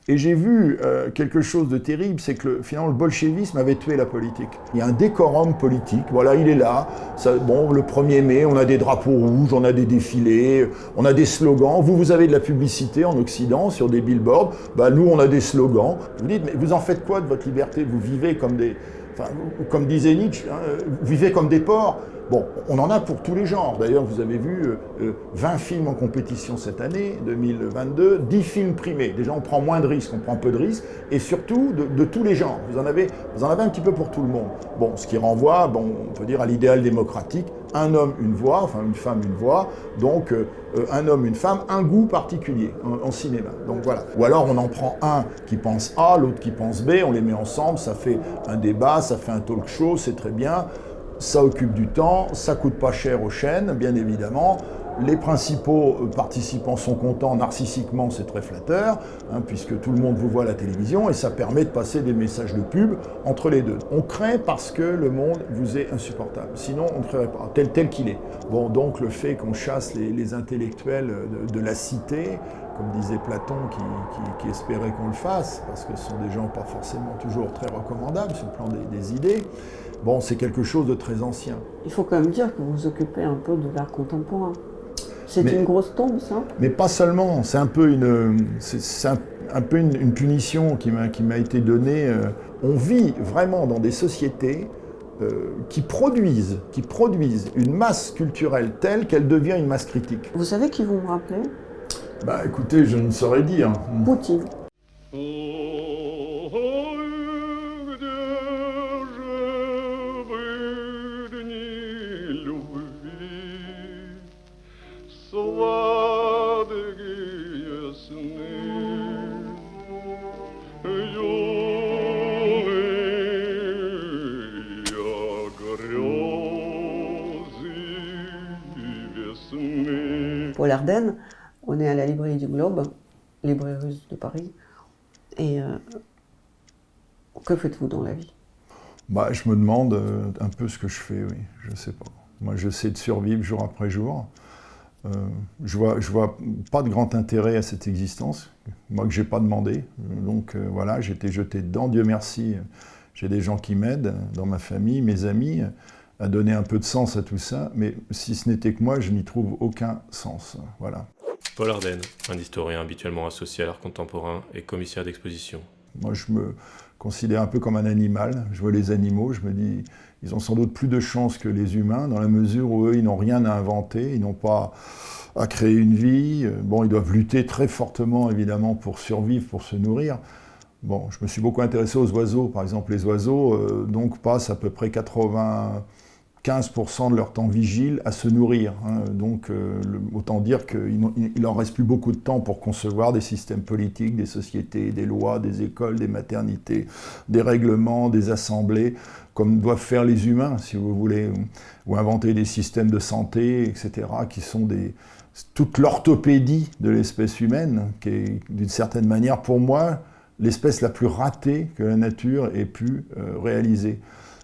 Et j'ai vu quelque chose de terrible, c'est que finalement le bolchevisme avait tué la politique. Il y a un décorum politique, voilà, il est là. Ça, bon, le 1er mai, on a des drapeaux rouges, on a des défilés, on a des slogans. Vous avez de la publicité en Occident sur des billboards. Bah, nous, on a des slogans. Vous dites, mais vous en faites quoi de votre liberté? Vous vivez comme des... Enfin, comme disait Nietzsche, hein, vous vivez comme des porcs. Bon, on en a pour tous les genres. D'ailleurs, vous avez vu 20 films en compétition cette année, 2022, 10 films primés. Déjà, on prend moins de risques, on prend peu de risques, et surtout de tous les genres. Vous en avez un petit peu pour tout le monde. Bon, ce qui renvoie, bon, on peut dire, à l'idéal démocratique. Un homme, une voix, enfin une femme, une voix. Donc, un homme, une femme, un goût particulier en cinéma. Donc voilà. Ou alors, on en prend un qui pense A, l'autre qui pense B, on les met ensemble, ça fait un débat, ça fait un talk show, c'est très bien. Ça occupe du temps, ça coûte pas cher aux chaînes, bien évidemment. Les principaux participants sont contents, narcissiquement c'est très flatteur, hein, puisque tout le monde vous voit à la télévision, et ça permet de passer des messages de pub entre les deux. On crée parce que le monde vous est insupportable, sinon on ne créerait pas, tel qu'il est. Bon, donc le fait qu'on chasse les intellectuels de la cité, comme disait Platon, qui espérait qu'on le fasse, parce que ce sont des gens pas forcément toujours très recommandables sur le plan des idées, bon, c'est quelque chose de très ancien. Il faut quand même dire que vous vous occupez un peu de l'art contemporain. C'est une grosse tombe, ça? Mais pas seulement. C'est un peu une punition qui m'a été donnée. On vit vraiment dans des sociétés qui produisent une masse culturelle telle qu'elle devient une masse critique. Vous savez qui vous me rappelez? Bah écoutez, je ne saurais dire. Poutine. Paul Ardenne, on est à la librairie du Globe, librairie russe de Paris. Et que faites-vous dans la vie? Bah, je me demande un peu ce que je fais, oui, je sais pas. Moi, j'essaie de survivre jour après jour. Je vois pas de grand intérêt à cette existence, moi que j'ai pas demandé. Donc voilà, j'ai été jeté dedans. Dieu merci, j'ai des gens qui m'aident dans ma famille, mes amis, à donner un peu de sens à tout ça. Mais si ce n'était que moi, je n'y trouve aucun sens. Voilà. Paul Ardenne, un historien habituellement associé à l'art contemporain et commissaire d'exposition. Moi, je me considère un peu comme un animal. Je vois les animaux, je me dis, ils ont sans doute plus de chance que les humains, dans la mesure où eux, ils n'ont rien à inventer, ils n'ont pas à créer une vie. Bon, ils doivent lutter très fortement, évidemment, pour survivre, pour se nourrir. Bon, je me suis beaucoup intéressé aux oiseaux. Par exemple, les oiseaux donc passent à peu près 95% de leur temps vigile à se nourrir. Hein. Donc, autant dire qu'il n'en reste plus beaucoup de temps pour concevoir des systèmes politiques, des sociétés, des lois, des écoles, des maternités, des règlements, des assemblées, comme doivent faire les humains, si vous voulez, ou inventer des systèmes de santé, etc., qui sont toute l'orthopédie de l'espèce humaine, qui est, d'une certaine manière, pour moi, l'espèce la plus ratée que la nature ait pu réaliser.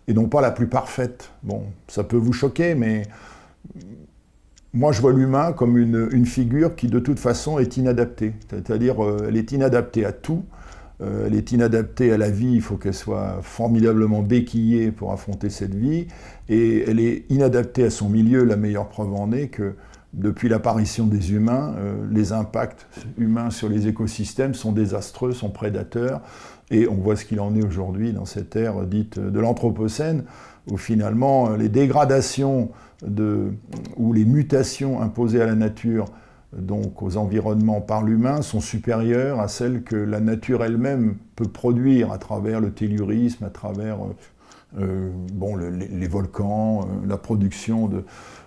Et non pas la plus parfaite. Bon, ça peut vous choquer, mais moi je vois l'humain comme une figure qui de toute façon est inadaptée. C'est-à-dire, elle est inadaptée à tout, elle est inadaptée à la vie, il faut qu'elle soit formidablement béquillée pour affronter cette vie, et elle est inadaptée à son milieu. La meilleure preuve en est que depuis l'apparition des humains, les impacts humains sur les écosystèmes sont désastreux, sont prédateurs, et on voit ce qu'il en est aujourd'hui dans cette ère dite de l'Anthropocène, où finalement les dégradations ou les mutations imposées à la nature, donc aux environnements par l'humain, sont supérieures à celles que la nature elle-même peut produire à travers le tellurisme, à travers les volcans, la production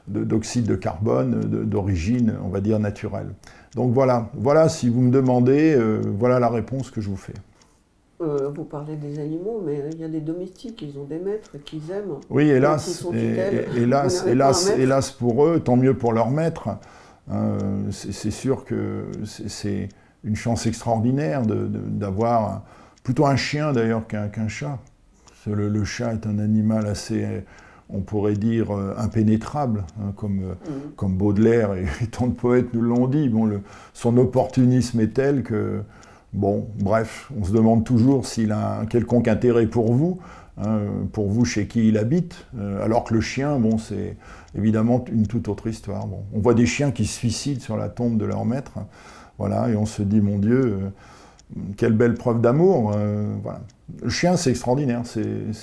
d'oxyde de carbone d'origine, on va dire, naturelle. Donc voilà, si vous me demandez, voilà la réponse que je vous fais. Vous parlez des animaux, mais il y a des domestiques, ils ont des maîtres qu'ils aiment. Oui, hélas, hélas pour eux, tant mieux pour leurs maîtres. C'est sûr que c'est une chance extraordinaire d'avoir plutôt un chien d'ailleurs qu'un chat. Le chat est un animal assez, on pourrait dire, impénétrable, hein, comme Baudelaire et tant de poètes nous l'ont dit. Bon, son opportunisme est tel que Bon, bref, on se demande toujours s'il a un quelconque intérêt pour vous chez qui il habite, alors que le chien, bon, c'est évidemment une toute autre histoire. Bon, on voit des chiens qui se suicident sur la tombe de leur maître, voilà, et on se dit, mon Dieu, quelle belle preuve d'amour. Voilà. Le chien, c'est extraordinaire,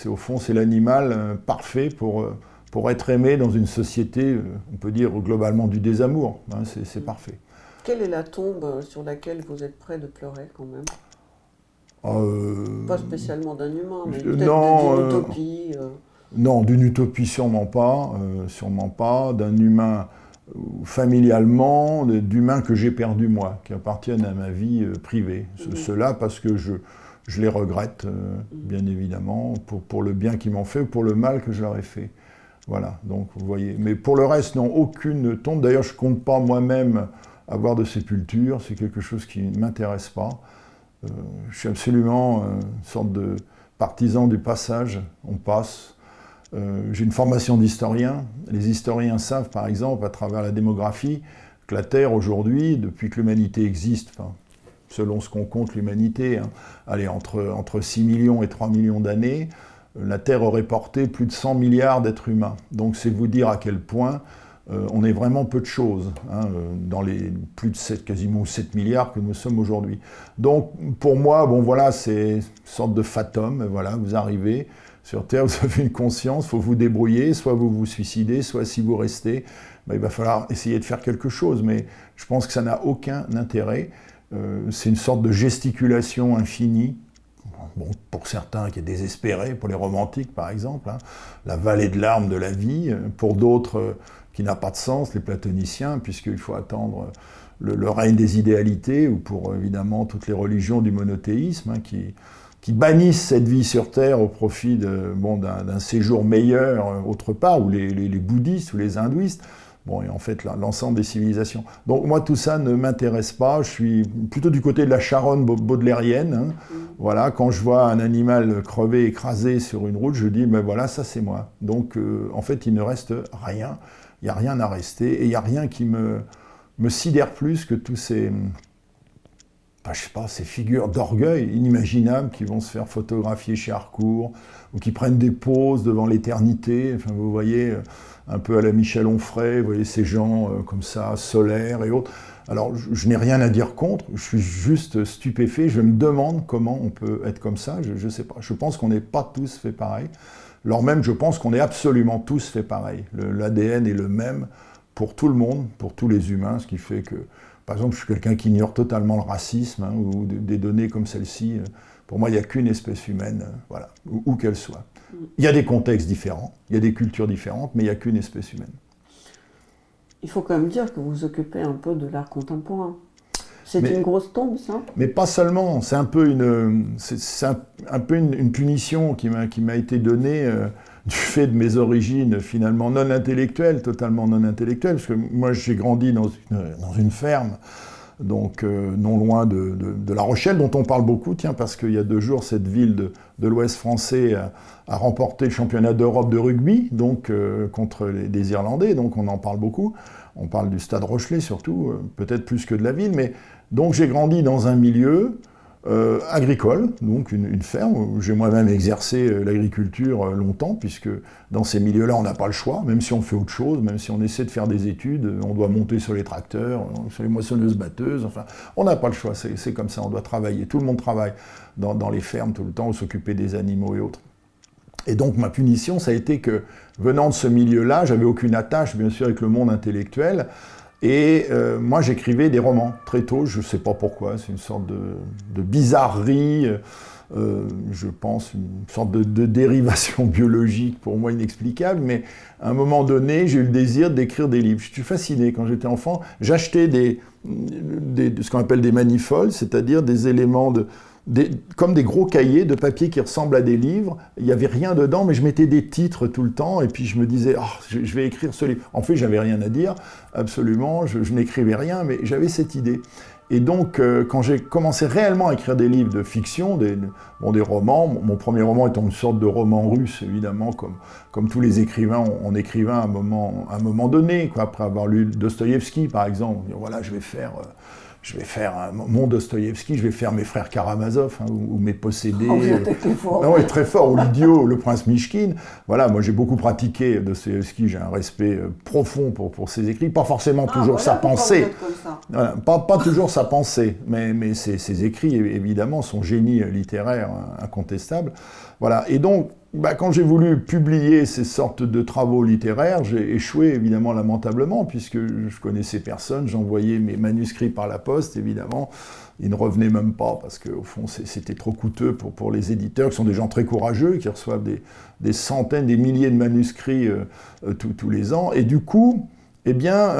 au fond, c'est l'animal parfait pour être aimé dans une société, on peut dire globalement du désamour, c'est parfait. Quelle est la tombe sur laquelle vous êtes prêt de pleurer quand même ? Pas spécialement d'un humain, mais peut-être d'une utopie. Non, d'une utopie sûrement pas, d'un humain familialement, d'humains que j'ai perdus moi, qui appartiennent à ma vie privée. Cela parce que je les regrette, bien évidemment, pour le bien qu'ils m'ont fait ou pour le mal que je leur ai fait. Voilà, donc vous voyez. Mais pour le reste, non, aucune tombe. D'ailleurs, je ne compte pas moi-même avoir de sépulture, c'est quelque chose qui ne m'intéresse pas. Je suis absolument une sorte de partisan du passage, on passe. J'ai une formation d'historien. Les historiens savent, par exemple, à travers la démographie, que la Terre, aujourd'hui, depuis que l'humanité existe, selon ce qu'on compte l'humanité, allez, entre 6 millions et 3 millions d'années, la Terre aurait porté plus de 100 milliards d'êtres humains. Donc c'est vous dire à quel point on est vraiment peu de choses, dans les plus de quasiment 7 milliards que nous sommes aujourd'hui. Donc pour moi, bon voilà, c'est une sorte de fatum, voilà, vous arrivez sur Terre, vous avez une conscience, il faut vous débrouiller, soit vous vous suicidez, soit si vous restez, il va falloir essayer de faire quelque chose, mais je pense que ça n'a aucun intérêt. C'est une sorte de gesticulation infinie, bon, pour certains qui est désespéré, pour les romantiques par exemple, la vallée de larmes de la vie, pour d'autres qui n'a pas de sens, les platoniciens, puisqu'il faut attendre le règne des idéalités, ou pour évidemment toutes les religions du monothéisme, qui bannissent cette vie sur Terre au profit d'un séjour meilleur autre part, ou les bouddhistes ou les hindouistes, bon, et en fait l'ensemble des civilisations. Donc moi tout ça ne m'intéresse pas, je suis plutôt du côté de la Charonne baudelairienne, Voilà, quand je vois un animal crevé, écrasé sur une route, je dis, mais voilà, ça c'est moi. Donc en fait il ne reste rien, il n'y a rien à rester, et il n'y a rien qui me sidère plus que tous ces... je sais pas, ces figures d'orgueil inimaginables qui vont se faire photographier chez Harcourt, ou qui prennent des poses devant l'éternité. Enfin, vous voyez, un peu à la Michel Onfray, vous voyez ces gens comme ça, solaires et autres. Alors, je n'ai rien à dire contre, je suis juste stupéfait, je me demande comment on peut être comme ça, je ne sais pas. Je pense qu'on n'est pas tous fait pareil. Alors même, je pense qu'on est absolument tous fait pareil. L'ADN est le même pour tout le monde, pour tous les humains, ce qui fait que... Par exemple, je suis quelqu'un qui ignore totalement le racisme, ou des données comme celle-ci. Pour moi, il n'y a qu'une espèce humaine, voilà, où qu'elle soit. Il y a des contextes différents, il y a des cultures différentes, mais il n'y a qu'une espèce humaine. Il faut quand même dire que vous vous occupez un peu de l'art contemporain. C'est une grosse tombe, ça ? Mais pas seulement, c'est un peu une punition qui m'a été donnée du fait de mes origines finalement non intellectuelles, totalement non intellectuelles, parce que moi j'ai grandi dans une ferme, donc non loin de La Rochelle, dont on parle beaucoup, parce qu'il y a 2 jours, cette ville de l'Ouest français a remporté le championnat d'Europe de rugby, donc contre des Irlandais, donc on en parle beaucoup. On parle du Stade Rochelet surtout, peut-être plus que de la ville, mais donc j'ai grandi dans un milieu agricole, donc une ferme, où j'ai moi-même exercé l'agriculture longtemps, puisque dans ces milieux-là, on n'a pas le choix, même si on fait autre chose, même si on essaie de faire des études, on doit monter sur les tracteurs, sur les moissonneuses-batteuses, enfin, on n'a pas le choix, c'est comme ça, on doit travailler. Tout le monde travaille dans les fermes tout le temps, ou s'occuper des animaux et autres. Et donc ma punition, ça a été que, venant de ce milieu-là, j'avais aucune attache, bien sûr, avec le monde intellectuel, et moi, j'écrivais des romans très tôt, je ne sais pas pourquoi, c'est une sorte de bizarrerie, je pense, une sorte de dérivation biologique pour moi inexplicable, mais à un moment donné, j'ai eu le désir d'écrire des livres. Je suis fasciné, quand j'étais enfant, j'achetais ce qu'on appelle des manifolds, c'est-à-dire des éléments comme des gros cahiers de papier qui ressemblent à des livres. Il n'y avait rien dedans, mais je mettais des titres tout le temps, et puis je me disais, je vais écrire ce livre. En fait, j'avais rien à dire, absolument, je n'écrivais rien, mais j'avais cette idée. Et donc, quand j'ai commencé réellement à écrire des livres de fiction, des romans, mon premier roman étant une sorte de roman russe, évidemment, comme tous les écrivains, on écrivait à un moment donné, après avoir lu Dostoïevski, par exemple. Voilà, je vais faire je vais faire mon Dostoïevski, je vais faire mes frères Karamazov, hein, ou mes possédés. Oh, vous êtes très fort. Non, très fort, ou l'idiot, le prince Mishkin. Voilà, moi j'ai beaucoup pratiqué Dostoïevski, j'ai un respect profond pour ses écrits, pas forcément toujours sa pensée. Voilà, pas toujours sa pensée, mais ses écrits, évidemment, son génie littéraire incontestable. Voilà, et donc, quand j'ai voulu publier ces sortes de travaux littéraires, j'ai échoué évidemment lamentablement, puisque je connaissais personne, j'envoyais mes manuscrits par la poste, évidemment, ils ne revenaient même pas, parce qu'au fond c'était trop coûteux pour les éditeurs, qui sont des gens très courageux, qui reçoivent des centaines, des milliers de manuscrits tous les ans, et du coup, eh bien,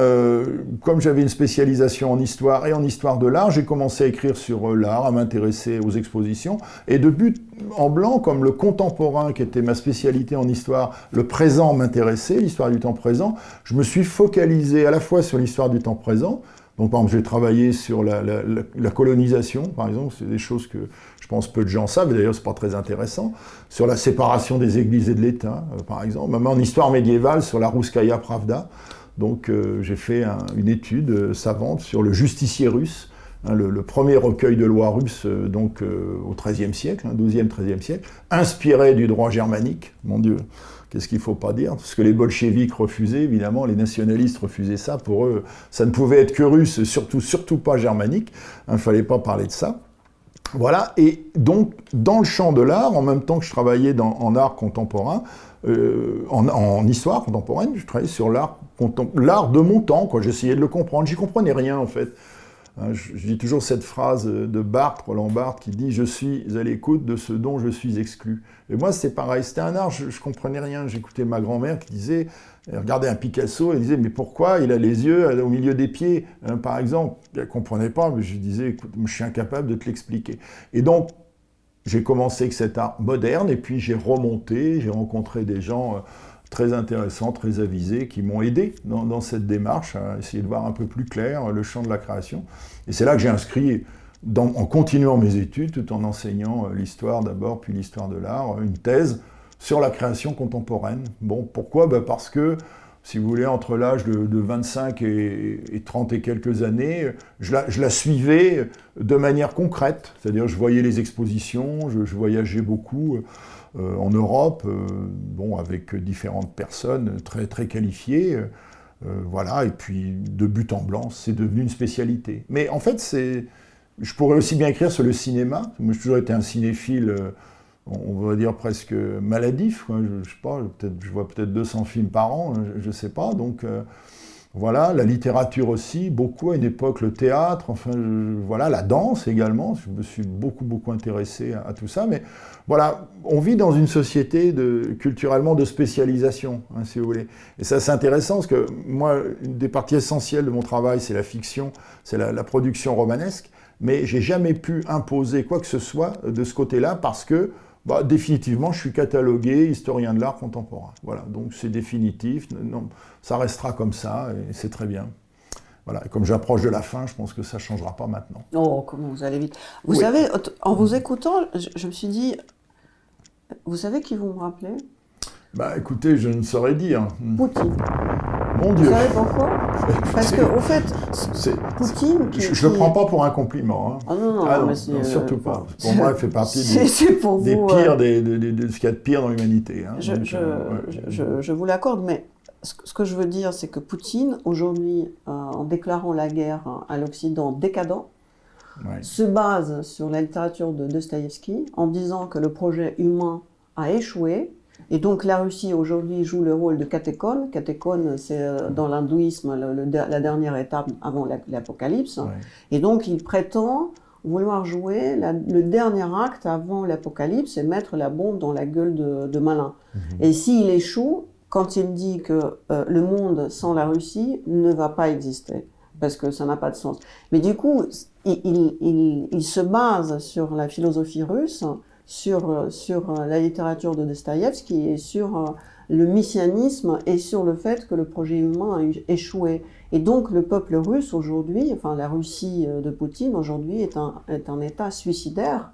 comme j'avais une spécialisation en histoire et en histoire de l'art, j'ai commencé à écrire sur l'art, à m'intéresser aux expositions, et de but en blanc, comme le contemporain, qui était ma spécialité en histoire, le présent m'intéressait, l'histoire du temps présent, je me suis focalisé à la fois sur l'histoire du temps présent. Donc, par exemple, j'ai travaillé sur la colonisation, par exemple, c'est des choses que je pense peu de gens savent, et d'ailleurs, c'est pas très intéressant, sur la séparation des églises et de l'État, par exemple, même en histoire médiévale, sur la Rouskaya Pravda. Donc j'ai fait une étude savante sur le justicier russe, hein, le premier recueil de lois russes au XIIIe siècle, hein, XIIe, XIIIe siècle, inspiré du droit germanique. Mon Dieu, qu'est-ce qu'il ne faut pas dire? Parce que les bolcheviks refusaient, évidemment, les nationalistes refusaient ça. Pour eux, ça ne pouvait être que russe, surtout pas germanique. Il ne fallait pas parler de ça. Voilà, et donc dans le champ de l'art, en même temps que je travaillais en art contemporain, en histoire contemporaine, je travaillais sur l'art de mon temps, quoi. J'essayais de le comprendre, j'y comprenais rien en fait. Je dis toujours cette phrase de Barthes, Roland Barthes, qui dit « Je suis à l'écoute de ce dont je suis exclu ». Et moi, c'est pareil, c'était un art, je ne comprenais rien. J'écoutais ma grand-mère qui disait, elle regardait un Picasso, elle disait « Mais pourquoi il a les yeux au milieu des pieds ?» Par exemple, elle ne comprenait pas, mais je disais « Écoute, je suis incapable de te l'expliquer ». Et donc, j'ai commencé avec cet art moderne, et puis j'ai remonté, j'ai rencontré des gens très intéressants, très avisés, qui m'ont aidé dans cette démarche, à essayer de voir un peu plus clair le champ de la création. Et c'est là que j'ai inscrit, en continuant mes études, tout en enseignant l'histoire d'abord, puis l'histoire de l'art, une thèse sur la création contemporaine. Bon, pourquoi? Parce que, si vous voulez, entre l'âge de 25 et 30 et quelques années, je la suivais de manière concrète. C'est-à-dire, je voyais les expositions, je voyageais beaucoup en Europe, avec différentes personnes très, très qualifiées. Voilà, et puis de but en blanc, c'est devenu une spécialité. Mais en fait, je pourrais aussi bien écrire sur le cinéma. Moi, j'ai toujours été un cinéphile, on va dire presque maladif. Quoi. Je sais pas, je vois peut-être 200 films par an, je ne sais pas. Donc voilà, la littérature aussi, beaucoup à une époque, le théâtre, voilà, la danse également. Je me suis beaucoup intéressé à tout ça. Mais voilà, on vit dans une société culturellement de spécialisation, hein, si vous voulez. Et ça, c'est intéressant parce que moi, une des parties essentielles de mon travail, c'est la fiction, c'est la production romanesque. Mais j'ai jamais pu imposer quoi que ce soit de ce côté-là parce que, définitivement, je suis catalogué historien de l'art contemporain. Voilà, donc c'est définitif, non, ça restera comme ça et c'est très bien. Voilà, et comme j'approche de la fin, je pense que ça ne changera pas maintenant. Oh, comment vous allez vite. Vous savez, en vous écoutant, je me suis dit, vous savez qui vous me rappelez? Écoutez, je ne saurais dire. Poutine. Mon Dieu. Vous savez pourquoi? Parce qu'au fait, Poutine... Je ne le prends pas pour un compliment. Hein. Ah non, non, surtout pas. Pour moi, elle fait partie des pires, de ce qu'il y a de pire dans l'humanité. Hein. Je vous l'accorde, mais ce que je veux dire, c'est que Poutine, aujourd'hui, en déclarant la guerre à l'Occident décadent, se base sur la littérature de Dostoïevski en disant que le projet humain a échoué. Et donc la Russie aujourd'hui joue le rôle de catéchone. Catéchone, c'est dans l'hindouisme la dernière étape avant l'apocalypse. Ouais. Et donc il prétend vouloir jouer le dernier acte avant l'apocalypse et mettre la bombe dans la gueule de Malin. Et s'il échoue, quand il dit que le monde sans la Russie ne va pas exister, parce que ça n'a pas de sens. Mais du coup, il se base sur la philosophie russe, sur la littérature de Dostoïevski et sur le messianisme et sur le fait que le projet humain a échoué. Et donc le peuple russe aujourd'hui, enfin la Russie de Poutine aujourd'hui est un État suicidaire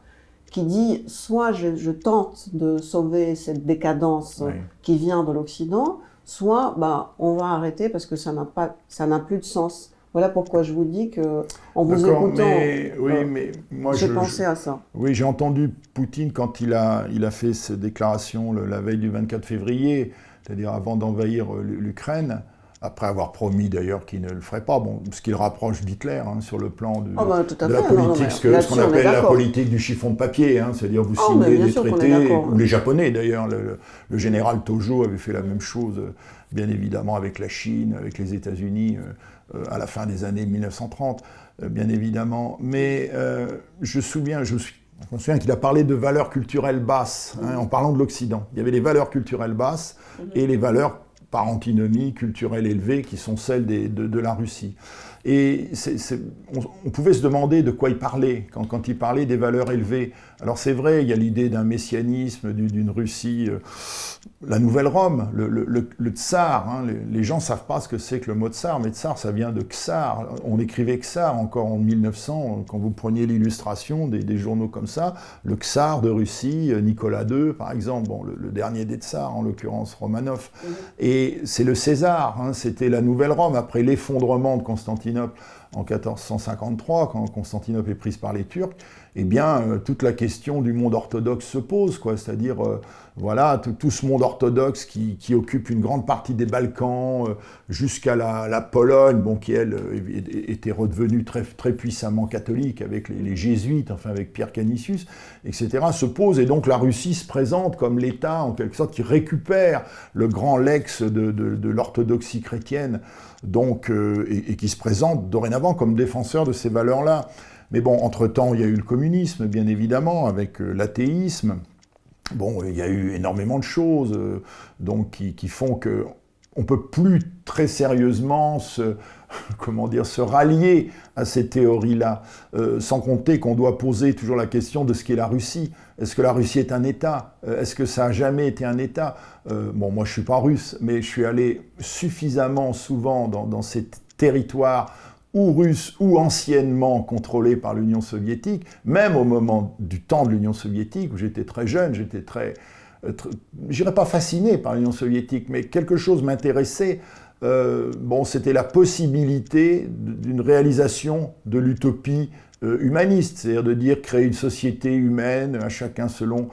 qui dit soit je tente de sauver cette décadence qui vient de l'Occident, soit on va arrêter parce que ça n'a plus de sens. Voilà pourquoi je vous dis que, en vous D'accord, écoutant, mais moi j'ai pensé à ça. Oui, j'ai entendu Poutine quand il a fait ses déclarations la veille du 24 février, c'est-à-dire avant d'envahir l'Ukraine, après avoir promis d'ailleurs qu'il ne le ferait pas, bon, ce qu'il rapproche d'Hitler sur le plan de la politique, ce qu'on appelle la politique du chiffon de papier, c'est-à dire vous signez des traités, ou les Japonais d'ailleurs, le général Tojo avait fait la même chose, bien évidemment avec la Chine, avec les États-Unis, à la fin des années 1930, bien évidemment. Mais je me souviens qu'il a parlé de valeurs culturelles basses, en parlant de l'Occident. Il y avait les valeurs culturelles basses et les valeurs par antinomie culturelle élevée qui sont celles de la Russie. Et on pouvait se demander de quoi il parlait quand il parlait des valeurs élevées. Alors c'est vrai, il y a l'idée d'un messianisme, d'une Russie, la nouvelle Rome, le tsar. Les gens ne savent pas ce que c'est que le mot tsar, mais tsar ça vient de tsar. On écrivait tsar encore en 1900, quand vous preniez l'illustration des journaux comme ça, le tsar de Russie, Nicolas II par exemple, bon, le dernier des tsars, en l'occurrence Romanov. Et c'est le César, c'était la nouvelle Rome, après l'effondrement de Constantinople en 1453, quand Constantinople est prise par les Turcs, eh bien, toute la question du monde orthodoxe se pose, c'est-à-dire, voilà, tout ce monde orthodoxe qui occupe une grande partie des Balkans, jusqu'à la Pologne, bon, qui, elle, était redevenue très, très puissamment catholique avec les jésuites, enfin avec Pierre Canisius, etc., se pose, et donc la Russie se présente comme l'État, en quelque sorte, qui récupère le grand lex de l'orthodoxie chrétienne, donc, et qui se présente dorénavant comme défenseur de ces valeurs-là. Mais bon, entre-temps, il y a eu le communisme, bien évidemment, avec l'athéisme. Bon, il y a eu énormément de choses donc, qui font qu'on ne peut plus très sérieusement se rallier à ces théories-là, sans compter qu'on doit poser toujours la question de ce qu'est la Russie. Est-ce que la Russie est un État ? Est-ce que ça n'a jamais été un État ? Bon, moi je ne suis pas russe, mais je suis allé suffisamment souvent dans ces territoires ou russes ou anciennement contrôlés par l'Union soviétique, même au moment du temps de l'Union soviétique, où j'étais très jeune, j'étais je dirais pas fasciné par l'Union soviétique, mais quelque chose m'intéressait. Bon, c'était la possibilité d'une réalisation de l'utopie humaniste, c'est-à-dire de dire créer une société humaine, à chacun selon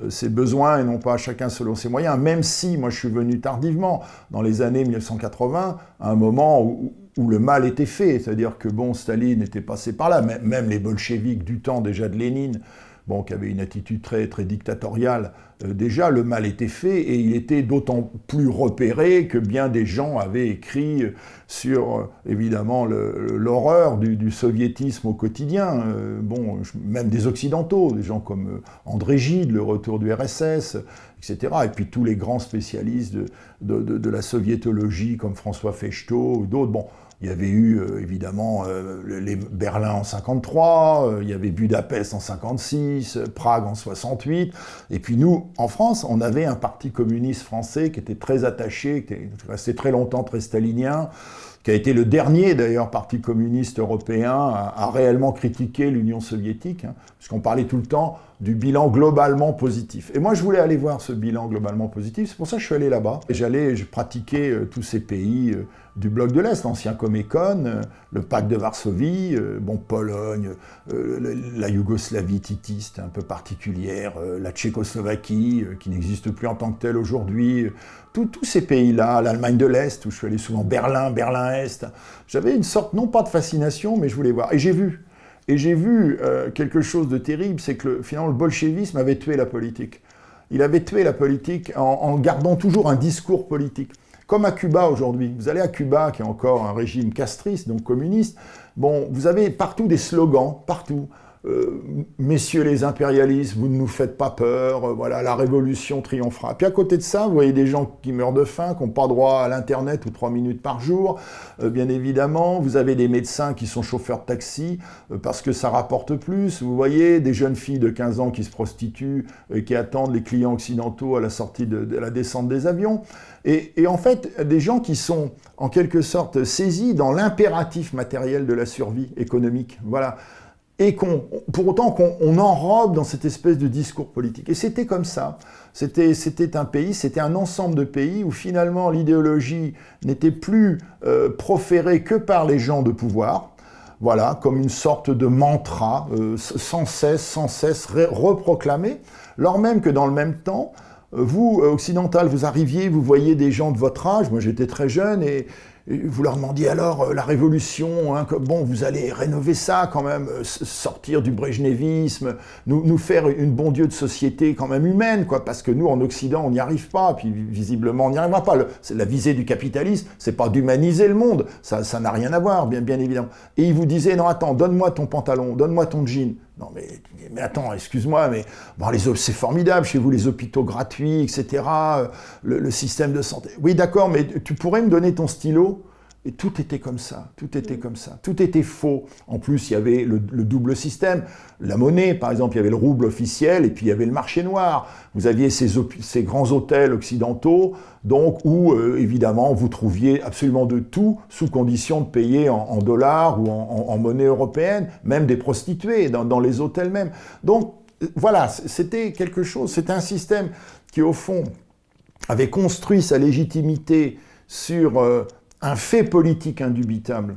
ses besoins et non pas à chacun selon ses moyens, même si moi je suis venu tardivement, dans les années 1980, à un moment où le mal était fait, c'est-à-dire que bon, Staline était passé par là, même les bolcheviks du temps déjà de Lénine, bon, qui avait une attitude très, très dictatoriale, déjà le mal était fait et il était d'autant plus repéré que bien des gens avaient écrit sur, évidemment, l'horreur du soviétisme au quotidien, bon, même des occidentaux, des gens comme André Gide, le retour du RSS, etc. Et puis tous les grands spécialistes de la soviétologie comme François Fechto ou d'autres, bon, il y avait eu, évidemment, les Berlin en 53, il y avait Budapest en 56, Prague en 68, et puis nous, en France, on avait un parti communiste français qui était très attaché, qui était resté très longtemps très stalinien, qui a été le dernier, d'ailleurs, parti communiste européen à réellement critiquer l'Union soviétique, parce qu'on parlait tout le temps du bilan globalement positif. Et moi, je voulais aller voir ce bilan globalement positif, c'est pour ça que je suis allé là-bas. Et je pratiquais tous ces pays du bloc de l'Est, l'ancien Comecon, le pacte de Varsovie, bon, Pologne, la Yougoslavie titiste un peu particulière, la Tchécoslovaquie, qui n'existe plus en tant que telle aujourd'hui, tous ces pays-là, l'Allemagne de l'Est, où je suis allé souvent, Berlin-Est, j'avais une sorte, non pas de fascination, mais je voulais voir. Et j'ai vu quelque chose de terrible, c'est que finalement le bolchevisme avait tué la politique. Il avait tué la politique en gardant toujours un discours politique. Comme à Cuba aujourd'hui. Vous allez à Cuba, qui est encore un régime castriste, donc communiste, bon, vous avez partout des slogans, partout. Messieurs les impérialistes, vous ne nous faites pas peur, voilà, la révolution triomphera. Puis à côté de ça, vous voyez des gens qui meurent de faim, qui n'ont pas droit à l'internet ou 3 minutes par jour, bien évidemment. Vous avez des médecins qui sont chauffeurs de taxi parce que ça rapporte plus. Vous voyez des jeunes filles de 15 ans qui se prostituent, qui attendent les clients occidentaux à la sortie de la descente des avions. Et en fait, des gens qui sont en quelque sorte saisis dans l'impératif matériel de la survie économique. Voilà. et pour autant qu'on enrobe dans cette espèce de discours politique. Et c'était comme ça. C'était un pays, c'était un ensemble de pays où finalement l'idéologie n'était plus proférée que par les gens de pouvoir, voilà, comme une sorte de mantra, sans cesse reproclamé, lors même que dans le même temps, vous, occidental, vous arriviez, vous voyez des gens de votre âge, moi j'étais très jeune, et vous leur demandiez alors la révolution, hein, bon, vous allez rénover ça quand même, sortir du brejnevisme, nous faire une bon Dieu de société quand même humaine, quoi, parce que nous en Occident on n'y arrive pas, puis visiblement on n'y arrivera pas. La visée du capitalisme, c'est pas d'humaniser le monde, ça n'a rien à voir, bien évidemment. Et ils vous disaient non attends, donne-moi ton pantalon, donne-moi ton jean. Non mais attends, excuse-moi, mais bon, c'est formidable chez vous, les hôpitaux gratuits, etc., le système de santé. Oui, d'accord, mais tu pourrais me donner ton stylo? Et tout était comme ça, tout était faux. En plus, il y avait le double système. La monnaie, par exemple, il y avait le rouble officiel et puis il y avait le marché noir. Vous aviez ces grands hôtels occidentaux, donc où, évidemment, vous trouviez absolument de tout, sous condition de payer en dollars ou en monnaie européenne, même des prostituées dans les hôtels même. Donc, voilà, c'était quelque chose, c'était un système qui, au fond, avait construit sa légitimité sur un fait politique indubitable,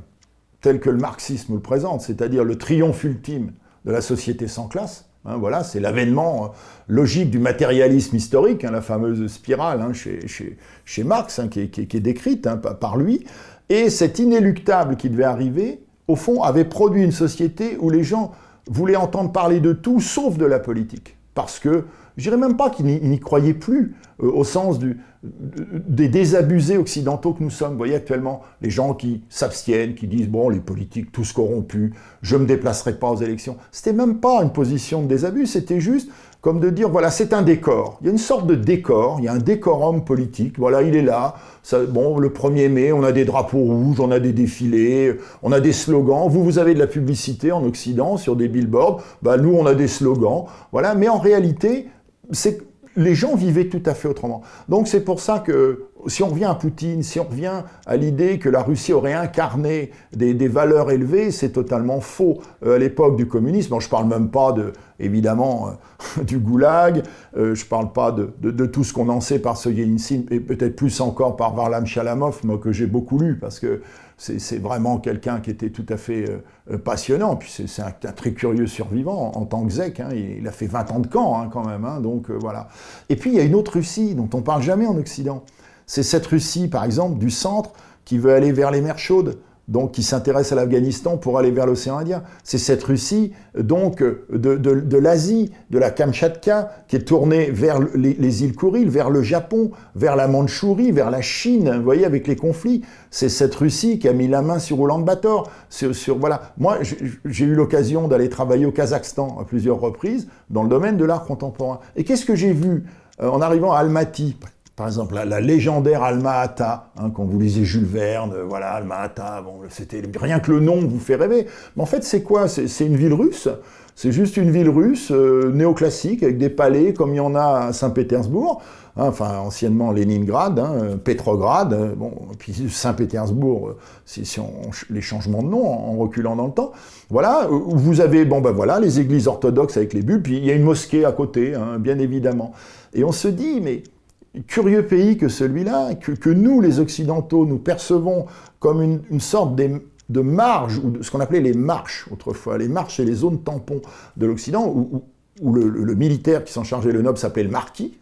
tel que le marxisme le présente, c'est-à-dire le triomphe ultime de la société sans classe. Hein, voilà, c'est l'avènement logique du matérialisme historique, hein, la fameuse spirale hein, chez Marx, hein, qui est décrite hein, par lui. Et cet inéluctable qui devait arriver, au fond, avait produit une société où les gens voulaient entendre parler de tout, sauf de la politique. Parce que, je dirais même pas qu'ils n'y croyaient plus, au sens des désabusés occidentaux que nous sommes. Vous voyez actuellement les gens qui s'abstiennent, qui disent « bon, les politiques tous corrompus, je ne me déplacerai pas aux élections ». C'était même pas une position de désabus, c'était juste comme de dire « voilà, c'est un décor ». Il y a une sorte de décor, il y a un décorum politique, voilà, il est là. Ça, bon, le 1er mai, on a des drapeaux rouges, on a des défilés, on a des slogans. Vous avez de la publicité en Occident sur des billboards, bah, nous on a des slogans, voilà. Mais en réalité, les gens vivaient tout à fait autrement. Donc c'est pour ça que si on revient à Poutine, si on revient à l'idée que la Russie aurait incarné des valeurs élevées, c'est totalement faux. À l'époque du communisme, bon, je ne parle même pas évidemment du goulag, je ne parle pas de tout ce qu'on en sait par Solzhenitsyn, et peut-être plus encore par Varlam Chalamov, moi que j'ai beaucoup lu, parce que c'est vraiment quelqu'un qui était tout à fait passionnant, puis c'est un très curieux survivant en tant que zec, hein, il a fait 20 ans de camp hein, quand même, hein, donc voilà. Et puis il y a une autre Russie dont on ne parle jamais en Occident, c'est cette Russie par exemple du centre qui veut aller vers les mers chaudes, donc qui s'intéresse à l'Afghanistan pour aller vers l'océan Indien. C'est cette Russie, donc, de l'Asie, de la Kamtchatka, qui est tournée vers les îles Kouriles, vers le Japon, vers la Mandchourie, vers la Chine, vous voyez, avec les conflits. C'est cette Russie qui a mis la main sur Oulan-Bator. Voilà. Moi, j'ai eu l'occasion d'aller travailler au Kazakhstan à plusieurs reprises, dans le domaine de l'art contemporain. Et qu'est-ce que j'ai vu en arrivant à Almaty ? Par exemple, la légendaire Alma-Ata, hein, quand vous lisez Jules Verne, voilà, Alma-Ata, bon, c'était rien que le nom vous fait rêver. Mais en fait, c'est quoi? C'est une ville russe. C'est juste une ville russe néoclassique avec des palais comme il y en a à Saint-Pétersbourg, hein, enfin anciennement Leningrad, hein, Pétrograd, bon, puis Saint-Pétersbourg, si on les changements de nom en reculant dans le temps. Voilà, où vous avez bon ben voilà les églises orthodoxes avec les bulles, puis il y a une mosquée à côté, hein, bien évidemment. Et on se dit mais curieux pays que celui-là, que nous, les Occidentaux, nous percevons comme une sorte de marge, ou ce qu'on appelait les marches autrefois. Les marches et les zones tampons de l'Occident, où le militaire qui s'en chargeait, le noble, s'appelait le marquis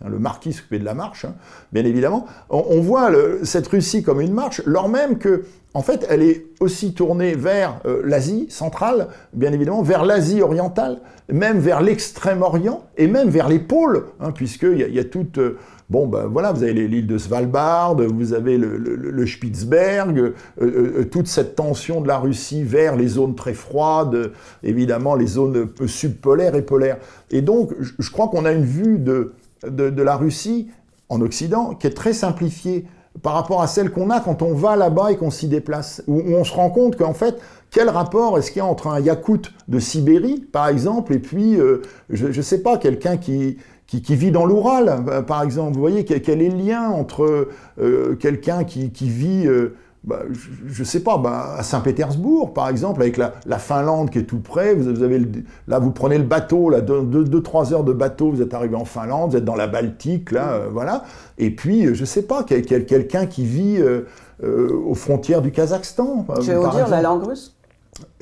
s'occupait de la marche, hein, bien évidemment. On voit cette Russie comme une marche, lors même que, en fait, elle est aussi tournée vers l'Asie centrale, bien évidemment, vers l'Asie orientale, même vers l'Extrême-Orient, et même vers les pôles, hein, puisqu'il y a toute... Bon, ben voilà, vous avez l'île de Svalbard, vous avez le Spitzberg, toute cette tension de la Russie vers les zones très froides, évidemment les zones subpolaires et polaires. Et donc, je crois qu'on a une vue de la Russie en Occident qui est très simplifiée par rapport à celle qu'on a quand on va là-bas et qu'on s'y déplace, où on se rend compte qu'en fait, quel rapport est-ce qu'il y a entre un Yakoute de Sibérie, par exemple, et puis, je ne sais pas, quelqu'un qui vit dans l'Oural, par exemple. Vous voyez, quel est le lien entre quelqu'un qui vit je sais pas, à Saint-Pétersbourg, par exemple, avec la Finlande qui est tout près, là, vous prenez le bateau, là, 2-3 heures de bateau, vous êtes arrivé en Finlande, vous êtes dans la Baltique, là, voilà. Et puis, je sais pas, quelqu'un qui vit aux frontières du Kazakhstan. Je vais vous dire la langue russe.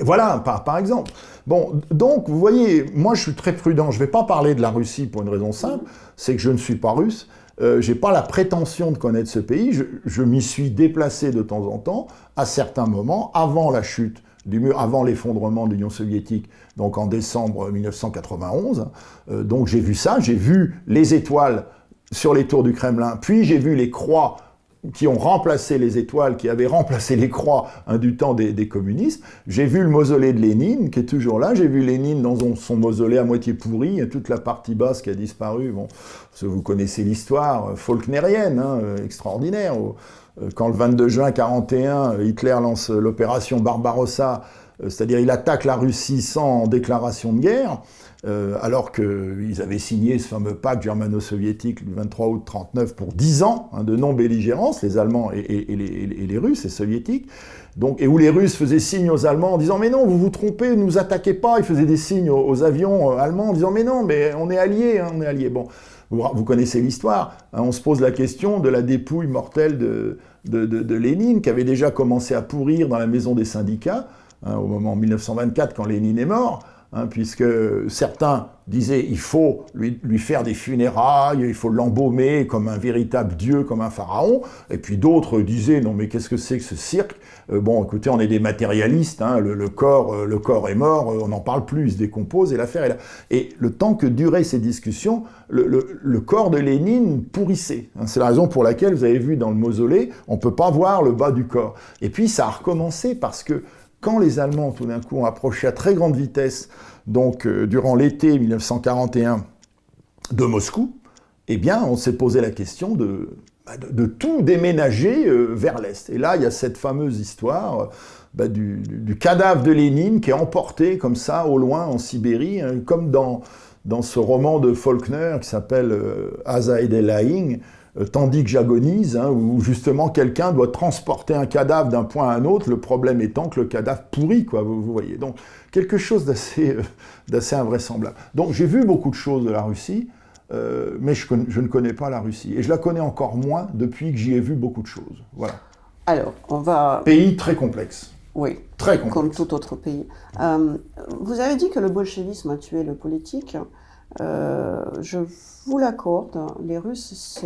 Voilà, par exemple. Bon, donc, vous voyez, moi, je suis très prudent. Je ne vais pas parler de la Russie pour une raison simple, c'est que je ne suis pas russe. Je n'ai pas la prétention de connaître ce pays. Je m'y suis déplacé de temps en temps, à certains moments, avant la chute du mur, avant l'effondrement de l'Union soviétique, donc en décembre 1991. Donc, j'ai vu ça. J'ai vu les étoiles sur les tours du Kremlin, puis j'ai vu les croix qui ont remplacé les étoiles, qui avaient remplacé les croix du temps des communistes. J'ai vu le mausolée de Lénine, qui est toujours là. J'ai vu Lénine dans son mausolée à moitié pourri, et toute la partie basse qui a disparu. Bon, vous connaissez l'histoire faulknerienne, extraordinaire. Quand le 22 juin 1941, Hitler lance l'opération Barbarossa, c'est-à-dire il attaque la Russie sans déclaration de guerre, alors qu'ils avaient signé ce fameux pacte germano-soviétique le 23 août 1939 pour 10 ans de non-belligérance, les Allemands et les Russes, les Soviétiques, donc, et où les Russes faisaient signe aux Allemands en disant « Mais non, vous vous trompez, ne nous attaquez pas », ils faisaient des signes aux avions allemands en disant « Mais non, mais on est alliés, on est alliés ». Bon, vous connaissez l'histoire, on se pose la question de la dépouille mortelle de Lénine, qui avait déjà commencé à pourrir dans la maison des syndicats, au moment 1924, quand Lénine est mort, puisque certains disaient il faut lui faire des funérailles, il faut l'embaumer comme un véritable dieu, comme un pharaon, et puis d'autres disaient non mais qu'est-ce que c'est que ce cirque, bon écoutez on est des matérialistes, le corps est mort, on n'en parle plus, il se décompose et l'affaire est là. Et le temps que duraient ces discussions, le corps de Lénine pourrissait, c'est la raison pour laquelle vous avez vu dans le mausolée, on ne peut pas voir le bas du corps. Et puis ça a recommencé parce que quand les Allemands, tout d'un coup, ont approché à très grande vitesse, donc durant l'été 1941, de Moscou, eh bien, on s'est posé la question de tout déménager vers l'Est. Et là, il y a cette fameuse histoire du cadavre de Lénine qui est emporté comme ça, au loin, en Sibérie, comme dans ce roman de Faulkner qui s'appelle As I Lay Dying, tandis que j'agonise, où justement quelqu'un doit transporter un cadavre d'un point à un autre, le problème étant que le cadavre pourrit, quoi, vous voyez. Donc, quelque chose d'assez invraisemblable. Donc, j'ai vu beaucoup de choses de la Russie, mais je ne connais pas la Russie. Et je la connais encore moins depuis que j'y ai vu beaucoup de choses. Voilà. Alors, on va... Pays très complexe. Oui, très complexe. Comme tout autre pays. Vous avez dit que le bolchevisme a tué le politique. Je vous l'accorde, les Russes,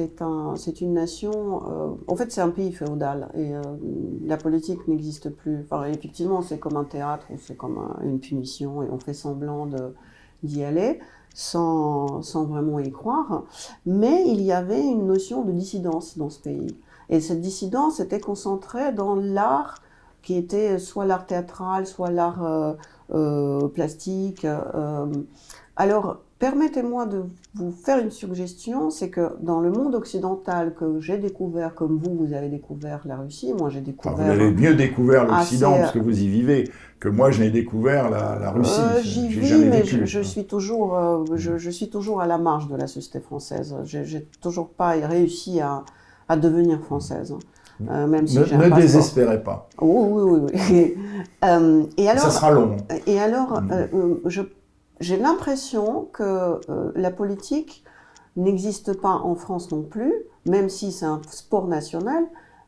c'est une nation, en fait c'est un pays féodal et la politique n'existe plus. Enfin, effectivement, c'est comme un théâtre, c'est comme une punition et on fait semblant d'y aller sans vraiment y croire. Mais il y avait une notion de dissidence dans ce pays. Et cette dissidence était concentrée dans l'art qui était soit l'art théâtral, soit l'art plastique. Alors, permettez-moi de vous faire une suggestion, c'est que dans le monde occidental que j'ai découvert, comme vous avez découvert la Russie, moi j'ai découvert... Enfin, vous avez mieux découvert l'Occident, parce que vous y vivez, que moi je n'ai découvert la Russie. J'y vis, mais je suis toujours à la marge de la société française. J'ai toujours pas réussi à devenir française. Même si ne désespérez pas. Oui. Et alors, ça sera long. Et alors, j'ai l'impression que la politique n'existe pas en France non plus, même si c'est un sport national,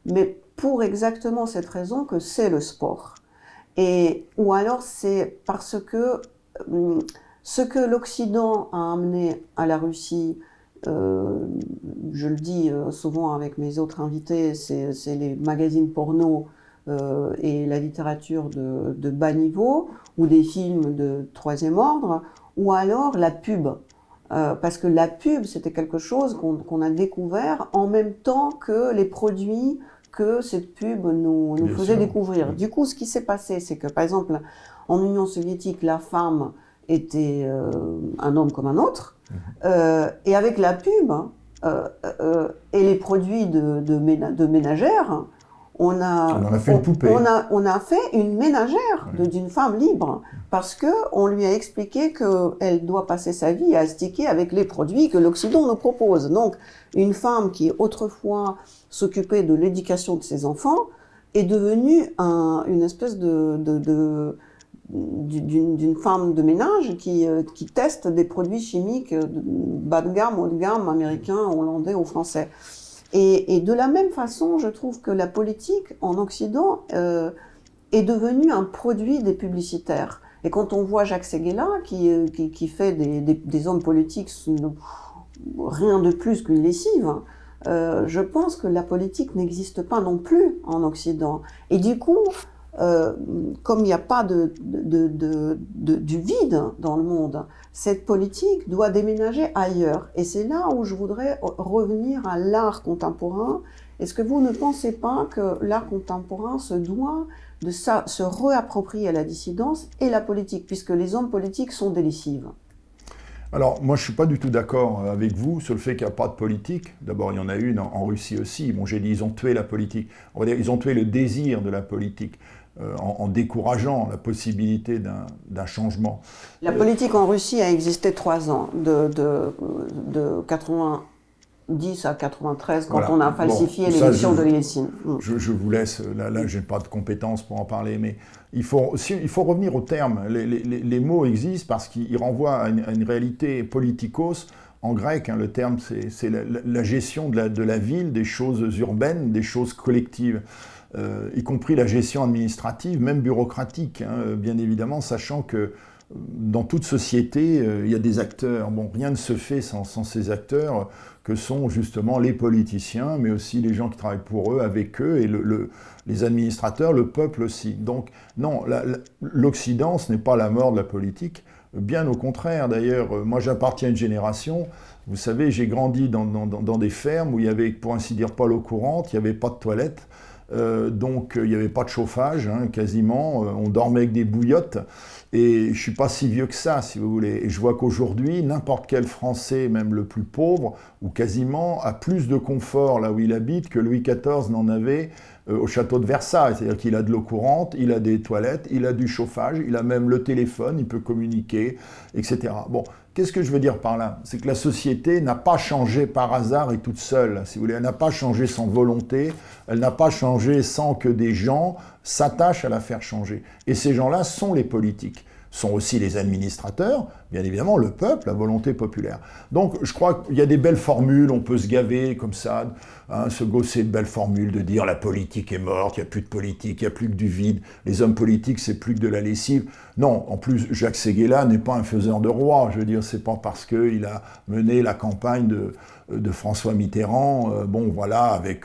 mais pour exactement cette raison que c'est le sport. Ou alors c'est parce que ce que l'Occident a amené à la Russie, je le dis souvent avec mes autres invités, c'est les magazines porno et la littérature de bas niveau, ou des films de troisième ordre, ou alors la pub. Parce que la pub, c'était quelque chose qu'on a découvert en même temps que les produits que cette pub nous faisait découvrir. Du coup, ce qui s'est passé, c'est que, par exemple, en Union soviétique, la femme était un homme comme un autre, et avec la pub et les produits de ménagères, on a fait une poupée. On a fait une ménagère d'une femme libre parce que on lui a expliqué qu'elle doit passer sa vie à astiquer avec les produits que l'Occident nous propose. Donc, une femme qui autrefois s'occupait de l'éducation de ses enfants est devenue une espèce d'une femme de ménage qui teste des produits chimiques bas de gamme, haut de gamme, américains, hollandais ou français. Et de la même façon, je trouve que la politique en Occident est devenue un produit des publicitaires. Et quand on voit Jacques Séguéla qui fait des hommes politiques rien de plus qu'une lessive, je pense que la politique n'existe pas non plus en Occident. Et du coup, comme il n'y a pas du vide dans le monde, cette politique doit déménager ailleurs. Et c'est là où je voudrais revenir à l'art contemporain. Est-ce que vous ne pensez pas que l'art contemporain se doit de se réapproprier à la dissidence et la politique, puisque les hommes politiques sont des lessives? Alors, moi, je ne suis pas du tout d'accord avec vous sur le fait qu'il n'y a pas de politique. D'abord, il y en a une en Russie aussi. Bon, j'ai dit, ils ont tué la politique. On va dire, ils ont tué le désir de la politique en décourageant la possibilité d'un changement. La politique en Russie a existé 3 ans, de 90 à 93, quand on a falsifié l'élection de Yeltsin. Je vous laisse, là je n'ai pas de compétences pour en parler, mais il faut revenir aux termes. Les mots existent parce qu'ils renvoient à une réalité politikos. En grec, le terme, c'est la gestion de la ville, des choses urbaines, des choses collectives. Y compris la gestion administrative, même bureaucratique, bien évidemment, sachant que dans toute société, il y a des acteurs. Bon, rien ne se fait sans ces acteurs que sont justement les politiciens, mais aussi les gens qui travaillent pour eux, avec eux, et les administrateurs, le peuple aussi. Donc, non, l'Occident, ce n'est pas la mort de la politique. Bien au contraire, d'ailleurs, moi j'appartiens à une génération, vous savez, j'ai grandi dans des fermes où il y avait, pour ainsi dire, pas l'eau courante, il n'y avait pas de toilettes. Donc il n'y avait pas de chauffage, quasiment, on dormait avec des bouillottes, et je ne suis pas si vieux que ça, si vous voulez. Et je vois qu'aujourd'hui, n'importe quel Français, même le plus pauvre, ou quasiment, a plus de confort là où il habite que Louis XIV n'en avait au château de Versailles. C'est-à-dire qu'il a de l'eau courante, il a des toilettes, il a du chauffage, il a même le téléphone, il peut communiquer, etc. Bon, qu'est-ce que je veux dire par là? C'est que la société n'a pas changé par hasard et toute seule, si vous voulez. Elle n'a pas changé sans volonté, elle n'a pas changé sans que des gens s'attachent à la faire changer. Et ces gens-là sont les politiques, sont aussi les administrateurs, bien évidemment le peuple, la volonté populaire. Donc je crois qu'il y a des belles formules, on peut se gaver comme ça, se gausser de belles formules, de dire la politique est morte, il n'y a plus de politique, il n'y a plus que du vide, les hommes politiques c'est plus que de la lessive. Non, en plus Jacques Séguéla n'est pas un faiseur de roi, je veux dire, c'est pas parce qu'il a mené la campagne de François Mitterrand, avec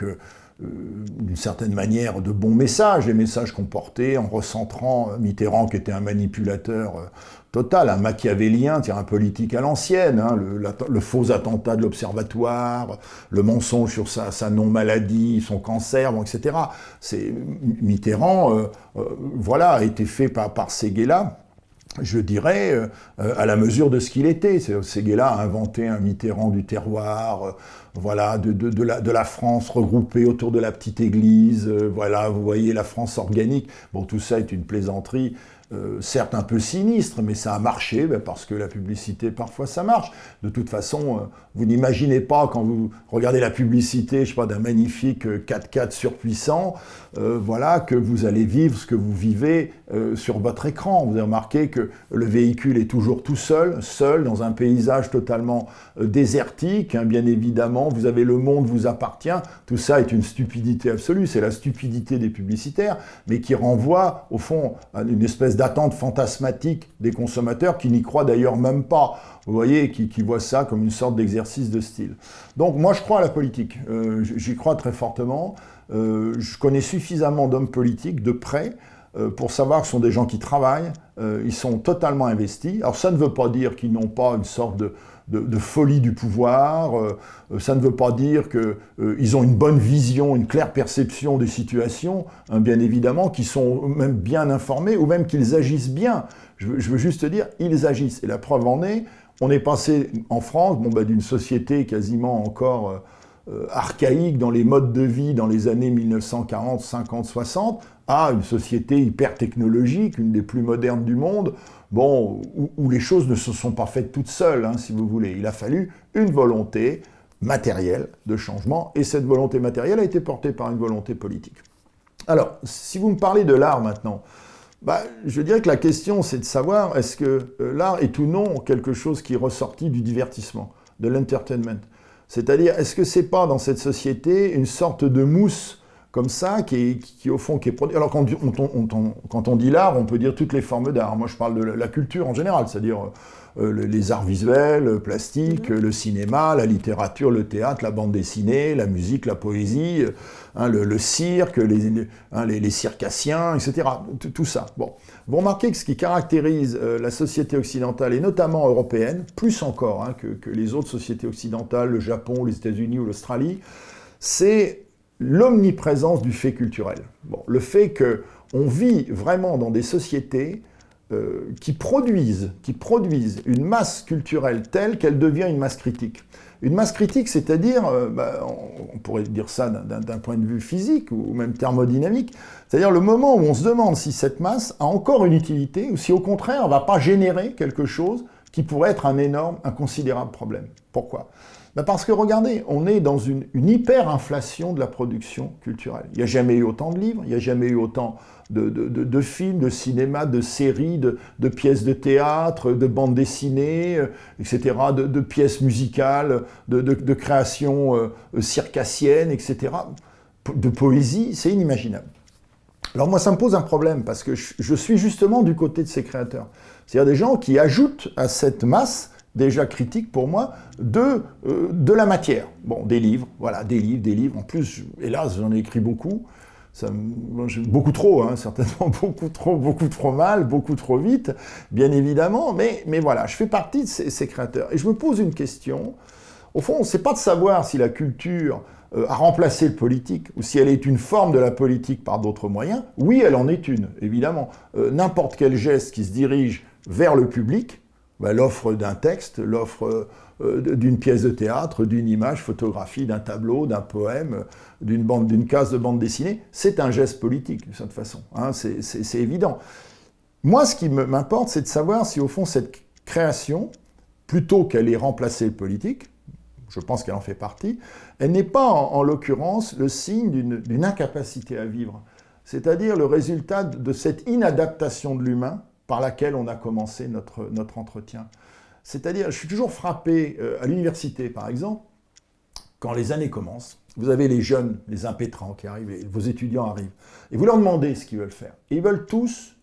d'une certaine manière de bons messages, les messages qu'on portait en recentrant Mitterrand qui était un manipulateur total, un machiavélien, un politique à l'ancienne, le faux attentat de l'Observatoire, le mensonge sur sa non-maladie, son cancer, etc. Mitterrand a été fait par Séguéla, je dirais, à la mesure de ce qu'il était. Séguéla a inventé un Mitterrand du terroir, de la France regroupée autour de la petite église, vous voyez la France organique. Bon, tout ça est une plaisanterie, certes un peu sinistre, mais ça a marché, parce que la publicité, parfois, ça marche. De toute façon, vous n'imaginez pas, quand vous regardez la publicité, je sais pas, d'un magnifique 4x4 surpuissant, que vous allez vivre ce que vous vivez sur votre écran. Vous avez remarqué que le véhicule est toujours tout seul, dans un paysage totalement désertique, bien évidemment, vous avez le monde vous appartient, tout ça est une stupidité absolue, c'est la stupidité des publicitaires, mais qui renvoie, au fond, à une espèce d'attente fantasmatique des consommateurs qui n'y croient d'ailleurs même pas, vous voyez, qui voient ça comme une sorte d'exercice de style. Donc moi je crois à la politique, j'y crois très fortement, je connais suffisamment d'hommes politiques de près pour savoir que ce sont des gens qui travaillent, ils sont totalement investis. Alors ça ne veut pas dire qu'ils n'ont pas une sorte de folie du pouvoir, ça ne veut pas dire qu'ils ont une bonne vision, une claire perception des situations, bien évidemment, qu'ils sont même bien informés, ou même qu'ils agissent bien. Je veux juste dire, ils agissent. Et la preuve en est, on est passé en France d'une société quasiment encore archaïque dans les modes de vie dans les années 1940, 50, 60, à une société hyper technologique, une des plus modernes du monde, où les choses ne se sont pas faites toutes seules, si vous voulez. Il a fallu une volonté matérielle de changement, et cette volonté matérielle a été portée par une volonté politique. Alors, si vous me parlez de l'art maintenant, je dirais que la question, c'est de savoir est-ce que l'art est ou non quelque chose qui est ressorti du divertissement, de l'entertainment. C'est-à-dire, est-ce que c'est pas dans cette société une sorte de mousse comme ça, qui au fond, qui est produite. Alors, quand on dit l'art, on peut dire toutes les formes d'art. Moi, je parle de la culture en général, c'est-à-dire les arts visuels, plastiques, le cinéma, la littérature, le théâtre, la bande dessinée, la musique, la poésie, le cirque, les circassiens, etc. Tout ça. Bon. Vous remarquez que ce qui caractérise la société occidentale, et notamment européenne, plus encore que les autres sociétés occidentales, le Japon, les États-Unis ou l'Australie, c'est l'omniprésence du fait culturel. Bon, le fait qu'on vit vraiment dans des sociétés qui produisent une masse culturelle telle qu'elle devient une masse critique. Une masse critique, c'est-à-dire, on pourrait dire ça d'un point de vue physique ou même thermodynamique, c'est-à-dire le moment où on se demande si cette masse a encore une utilité ou si au contraire elle ne va pas générer quelque chose qui pourrait être un énorme, un considérable problème. Pourquoi ? Parce que regardez, on est dans une hyperinflation de la production culturelle. Il n'y a jamais eu autant de livres, il n'y a jamais eu autant de films, de cinéma, de séries, de pièces de théâtre, de bandes dessinées, etc., de pièces musicales, de créations circassiennes, etc., de poésie, c'est inimaginable. Alors moi, ça me pose un problème, parce que je suis justement du côté de ces créateurs. C'est-à-dire des gens qui ajoutent à cette masse déjà critique pour moi, de la matière. Bon, des livres, voilà, des livres. En plus, hélas, j'en ai écrit beaucoup. Beaucoup trop, certainement beaucoup trop mal, beaucoup trop vite, bien évidemment. Mais voilà, je fais partie de ces créateurs. Et je me pose une question. Au fond, c'est pas de savoir si la culture a remplacé le politique, ou si elle est une forme de la politique par d'autres moyens. Oui, elle en est une, évidemment. N'importe quel geste qui se dirige vers le public, l'offre d'un texte, l'offre d'une pièce de théâtre, d'une image, photographie, d'un tableau, d'un poème, d'une case de bande dessinée, c'est un geste politique, de cette façon. C'est évident. Moi, ce qui m'importe, c'est de savoir si, au fond, cette création, plutôt qu'elle ait remplacé le politique, je pense qu'elle en fait partie, elle n'est pas, en l'occurrence, le signe d'une incapacité à vivre. C'est-à-dire le résultat de cette inadaptation de l'humain par laquelle on a commencé notre entretien. C'est-à-dire, je suis toujours frappé, à l'université par exemple, quand les années commencent, vous avez les jeunes, les impétrants qui arrivent, vos étudiants arrivent, et vous leur demandez ce qu'ils veulent faire. Et ils veulent tous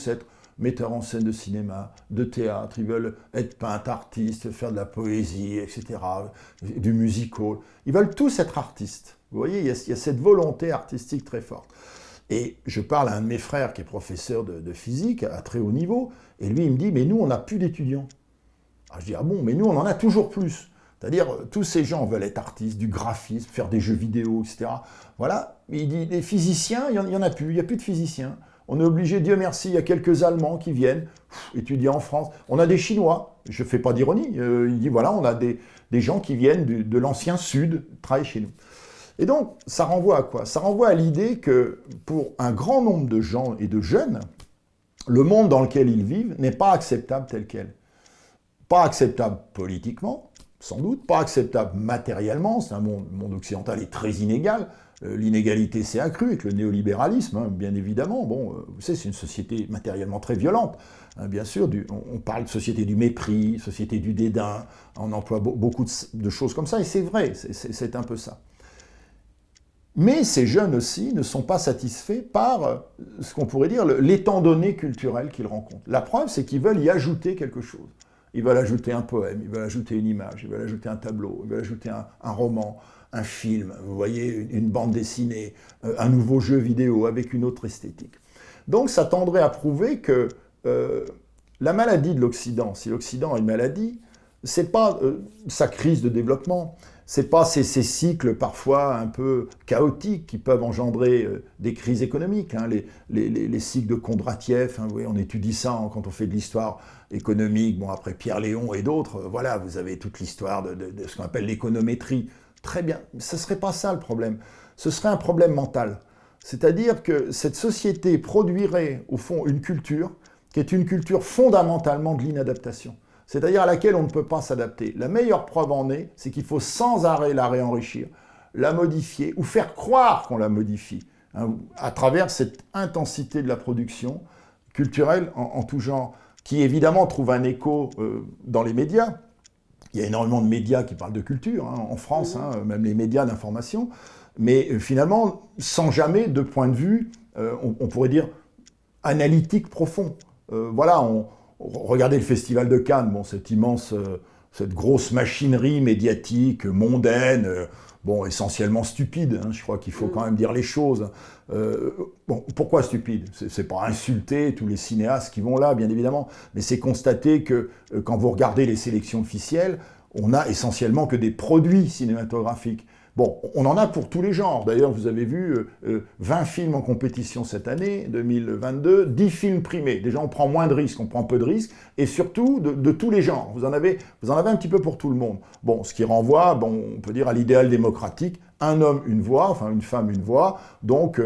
être metteurs en scène de cinéma, de théâtre, ils veulent être peintres, artistes, faire de la poésie, etc., du musical. Ils veulent tous être artistes. Vous voyez, il y a cette volonté artistique très forte. Et je parle à un de mes frères qui est professeur de physique à très haut niveau, et lui il me dit « mais nous on n'a plus d'étudiants ». Je dis « ah bon, mais nous on en a toujours plus ». C'est-à-dire tous ces gens veulent être artistes, du graphisme, faire des jeux vidéo, etc. Voilà, mais il dit « les physiciens, il n'y en a plus, il n'y a plus de physiciens. On est obligé, Dieu merci, il y a quelques Allemands qui viennent étudier en France. On a des Chinois, je ne fais pas d'ironie, il dit « voilà, on a des gens qui viennent de l'ancien Sud travailler chez nous ». Et donc, ça renvoie à quoi? Ça renvoie à l'idée que, pour un grand nombre de gens et de jeunes, le monde dans lequel ils vivent n'est pas acceptable tel quel. Pas acceptable politiquement, sans doute, pas acceptable matériellement, c'est un monde occidental est très inégal, l'inégalité s'est accrue avec le néolibéralisme, bien évidemment. Bon, vous savez, c'est une société matériellement très violente, bien sûr, on parle de société du mépris, société du dédain, on emploie beaucoup de choses comme ça, et c'est vrai, c'est un peu ça. Mais ces jeunes aussi ne sont pas satisfaits par ce qu'on pourrait dire l'étang donné culturel qu'ils rencontrent. La preuve, c'est qu'ils veulent y ajouter quelque chose. Ils veulent ajouter un poème, ils veulent ajouter une image, ils veulent ajouter un tableau, ils veulent ajouter un roman, un film, vous voyez, une bande dessinée, un nouveau jeu vidéo avec une autre esthétique. Donc ça tendrait à prouver que la maladie de l'Occident, si l'Occident a une maladie, c'est pas sa crise de développement, c'est pas ces cycles parfois un peu chaotiques qui peuvent engendrer des crises économiques, les cycles de Kondratiev, oui, on étudie ça quand on fait de l'histoire économique, bon, après Pierre Léon et d'autres, voilà, vous avez toute l'histoire de ce qu'on appelle l'économétrie. Très bien, ce ne serait pas ça le problème, ce serait un problème mental. C'est-à-dire que cette société produirait au fond une culture qui est une culture fondamentalement de l'inadaptation. C'est-à-dire à laquelle on ne peut pas s'adapter. La meilleure preuve en est, c'est qu'il faut sans arrêt la réenrichir, la modifier, ou faire croire qu'on la modifie. hein, à travers cette intensité de la production culturelle en tout genre, qui évidemment trouve un écho dans les médias. Il y a énormément de médias qui parlent de culture, hein, en France, hein, même les médias d'information, mais finalement, sans jamais de point de vue, on pourrait dire, analytique profond. Voilà, regardez le Festival de Cannes, bon, cette immense, cette grosse machinerie médiatique, mondaine, bon, essentiellement stupide, hein, je crois qu'il faut quand même dire les choses. Bon, pourquoi stupide ? C'est pas insulter tous les cinéastes qui vont là, bien évidemment, mais c'est constater que quand vous regardez les sélections officielles, on n'a essentiellement que des produits cinématographiques. Bon, on en a pour tous les genres. D'ailleurs, vous avez vu 20 films en compétition cette année, 2022, 10 films primés. Déjà, on prend moins de risques, on prend peu de risques, et surtout de tous les genres. Vous en avez un petit peu pour tout le monde. Bon, ce qui renvoie, bon, on peut dire, à l'idéal démocratique, un homme, une voix, enfin une femme, une voix, donc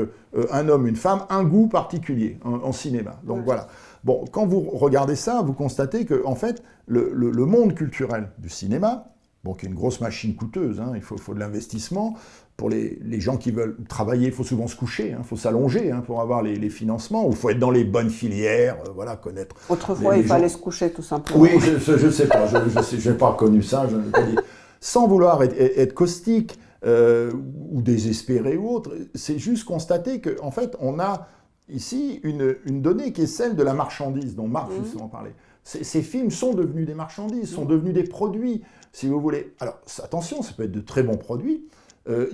un homme, une femme, un goût particulier en cinéma. Donc voilà. Bon, quand vous regardez ça, vous constatez que, en fait, le monde culturel du cinéma, bon, qui est une grosse machine coûteuse, hein, il faut de l'investissement. Pour les gens qui veulent travailler, il faut souvent se coucher, il faut s'allonger pour avoir les financements, ou il faut être dans les bonnes filières, voilà, connaître. Autrefois, il fallait se coucher tout simplement. Oui, je ne sais pas, je n'ai pas connu ça, je ne pas dire. Sans vouloir être caustique ou désespéré ou autre, c'est juste constater qu'en fait, on a ici une donnée qui est celle de la marchandise, dont Marc justement parlait. Ces films sont devenus des marchandises, sont devenus des produits, si vous voulez. Alors, attention, ça peut être de très bons produits.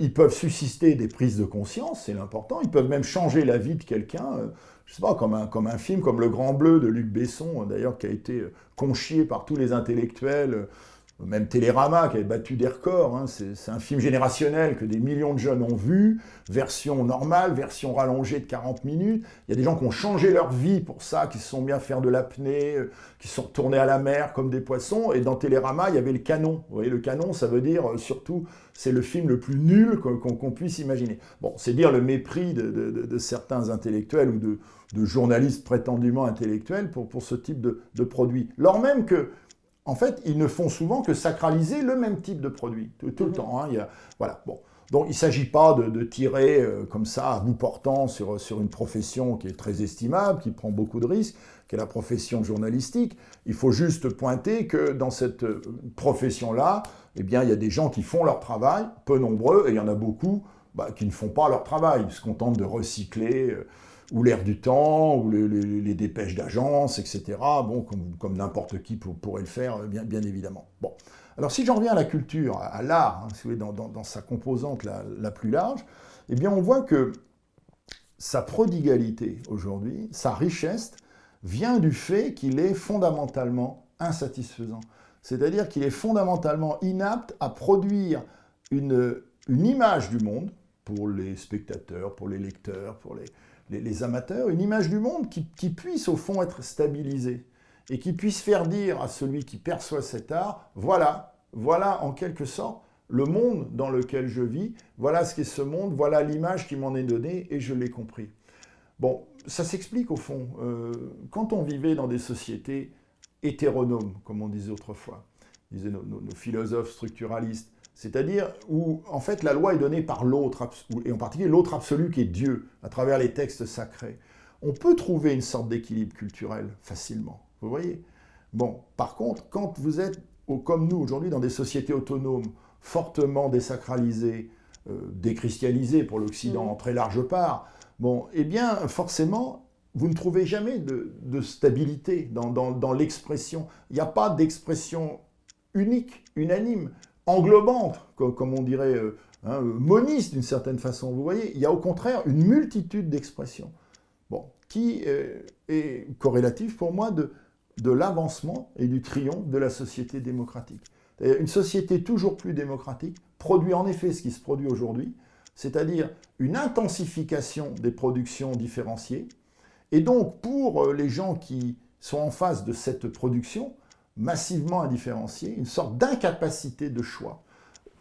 Ils peuvent susciter des prises de conscience, c'est l'important. Ils peuvent même changer la vie de quelqu'un. Je ne sais pas, comme un film comme Le Grand Bleu de Luc Besson, d'ailleurs, qui a été conchié par tous les intellectuels, même Télérama, qui avait battu des records. Hein. C'est un film générationnel que des millions de jeunes ont vu, version normale, version rallongée de 40 minutes. Il y a des gens qui ont changé leur vie pour ça, qui se sont mis à faire de l'apnée, qui sont retournés à la mer comme des poissons. Et dans Télérama, il y avait le canon. Vous voyez, le canon, ça veut dire surtout, c'est le film le plus nul qu'on puisse imaginer. Bon, c'est dire le mépris de certains intellectuels ou de journalistes prétendument intellectuels pour ce type de produit. Lors même que, en fait, ils ne font souvent que sacraliser le même type de produit, tout le temps. Hein, voilà, bon. Donc, il ne s'agit pas de tirer comme ça, à bout portant, sur une profession qui est très estimable, qui prend beaucoup de risques, qui est la profession journalistique. Il faut juste pointer que dans cette profession-là, eh bien, il y a des gens qui font leur travail, peu nombreux, et il y en a beaucoup qui ne font pas leur travail. Ils se contentent de recycler ou l'air du temps, ou les dépêches d'agence, etc. Bon, comme n'importe qui pourrait le faire, bien évidemment. Bon. Alors, si j'en reviens à la culture, à l'art, si vous voulez, dans sa composante la plus large, eh bien, on voit que sa prodigalité aujourd'hui, sa richesse, vient du fait qu'il est fondamentalement insatisfaisant. C'est-à-dire qu'il est fondamentalement inapte à produire une image du monde, pour les spectateurs, pour les lecteurs, pour les amateurs, une image du monde qui puisse au fond être stabilisée et qui puisse faire dire à celui qui perçoit cet art, voilà en quelque sorte le monde dans lequel je vis, voilà ce qu'est ce monde, voilà l'image qui m'en est donnée et je l'ai compris. Bon, ça s'explique au fond. Quand on vivait dans des sociétés hétéronomes, comme on disait autrefois, disaient nos philosophes structuralistes, c'est-à-dire où, en fait, la loi est donnée par l'autre, et en particulier l'autre absolu qui est Dieu, à travers les textes sacrés. On peut trouver une sorte d'équilibre culturel facilement, vous voyez. Bon, par contre, quand vous êtes, comme nous aujourd'hui, dans des sociétés autonomes, fortement désacralisées, déchristianisées pour l'Occident en très large part, bon, eh bien, forcément, vous ne trouvez jamais de stabilité dans l'expression. Il n'y a pas d'expression unique, unanime, englobante, comme on dirait, moniste d'une certaine façon. Vous voyez, il y a au contraire une multitude d'expressions, bon, qui est corrélative pour moi de l'avancement et du triomphe de la société démocratique. Une société toujours plus démocratique produit en effet ce qui se produit aujourd'hui, c'est-à-dire une intensification des productions différenciées, et donc pour les gens qui sont en face de cette production, massivement indifférenciée, une sorte d'incapacité de choix,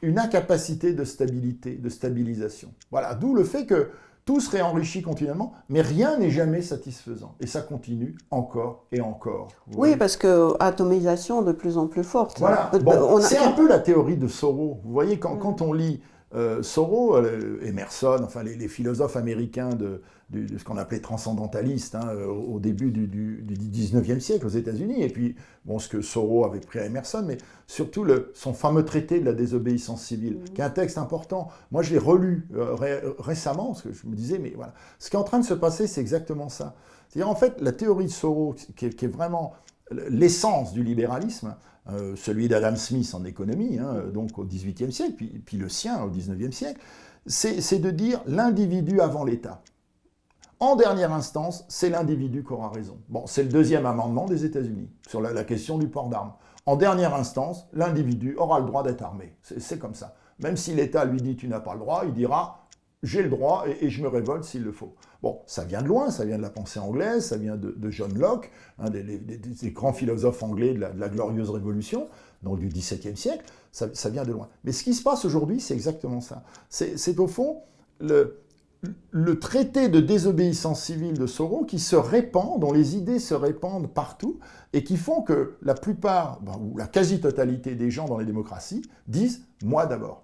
une incapacité de stabilité, de stabilisation. Voilà, d'où le fait que tout serait enrichi continuellement, mais rien n'est jamais satisfaisant. Et ça continue encore et encore. Oui, parce que atomisation de plus en plus forte. Voilà, bon, c'est un peu la théorie de Sorow. Vous voyez, quand on lit Sorow, Emerson, enfin les philosophes américains de ce qu'on appelait transcendantalistes au début du 19e siècle aux États-Unis, et puis bon, ce que Sorow avait pris à Emerson, mais surtout son fameux traité de la désobéissance civile, qui est un texte important. Moi, je l'ai relu récemment, parce que je me disais, mais voilà, ce qui est en train de se passer, c'est exactement ça. C'est-à-dire, en fait, la théorie de Sorow, qui est vraiment l'essence du libéralisme, celui d'Adam Smith en économie, donc au XVIIIe siècle, puis le sien au XIXe siècle, c'est de dire l'individu avant l'État. En dernière instance, c'est l'individu qui aura raison. Bon, c'est le deuxième amendement des États-Unis sur la question du port d'armes. En dernière instance, l'individu aura le droit d'être armé. C'est comme ça. Même si l'État lui dit « tu n'as pas le droit », il dira « j'ai le droit et je me révolte s'il le faut ». Bon, ça vient de loin, ça vient de la pensée anglaise, ça vient de John Locke, des grands philosophes anglais de la Glorieuse Révolution, donc du XVIIe siècle, ça vient de loin. Mais ce qui se passe aujourd'hui, c'est exactement ça. C'est au fond le traité de désobéissance civile de Sorow qui se répand, dont les idées se répandent partout, et qui font que la plupart, ou la quasi-totalité des gens dans les démocraties disent « moi d'abord ».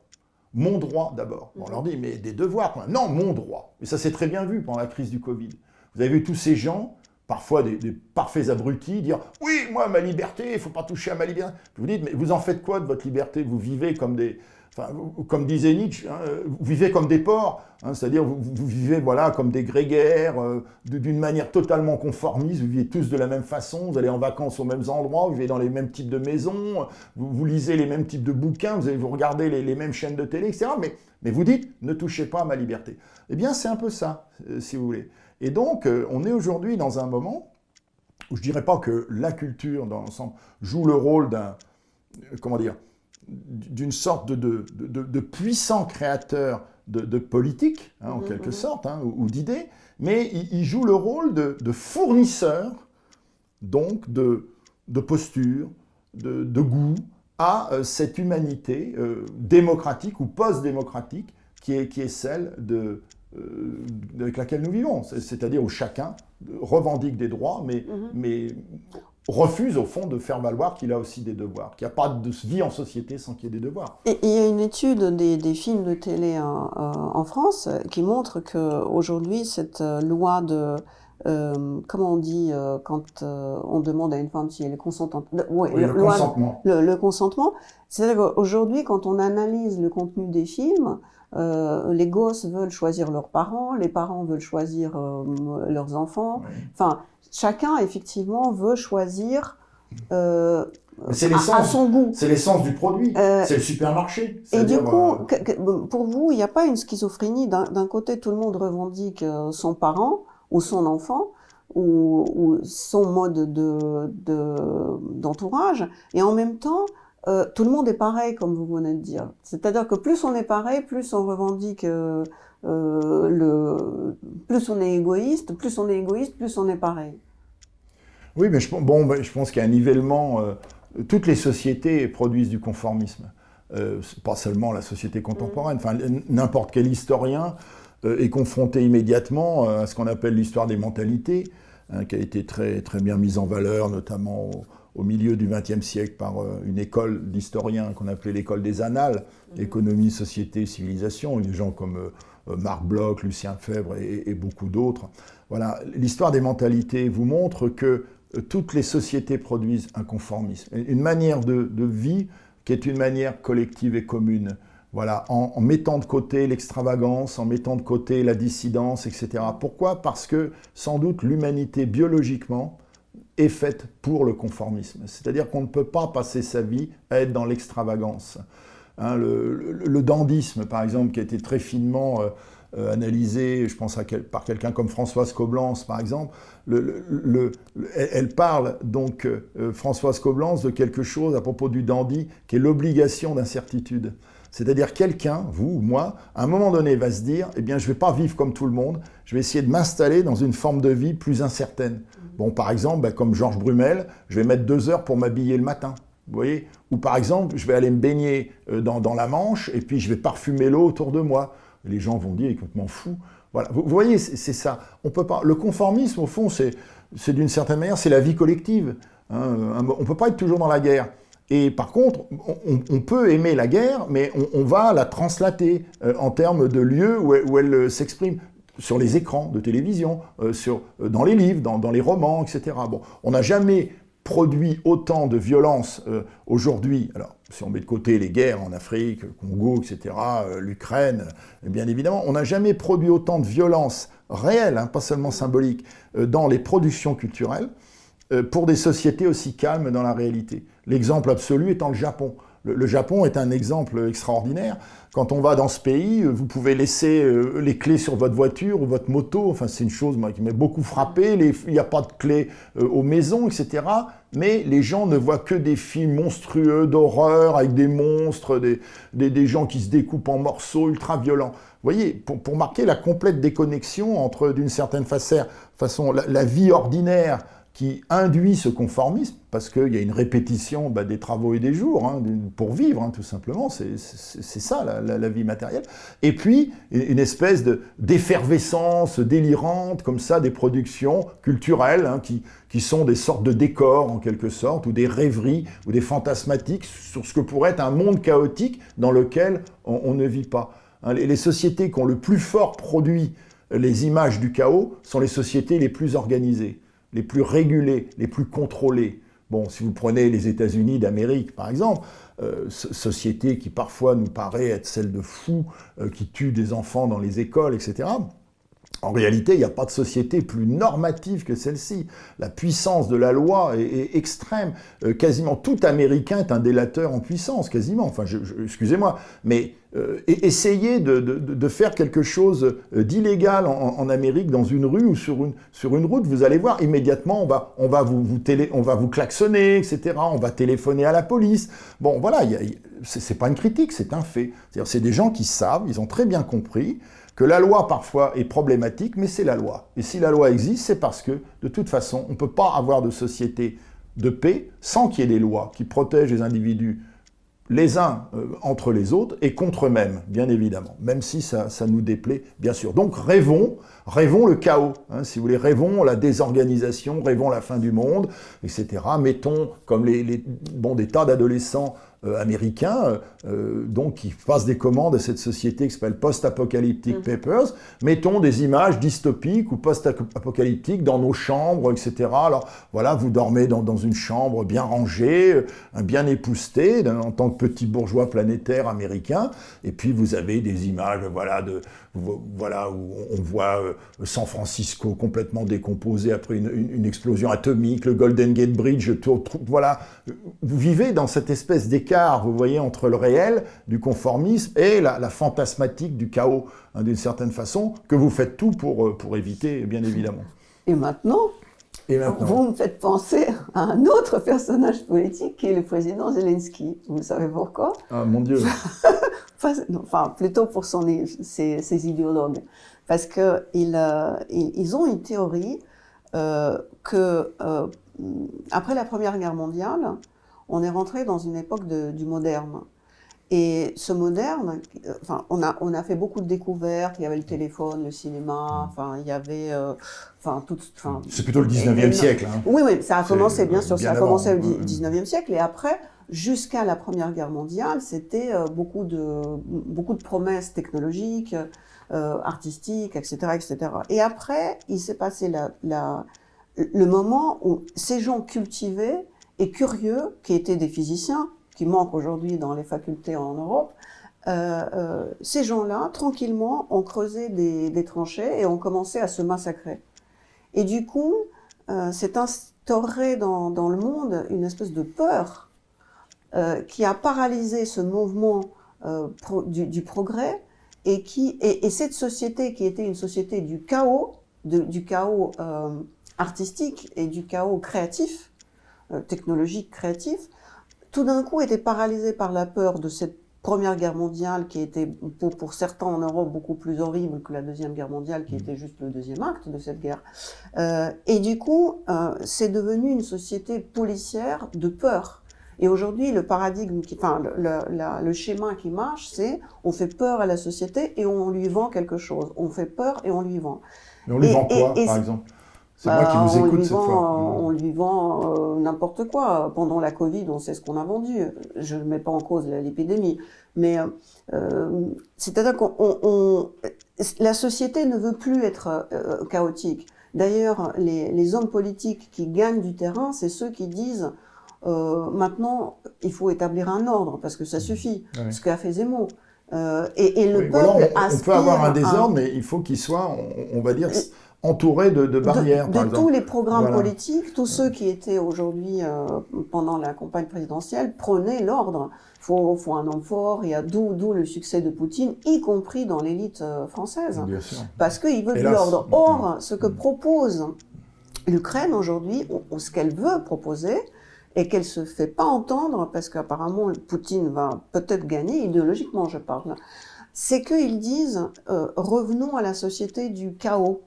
Mon droit d'abord. On leur dit, mais des devoirs. Non, mon droit. Et ça s'est très bien vu pendant la crise du Covid. Vous avez vu tous ces gens, parfois des parfaits abrutis, dire « Oui, moi, ma liberté, il ne faut pas toucher à ma liberté. » Vous dites, mais vous en faites quoi de votre liberté? Vous vivez comme des... Enfin, comme disait Nietzsche, vous vivez comme des porcs, c'est-à-dire vous vivez comme des grégaires, d'une manière totalement conformiste, vous vivez tous de la même façon, vous allez en vacances aux mêmes endroits, vous vivez dans les mêmes types de maisons, vous lisez les mêmes types de bouquins, vous regardez les mêmes chaînes de télé, etc. Mais vous dites, ne touchez pas à ma liberté. Eh bien, c'est un peu ça, si vous voulez. Et donc, on est aujourd'hui dans un moment où je ne dirais pas que la culture, dans l'ensemble, joue le rôle d'une sorte de puissant créateur de politique, en quelque sorte, ou d'idées, mais il joue le rôle de fournisseur, donc de posture, de goût, à cette humanité démocratique ou post-démocratique qui est celle avec laquelle nous vivons, c'est-à-dire où chacun revendique des droits, mais refuse au fond de faire valoir qu'il a aussi des devoirs, qu'il n'y a pas de vie en société sans qu'il y ait des devoirs. Et il y a une étude des films de télé en France qui montre qu'aujourd'hui, cette loi de... comment on dit quand on demande à une femme si elle est consentante? Le consentement. Le consentement. C'est-à-dire qu'aujourd'hui, quand on analyse le contenu des films, les gosses veulent choisir leurs parents, les parents veulent choisir leurs enfants. Oui. Enfin, chacun, effectivement, veut choisir à son goût. C'est l'essence du produit, c'est le supermarché. Et du coup, pour vous, il n'y a pas une schizophrénie. D'un côté, tout le monde revendique son parent ou son enfant, ou son mode d'entourage, et en même temps, tout le monde est pareil, comme vous venez de dire. C'est-à-dire que plus on est pareil, plus on revendique plus on est égoïste, plus on est pareil. Oui, mais je pense qu'il y a un nivellement. Toutes les sociétés produisent du conformisme. Pas seulement la société contemporaine. Enfin, n'importe quel historien est confronté immédiatement à ce qu'on appelle l'histoire des mentalités, qui a été très, très bien mise en valeur, notamment au milieu du XXe siècle par une école d'historiens qu'on appelait l'école des Annales, économie, société, civilisation, des gens comme Marc Bloch, Lucien Febvre et beaucoup d'autres. Voilà, l'histoire des mentalités vous montre que toutes les sociétés produisent un conformisme, une manière de vie qui est une manière collective et commune. Voilà, en mettant de côté l'extravagance, en mettant de côté la dissidence, etc. Pourquoi? Parce que, sans doute, l'humanité, biologiquement, est faite pour le conformisme. C'est-à-dire qu'on ne peut pas passer sa vie à être dans l'extravagance. Le dandysme, par exemple, qui a été très finement analysé, je pense par quelqu'un comme Françoise Coblence, par exemple, elle parle donc, Françoise Coblence, de quelque chose à propos du dandy, qui est l'obligation d'incertitude. C'est-à-dire quelqu'un, vous ou moi, à un moment donné va se dire « Eh bien, je ne vais pas vivre comme tout le monde, je vais essayer de m'installer dans une forme de vie plus incertaine. » Bon, par exemple, comme Georges Brumel, je vais mettre 2 heures pour m'habiller le matin. Vous voyez? Ou par exemple, je vais aller me baigner dans la Manche et puis je vais parfumer l'eau autour de moi. Les gens vont dire « Écoute, m'en fous. » Voilà. Vous voyez, c'est ça. On peut pas. Le conformisme, au fond, c'est d'une certaine manière, c'est la vie collective. On ne peut pas être toujours dans la guerre. Et par contre, on peut aimer la guerre, mais on va la translater en termes de lieux où elle s'exprime. Sur les écrans de télévision, dans les livres, dans les romans, etc. Bon, on n'a jamais produit autant de violence aujourd'hui. Alors, si on met de côté les guerres en Afrique, le Congo, etc., l'Ukraine, bien évidemment, on n'a jamais produit autant de violence réelle, pas seulement symbolique, dans les productions culturelles, pour des sociétés aussi calmes dans la réalité. L'exemple absolu étant le Japon. Le Japon est un exemple extraordinaire. Quand on va dans ce pays, vous pouvez laisser les clés sur votre voiture ou votre moto. Enfin, c'est une chose qui m'a beaucoup frappé. Il n'y a pas de clés aux maisons, etc. Mais les gens ne voient que des films monstrueux d'horreur avec des monstres, des gens qui se découpent en morceaux ultra violents. Vous voyez, pour marquer la complète déconnexion entre, d'une certaine façon, la vie ordinaire qui induit ce conformisme, parce qu'il y a une répétition des travaux et des jours, pour vivre, tout simplement, c'est ça la vie matérielle. Et puis, une espèce d'effervescence délirante, comme ça, des productions culturelles, qui sont des sortes de décors, en quelque sorte, ou des rêveries, ou des fantasmatiques sur ce que pourrait être un monde chaotique dans lequel on ne vit pas. Les sociétés qui ont le plus fort produit les images du chaos sont les sociétés les plus organisées, les plus régulées, les plus contrôlées. Bon, si vous prenez les États-Unis d'Amérique, par exemple, société qui parfois nous paraît être celle de fous, qui tue des enfants dans les écoles, etc. En réalité, il n'y a pas de société plus normative que celle-ci. La puissance de la loi est extrême. Quasiment tout Américain est un délateur en puissance, quasiment. Enfin, excusez-moi, mais essayez de faire quelque chose d'illégal en Amérique, dans une rue ou sur une route, vous allez voir, immédiatement, on va vous klaxonner, etc. On va téléphoner à la police. Bon, voilà, c'est pas une critique, c'est un fait. C'est-à-dire, c'est des gens qui savent, ils ont très bien compris que la loi, parfois, est problématique, mais c'est la loi. Et si la loi existe, c'est parce que, de toute façon, on ne peut pas avoir de société de paix sans qu'il y ait des lois qui protègent les individus les uns entre les autres et contre eux-mêmes, bien évidemment, même si ça nous déplaît, bien sûr. Donc rêvons le chaos, si vous voulez, rêvons la désorganisation, rêvons la fin du monde, etc. Mettons, comme des tas d'adolescents américains, donc qui passent des commandes à cette société qui s'appelle Post-Apocalyptic Papers, mettons des images dystopiques ou post-apocalyptiques dans nos chambres, etc. Alors voilà, vous dormez dans une chambre bien rangée, bien époustée, en tant que petit bourgeois planétaire américain, et puis vous avez des images, où on voit San Francisco complètement décomposé après une explosion atomique, le Golden Gate Bridge, voilà. Vous vivez dans cette espèce d'écart, vous voyez, entre le réel, du conformisme, et la fantasmatique du chaos, d'une certaine façon, que vous faites tout pour éviter, bien évidemment. Et maintenant, vous me faites penser à un autre personnage politique qui est le président Zelensky. Vous savez pourquoi? Ah, mon Dieu. Enfin, plutôt pour ses idéologues. Parce qu'ils ont une théorie que après la Première Guerre mondiale, on est rentré dans une époque du moderne. Et ce moderne, on a fait beaucoup de découvertes. Il y avait le téléphone, le cinéma, il y avait, c'est plutôt le 19e siècle. Oui, ça a commencé, bien sûr, ça a commencé au 19e siècle. Et après, jusqu'à la Première Guerre mondiale, c'était beaucoup de promesses technologiques, artistiques, etc., etc. Et après, il s'est passé le moment où ces gens cultivés et curieux, qui étaient des physiciens, qui manquent aujourd'hui dans les facultés en Europe, ces gens-là, tranquillement, ont creusé des tranchées et ont commencé à se massacrer. Et du coup, s'est instauré dans le monde une espèce de peur qui a paralysé ce mouvement du progrès et cette société qui était une société du chaos, du chaos artistique et du chaos créatif, technologique créatif, tout d'un coup était paralysée par la peur de cette Première Guerre mondiale qui était pour certains en Europe beaucoup plus horrible que la Deuxième Guerre mondiale qui était juste le deuxième acte de cette guerre. Et du coup, c'est devenu une société policière de peur. Et aujourd'hui, le paradigme, le schéma qui marche, c'est on fait peur à la société et on lui vend quelque chose. On fait peur et on lui vend. Mais on lui vend quoi, par exemple? C'est moi qui vous écoute cette fois. On lui vend n'importe quoi. Pendant la Covid, on sait ce qu'on a vendu. Je ne mets pas en cause l'épidémie. Mais c'est-à-dire que la société ne veut plus être chaotique. D'ailleurs, les hommes politiques qui gagnent du terrain, c'est ceux qui disent maintenant, il faut établir un ordre, parce que ça suffit. Oui. Ce qu'a fait Zemmour. Et le peuple on peut avoir un désordre, mais il faut qu'il soit, on va dire, entouré de barrières, par exemple. Tous les programmes politiques, tous ceux qui étaient aujourd'hui, pendant la campagne présidentielle, prenaient l'ordre. Il faut un homme fort, d'où le succès de Poutine, y compris dans l'élite française. Bien sûr. Parce qu'il veut de l'ordre. Or, ce que propose l'Ukraine aujourd'hui, ou ce qu'elle veut proposer, et qu'elle se fait pas entendre, parce qu'apparemment Poutine va peut-être gagner, idéologiquement je parle, c'est qu'ils disent revenons à la société du chaos.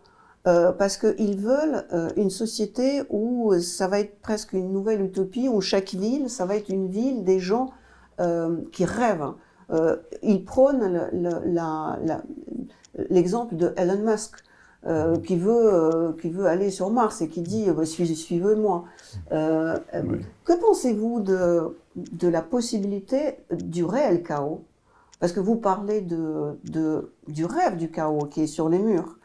Parce qu'ils veulent une société où ça va être presque une nouvelle utopie, où chaque ville, ça va être une ville des gens qui rêvent. Ils prônent l'exemple de Elon Musk, qui veut aller sur Mars et qui dit suivez-moi. Oui. Que pensez-vous de la possibilité du réel chaos? Parce que vous parlez du rêve du chaos qui est sur les murs,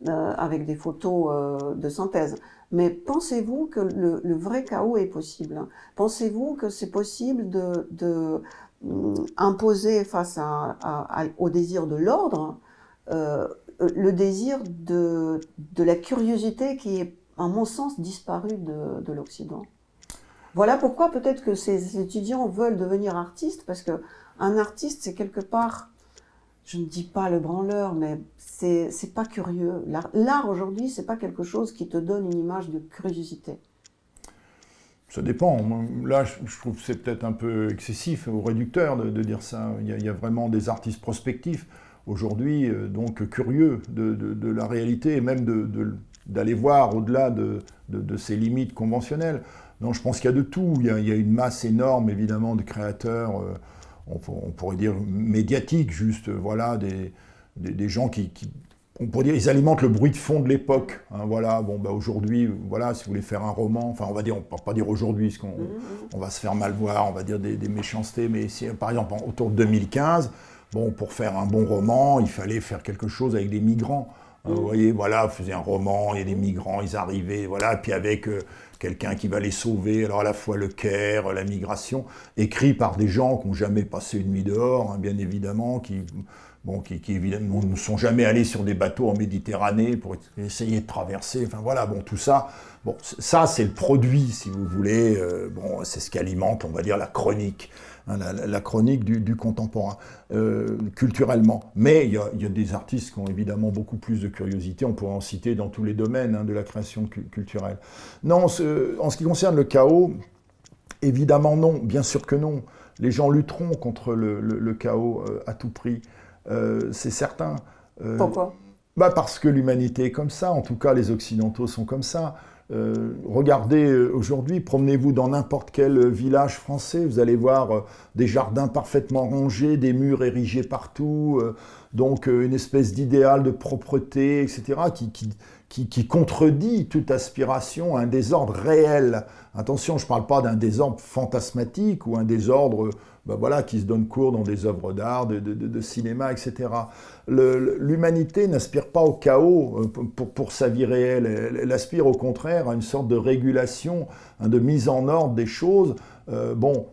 avec des photos de synthèse. Mais pensez-vous que le vrai chaos est possible? Pensez-vous que c'est possible de imposer face au désir de l'ordre le désir de la curiosité qui est, à mon sens, disparu de l'Occident? Voilà pourquoi peut-être que ces étudiants veulent devenir artistes, parce que un artiste, c'est quelque part, je ne dis pas le branleur, mais c'est pas curieux. L'art aujourd'hui, c'est pas quelque chose qui te donne une image de curiosité. Ça dépend. Là, je trouve que c'est peut-être un peu excessif ou réducteur de dire ça. Il y a vraiment des artistes prospectifs aujourd'hui, donc curieux de la réalité et même d'aller voir au-delà de ces limites conventionnelles. Non, je pense qu'il y a de tout. Il y a une masse énorme, évidemment, de créateurs, on pourrait dire médiatiques, juste, voilà, des gens qui on pourrait dire, ils alimentent le bruit de fond de l'époque. Hein, voilà, bon, bah aujourd'hui, voilà, si vous voulez faire un roman, enfin, on va dire, on ne peut pas dire aujourd'hui, parce qu'on va se faire mal voir, on va dire des méchancetés, mais si, par exemple, autour de 2015, bon, pour faire un bon roman, il fallait faire quelque chose avec des migrants. Vous voyez, voilà, vous faisiez un roman, il y a des migrants, ils arrivaient, voilà, puis avec quelqu'un qui va les sauver, alors à la fois le Caire, la migration, écrit par des gens qui n'ont jamais passé une nuit dehors, hein, bien évidemment, qui évidemment ne sont jamais allés sur des bateaux en Méditerranée pour essayer de traverser, enfin voilà, bon, tout ça, bon, ça c'est le produit, si vous voulez, bon, c'est ce qui alimente, on va dire, la chronique. La chronique du contemporain, culturellement. Mais il y a des artistes qui ont évidemment beaucoup plus de curiosité, on pourrait en citer dans tous les domaines de la création culturelle. Non, en ce qui concerne le chaos, évidemment non, bien sûr que non. Les gens lutteront contre le chaos à tout prix, c'est certain. Pourquoi ? Parce que l'humanité est comme ça, en tout cas les Occidentaux sont comme ça. Regardez aujourd'hui, promenez-vous dans n'importe quel village français, vous allez voir des jardins parfaitement rangés, des murs érigés partout, donc une espèce d'idéal de propreté, etc., qui contredit toute aspiration à un désordre réel. Attention, je ne parle pas d'un désordre fantasmatique ou un désordre voilà, qui se donne cours dans des œuvres d'art, de cinéma, etc. L'humanité n'aspire pas au chaos pour sa vie réelle, elle aspire au contraire à une sorte de régulation, de mise en ordre des choses. Bon,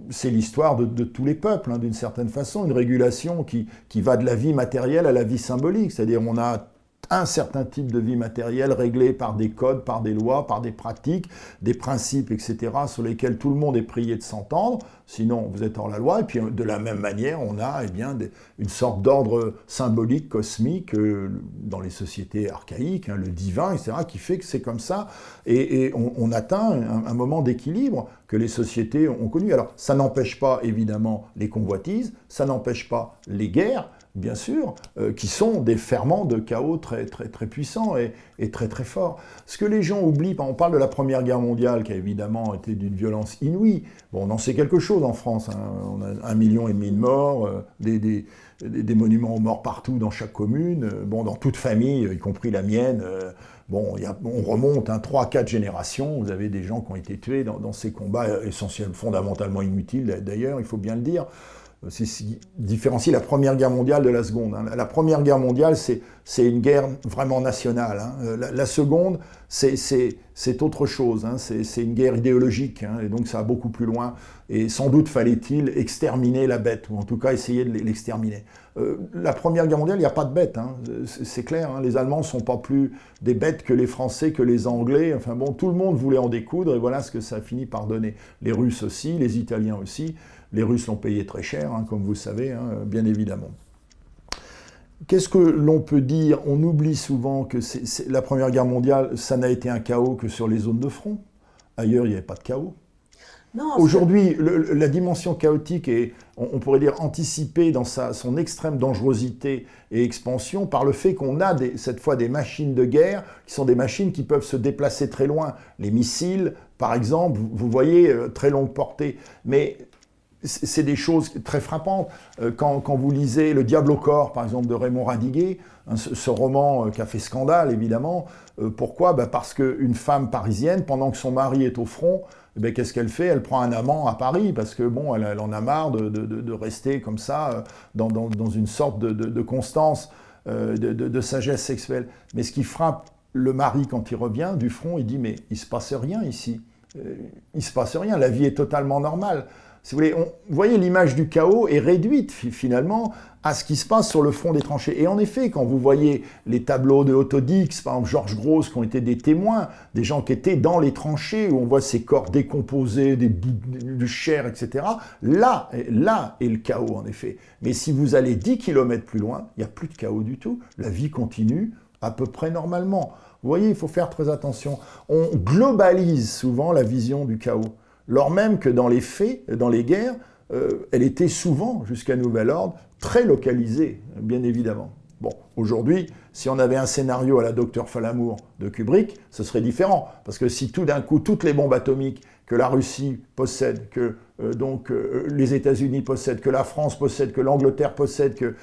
c'est l'histoire de tous les peuples, d'une certaine façon, une régulation qui va de la vie matérielle à la vie symbolique, c'est-à-dire on a un certain type de vie matérielle réglé par des codes, par des lois, par des pratiques, des principes, etc., sur lesquels tout le monde est prié de s'entendre, sinon vous êtes hors la loi. Et puis de la même manière, on a une sorte d'ordre symbolique, cosmique, dans les sociétés archaïques, le divin, etc., qui fait que c'est comme ça. Et on atteint un moment d'équilibre que les sociétés ont connu. Alors ça n'empêche pas, évidemment, les convoitises, ça n'empêche pas les guerres, bien sûr, qui sont des ferments de chaos très, très, très puissants et très, très forts. Ce que les gens oublient, on parle de la Première Guerre mondiale, qui a évidemment été d'une violence inouïe. Bon, on en sait quelque chose en France, hein. On a 1,5 million de morts, des monuments aux morts partout dans chaque commune, dans toute famille, y compris la mienne. On remonte 3-4 générations, vous avez des gens qui ont été tués dans ces combats essentiellement, fondamentalement inutiles d'ailleurs, il faut bien le dire. C'est ce qui différencie la Première Guerre mondiale de la Seconde. La Première Guerre mondiale, c'est une guerre vraiment nationale. La Seconde, c'est autre chose. C'est une guerre idéologique, et donc ça va beaucoup plus loin. Et sans doute fallait-il exterminer la bête, ou en tout cas essayer de l'exterminer. La Première Guerre mondiale, il n'y a pas de bête, c'est clair. Les Allemands ne sont pas plus des bêtes que les Français, que les Anglais. Enfin bon, tout le monde voulait en découdre, et voilà ce que ça a fini par donner. Les Russes aussi, les Italiens aussi. Les Russes l'ont payé très cher, comme vous le savez, bien évidemment. Qu'est-ce que l'on peut dire? On oublie souvent que la Première Guerre mondiale, ça n'a été un chaos que sur les zones de front. Ailleurs, il n'y avait pas de chaos. Aujourd'hui, la dimension chaotique est, on pourrait dire, anticipée dans son extrême dangerosité et expansion par le fait qu'on a cette fois des machines de guerre qui sont des machines qui peuvent se déplacer très loin. Les missiles, par exemple, vous voyez, très longue portée. Mais c'est des choses très frappantes. Quand vous lisez Le Diable au corps, par exemple, de Raymond Radiguet, ce roman qui a fait scandale, évidemment. Pourquoi? Parce qu'une femme parisienne, pendant que son mari est au front, qu'est-ce qu'elle fait? Elle prend un amant à Paris, parce que elle en a marre de rester comme ça, dans une sorte de constance, de sagesse sexuelle. Mais ce qui frappe le mari quand il revient du front, il dit « Mais il ne se passe rien ici. Il ne se passe rien, la vie est totalement normale. » Si vous voulez, vous voyez, l'image du chaos est réduite finalement à ce qui se passe sur le front des tranchées. Et en effet, quand vous voyez les tableaux de Otto Dix, par exemple Georges Grosz, qui ont été des témoins, des gens qui étaient dans les tranchées, où on voit ces corps décomposés, des bouts de chair, etc., là est le chaos, en effet. Mais si vous allez 10 km plus loin, il n'y a plus de chaos du tout. La vie continue à peu près normalement. Vous voyez, il faut faire très attention. On globalise souvent la vision du chaos. Lors même que dans les faits, dans les guerres, elle était souvent, jusqu'à nouvel ordre, très localisée, bien évidemment. Bon, aujourd'hui, si on avait un scénario à la Docteur Falamour de Kubrick, ce serait différent. Parce que si tout d'un coup, toutes les bombes atomiques que la Russie possède, que les États-Unis possèdent, que la France possède, que l'Angleterre possède, que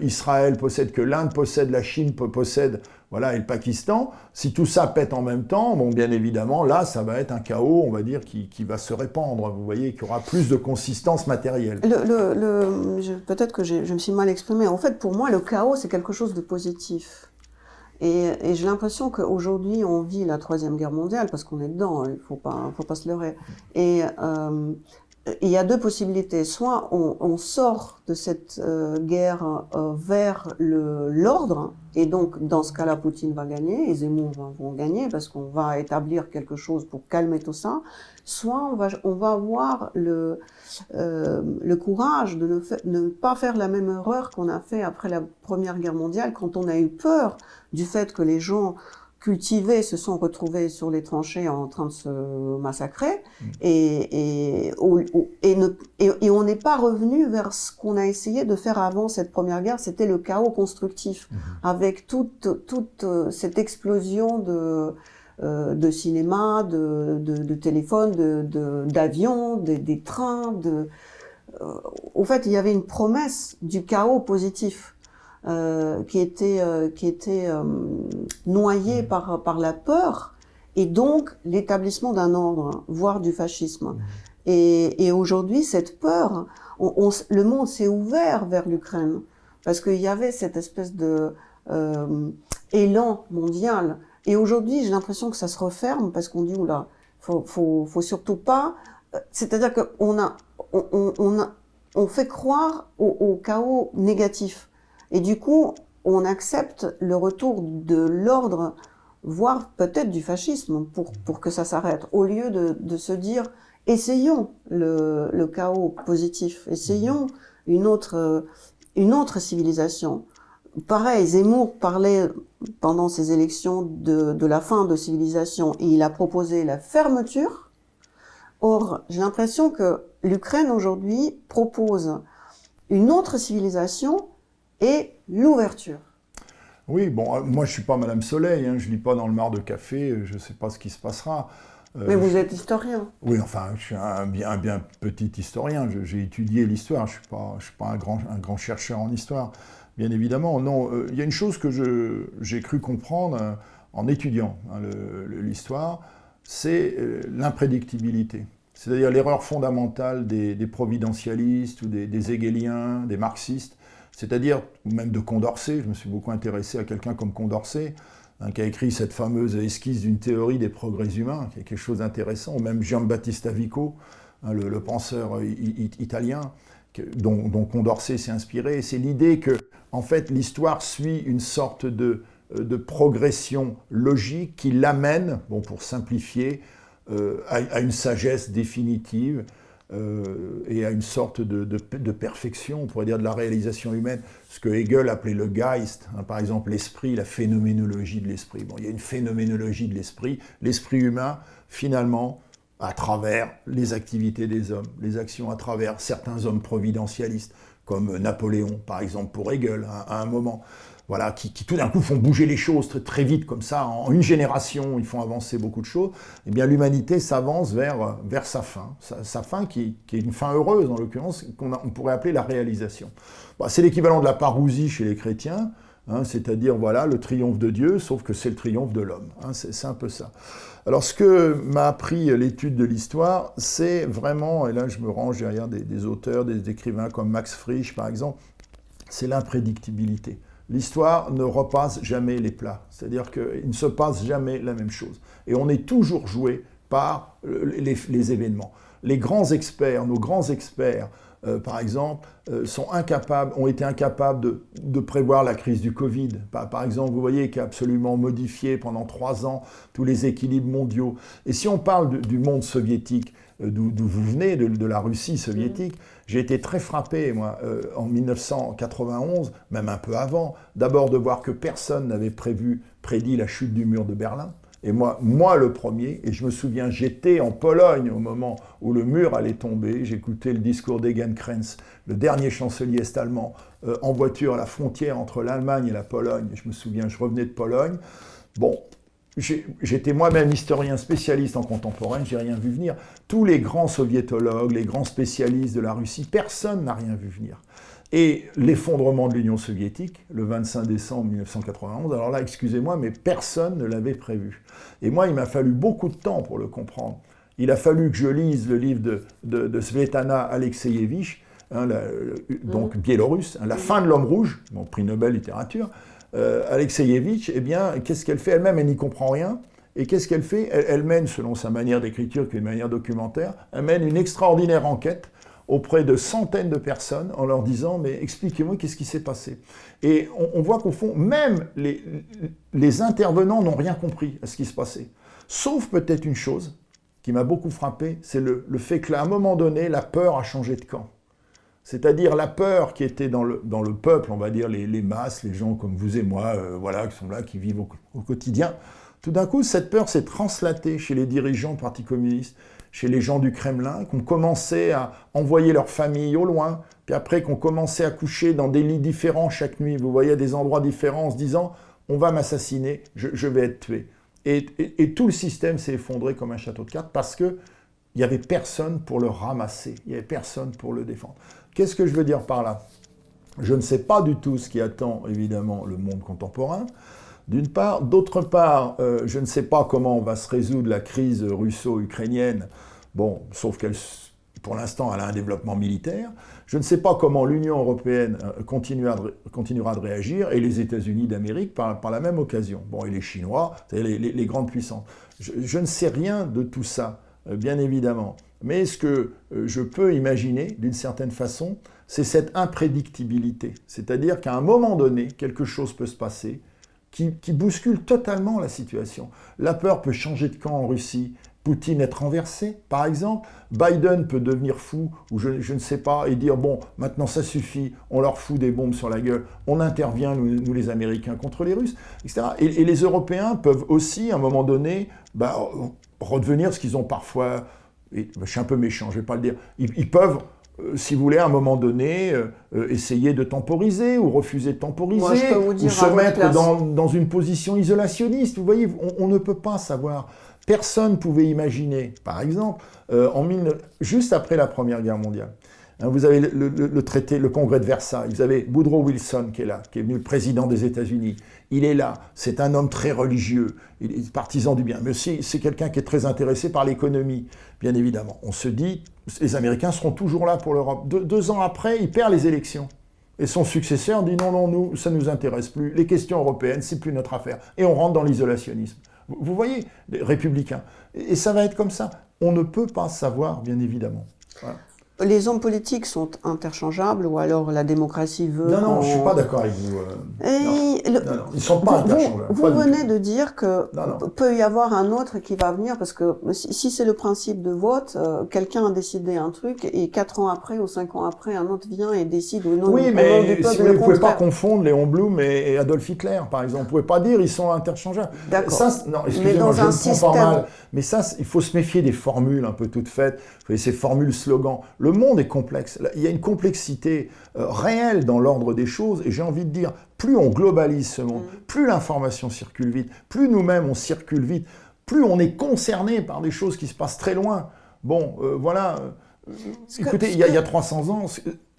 Israël possède, que l'Inde possède, la Chine possède, voilà, et le Pakistan, si tout ça pète en même temps, bien évidemment, là, ça va être un chaos, on va dire, qui va se répandre. Vous voyez, qu'il y aura plus de consistance matérielle. Peut-être que je me suis mal exprimée. En fait, pour moi, le chaos, c'est quelque chose de positif. Et j'ai l'impression qu'aujourd'hui, on vit la Troisième Guerre mondiale, parce qu'on est dedans, il ne faut pas se leurrer. Et il y a deux possibilités. Soit on sort de cette guerre vers l'ordre, et donc dans ce cas-là, Poutine va gagner, et Zemmour vont gagner, parce qu'on va établir quelque chose pour calmer tout ça. Soit on va avoir le courage de ne pas faire la même erreur qu'on a fait après la Première Guerre mondiale, quand on a eu peur du fait que les gens cultivés se sont retrouvés sur les tranchées en train de se massacrer, et on n'est pas revenu vers ce qu'on a essayé de faire avant cette Première Guerre, c'était le chaos constructif, avec toute cette explosion de cinéma, de téléphones, d'avions, des trains. Au fait, il y avait une promesse du chaos positif. Qui était noyé par la peur, et donc l'établissement d'un ordre, voire du fascisme. Et aujourd'hui, cette peur, le monde s'est ouvert vers l'Ukraine, parce qu'il y avait cette espèce de élan mondial. Et aujourd'hui, j'ai l'impression que ça se referme, parce qu'on dit, oula, faut surtout pas... C'est-à-dire qu'on fait croire au chaos négatif. Et du coup, on accepte le retour de l'ordre, voire peut-être du fascisme, pour que ça s'arrête, au lieu de se dire, essayons le chaos positif, essayons une autre civilisation. Pareil, Zemmour parlait pendant ces élections de la fin de civilisation, et il a proposé la fermeture. Or, j'ai l'impression que l'Ukraine aujourd'hui propose une autre civilisation et l'ouverture. Oui, moi je ne suis pas Madame Soleil, je ne lis pas dans le mar de café, je ne sais pas ce qui se passera. Mais vous êtes historien. Oui, enfin, je suis un bien petit historien. J'ai étudié l'histoire. Je suis pas un grand chercheur en histoire, bien évidemment. Non, il y a une chose que j'ai cru comprendre en étudiant l'histoire, c'est l'imprédictibilité. C'est-à-dire l'erreur fondamentale des providentialistes ou des hegéliens, des marxistes, c'est-à-dire même de Condorcet. Je me suis beaucoup intéressé à quelqu'un comme Condorcet, qui a écrit cette fameuse esquisse d'une théorie des progrès humains, qui est quelque chose d'intéressant, ou même Giambattista Vico, le penseur italien, dont Condorcet s'est inspiré. C'est l'idée que, en fait, l'histoire suit une sorte de progression logique qui l'amène, bon, pour simplifier, à une sagesse définitive et à une sorte de perfection, on pourrait dire, de la réalisation humaine, ce que Hegel appelait le Geist, par exemple l'esprit, la phénoménologie de l'esprit. Bon, il y a une phénoménologie de l'esprit humain, finalement, à travers les activités des hommes, les actions à travers certains hommes providentialistes, comme Napoléon, par exemple, pour Hegel, à un moment. Voilà, qui tout d'un coup font bouger les choses très, très vite, comme ça, en une génération, ils font avancer beaucoup de choses. Eh bien, l'humanité s'avance vers sa fin. Sa fin qui est une fin heureuse, en l'occurrence, on pourrait appeler la réalisation. Bon, c'est l'équivalent de la parousie chez les chrétiens, c'est-à-dire, voilà, le triomphe de Dieu, sauf que c'est le triomphe de l'homme. C'est un peu ça. Alors, ce que m'a appris l'étude de l'histoire, c'est vraiment, et là, je me range derrière des auteurs, des écrivains comme Max Frisch, par exemple, c'est l'imprédictibilité. L'histoire ne repasse jamais les plats, c'est-à-dire qu'il ne se passe jamais la même chose. Et on est toujours joué par les événements. Les grands experts, nos grands experts, par exemple, ont été incapables de prévoir la crise du Covid. Par exemple, vous voyez, qui a absolument modifié pendant 3 ans tous les équilibres mondiaux. Et si on parle du monde soviétique, d'où vous venez, de la Russie soviétique, j'ai été très frappé, moi, en 1991, même un peu avant, d'abord de voir que personne n'avait prédit la chute du mur de Berlin. Et moi le premier, et je me souviens, j'étais en Pologne au moment où le mur allait tomber, j'écoutais le discours d'Egon Krenz, le dernier chancelier est-allemand, en voiture à la frontière entre l'Allemagne et la Pologne. Je me souviens, je revenais de Pologne. Bon, j'étais moi-même historien spécialiste en contemporain, j'ai rien vu venir. Tous les grands soviétologues, les grands spécialistes de la Russie, personne n'a rien vu venir. Et l'effondrement de l'Union soviétique, le 25 décembre 1991, alors là, excusez-moi, mais personne ne l'avait prévu. Et moi, il m'a fallu beaucoup de temps pour le comprendre. Il a fallu que je lise le livre de Svetlana Alexievitch, donc biélorusse, La fin de l'homme rouge, bon, prix Nobel littérature. Alexievitch, eh bien, qu'est-ce qu'elle fait elle-même? Elle n'y comprend rien. Et qu'est-ce qu'elle fait? Elle mène, selon sa manière d'écriture, qui est une manière documentaire, elle mène une extraordinaire enquête auprès de centaines de personnes en leur disant « mais expliquez-moi qu'est-ce qui s'est passé ». Et on voit qu'au fond, même les intervenants n'ont rien compris à ce qui se passait. Sauf peut-être une chose qui m'a beaucoup frappé, c'est le fait qu'à un moment donné, la peur a changé de camp. C'est-à-dire la peur qui était dans le peuple, on va dire les masses, les gens comme vous et moi, voilà, qui sont là, qui vivent au quotidien. Tout d'un coup, cette peur s'est translatée chez les dirigeants du Parti communiste, chez les gens du Kremlin, qui ont commencé à envoyer leurs familles au loin, puis après qui ont commencé à coucher dans des lits différents chaque nuit, vous voyez, à des endroits différents, en se disant « on va m'assassiner, je vais être tué ». Et tout le système s'est effondré comme un château de cartes parce qu'il n'y avait personne pour le ramasser, il n'y avait personne pour le défendre. Qu'est-ce que je veux dire par là? Je ne sais pas du tout ce qui attend, évidemment, le monde contemporain, d'une part. D'autre part, je ne sais pas comment va se résoudre la crise russo-ukrainienne, bon, sauf qu'elle, pour l'instant, elle a un développement militaire. Je ne sais pas comment l'Union européenne continuera de réagir, et les États-Unis d'Amérique par la même occasion. Bon, et les Chinois, c'est-à-dire les grandes puissances. Je ne sais rien de tout ça, bien évidemment. Mais ce que je peux imaginer, d'une certaine façon, c'est cette imprédictibilité. C'est-à-dire qu'à un moment donné, quelque chose peut se passer qui bouscule totalement la situation. La peur peut changer de camp en Russie, Poutine être renversé, par exemple. Biden peut devenir fou, ou je ne sais pas, et dire, bon, maintenant ça suffit, on leur fout des bombes sur la gueule, on intervient, nous les Américains, contre les Russes, etc. Et les Européens peuvent aussi, à un moment donné, redevenir ce qu'ils ont parfois... Et je suis un peu méchant, je ne vais pas le dire, ils peuvent, si vous voulez, à un moment donné, essayer de temporiser ou refuser de temporiser, moi, je peux vous dire, ou se mettre dans une position isolationniste. Vous voyez, on ne peut pas savoir. Personne ne pouvait imaginer, par exemple, juste après la Première Guerre mondiale, vous avez le traité, le congrès de Versailles, vous avez Woodrow Wilson qui est là, qui est venu le président des États-Unis. Il est là, c'est un homme très religieux, il est partisan du bien, mais aussi c'est quelqu'un qui est très intéressé par l'économie, bien évidemment. On se dit, les Américains seront toujours là pour l'Europe. 2 ans après, il perd les élections. Et son successeur dit non, nous, ça ne nous intéresse plus, les questions européennes, c'est plus notre affaire. Et on rentre dans l'isolationnisme. Vous voyez, les républicains. Et ça va être comme ça. On ne peut pas savoir, bien évidemment. Voilà. Les hommes politiques sont interchangeables ou alors la démocratie veut... Non, je ne suis pas d'accord avec vous. Non, ils ne sont pas interchangeables. Vous venez de dire que peut y avoir un autre qui va venir, parce que si c'est le principe de vote, quelqu'un a décidé un truc et 4 ans après ou 5 ans après, un autre vient et décide au nom du peuple. Oui, mais si vous ne pouvez pas confondre Léon Blum et Adolf Hitler, par exemple. Vous ne pouvez pas dire ils sont interchangeables. D'accord. Ça, non, excusez-moi, je ne prends pas mal. Mais ça, il faut se méfier des formules un peu toutes faites. Vous voyez, ces formules slogans. Le monde est complexe. Il y a une complexité réelle dans l'ordre des choses. Et j'ai envie de dire, plus on globalise ce monde, plus l'information circule vite, plus nous-mêmes on circule vite, plus on est concerné par des choses qui se passent très loin. Bon, voilà. Écoutez, il y a 300 ans,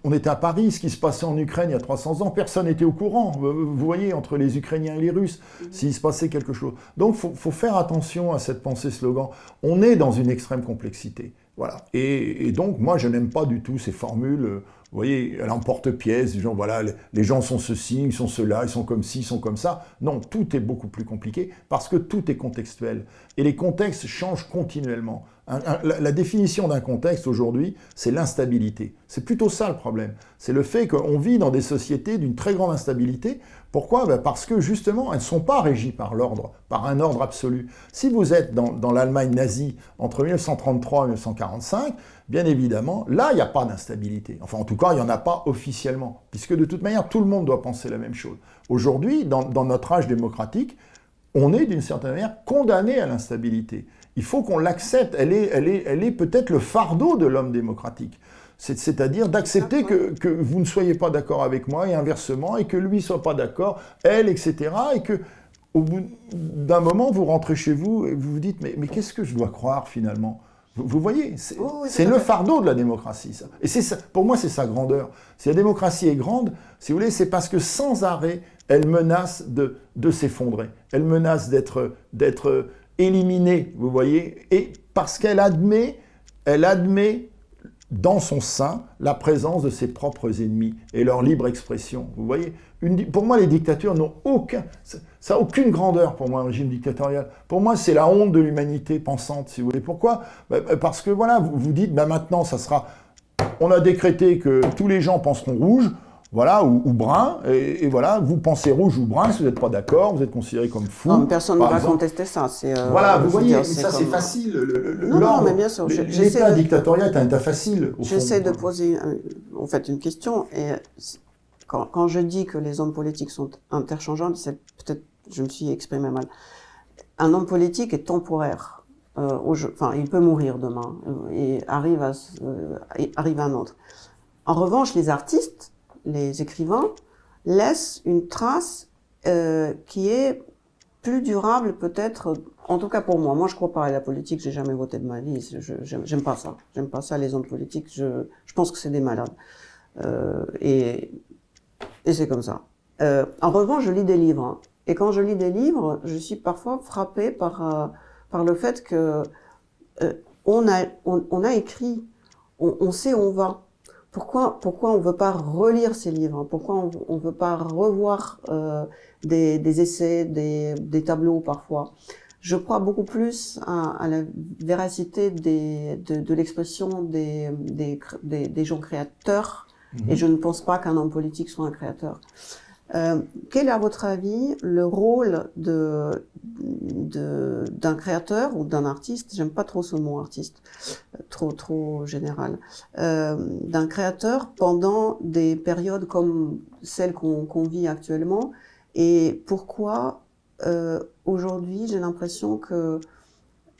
on était à Paris, ce qui se passait en Ukraine il y a 300 ans, personne n'était au courant. Vous voyez, entre les Ukrainiens et les Russes, s'il se passait quelque chose. Donc, il faut faire attention à cette pensée slogan. On est dans une extrême complexité. Voilà. Et donc, moi, je n'aime pas du tout ces formules, vous voyez, à l'emporte-pièce, genre, voilà, les gens sont ceci, ils sont cela, ils sont comme ci, ils sont comme ça. Non, tout est beaucoup plus compliqué parce que tout est contextuel. Et les contextes changent continuellement. La définition d'un contexte aujourd'hui, c'est l'instabilité. C'est plutôt ça le problème. C'est le fait qu'on vit dans des sociétés d'une très grande instabilité. Pourquoi ? Parce que justement, elles ne sont pas régies par l'ordre, par un ordre absolu. Si vous êtes dans l'Allemagne nazie entre 1933 et 1945, bien évidemment, là, il n'y a pas d'instabilité. Enfin, en tout cas, il n'y en a pas officiellement, puisque de toute manière, tout le monde doit penser la même chose. Aujourd'hui, dans notre âge démocratique, on est d'une certaine manière condamné à l'instabilité. Il faut qu'on l'accepte. Elle est peut-être le fardeau de l'homme démocratique. C'est-à-dire d'accepter que vous ne soyez pas d'accord avec moi et inversement, et que lui ne soit pas d'accord, elle, etc. Et qu'au bout d'un moment, vous rentrez chez vous et vous vous dites mais qu'est-ce que je dois croire finalement ? Vous voyez, c'est le fardeau de la démocratie, ça. Et ça, pour moi, c'est sa grandeur. Si la démocratie est grande, si vous voulez, c'est parce que sans arrêt, elle menace de s'effondrer. Elle menace d'être éliminée, vous voyez, et parce qu'elle admet dans son sein la présence de ses propres ennemis et leur libre expression. Vous voyez, pour moi, les dictatures n'ont ça n'a aucune grandeur pour moi, un régime dictatorial. Pour moi, c'est la honte de l'humanité pensante, si vous voulez. Pourquoi ? Parce que voilà, vous dites, maintenant, on a décrété que tous les gens penseront rouge, voilà, ou brun, et voilà, vous pensez rouge ou brun, si vous n'êtes pas d'accord, vous êtes considéré comme fou. Non, personne ne va contester ça. Voilà, vous voyez, mais ça c'est facile. Non, mais bien sûr. L'état dictatorial est un état facile. J'essaie de poser en fait une question, et quand je dis que les hommes politiques sont interchangeables, c'est peut-être, je me suis exprimé mal. Un homme politique est temporaire. Il peut mourir demain, et arrive un autre. En revanche, les artistes, les écrivains, laissent une trace qui est plus durable peut-être, en tout cas pour moi. Moi, je crois pas à la politique, j'ai jamais voté de ma vie, j'aime pas ça. J'aime pas ça, les hommes politiques, je pense que c'est des malades. Et c'est comme ça. En revanche, je lis des livres. Hein. Et quand je lis des livres, je suis parfois frappée par le fait que on a écrit, on sait où on va. Pourquoi on veut pas relire ces livres? Pourquoi on veut pas revoir des essais, des tableaux parfois? Je crois beaucoup plus à la véracité de l'expression des gens créateurs, et je ne pense pas qu'un homme politique soit un créateur. Quel est à votre avis le rôle d'un créateur ou d'un artiste, j'aime pas trop ce mot artiste, trop général, d'un créateur pendant des périodes comme celle qu'on vit actuellement, et pourquoi aujourd'hui j'ai l'impression que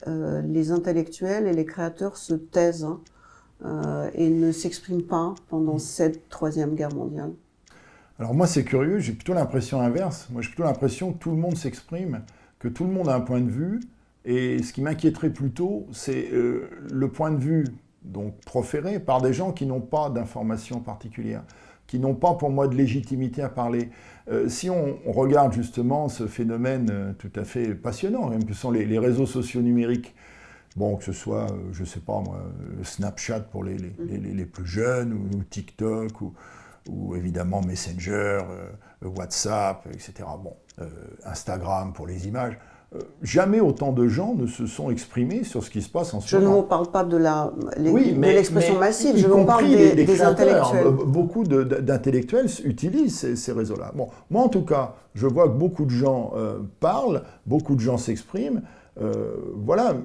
les intellectuels et les créateurs se taisent et ne s'expriment pas pendant cette troisième guerre mondiale? Alors moi, c'est curieux, j'ai plutôt l'impression inverse. Moi, j'ai plutôt l'impression que tout le monde s'exprime, que tout le monde a un point de vue, Et ce qui m'inquiéterait plutôt, c'est le point de vue donc, proféré par des gens qui n'ont pas d'informations particulières, qui n'ont pas pour moi de légitimité à parler. Si on regarde justement ce phénomène tout à fait passionnant, même que sont les réseaux sociaux numériques, bon, que ce soit, je ne sais pas moi, Snapchat pour les plus jeunes, ou TikTok, ou évidemment Messenger, WhatsApp, etc. Bon, Instagram pour les images. Jamais autant de gens ne se sont exprimés sur ce qui se passe en ce moment. Je ne vous parle pas de l'expression massive, je vous parle des intellectuels. Beaucoup d'intellectuels utilisent ces réseaux-là. Bon, moi, en tout cas, je vois que beaucoup de gens parlent, beaucoup de gens s'expriment. Voilà.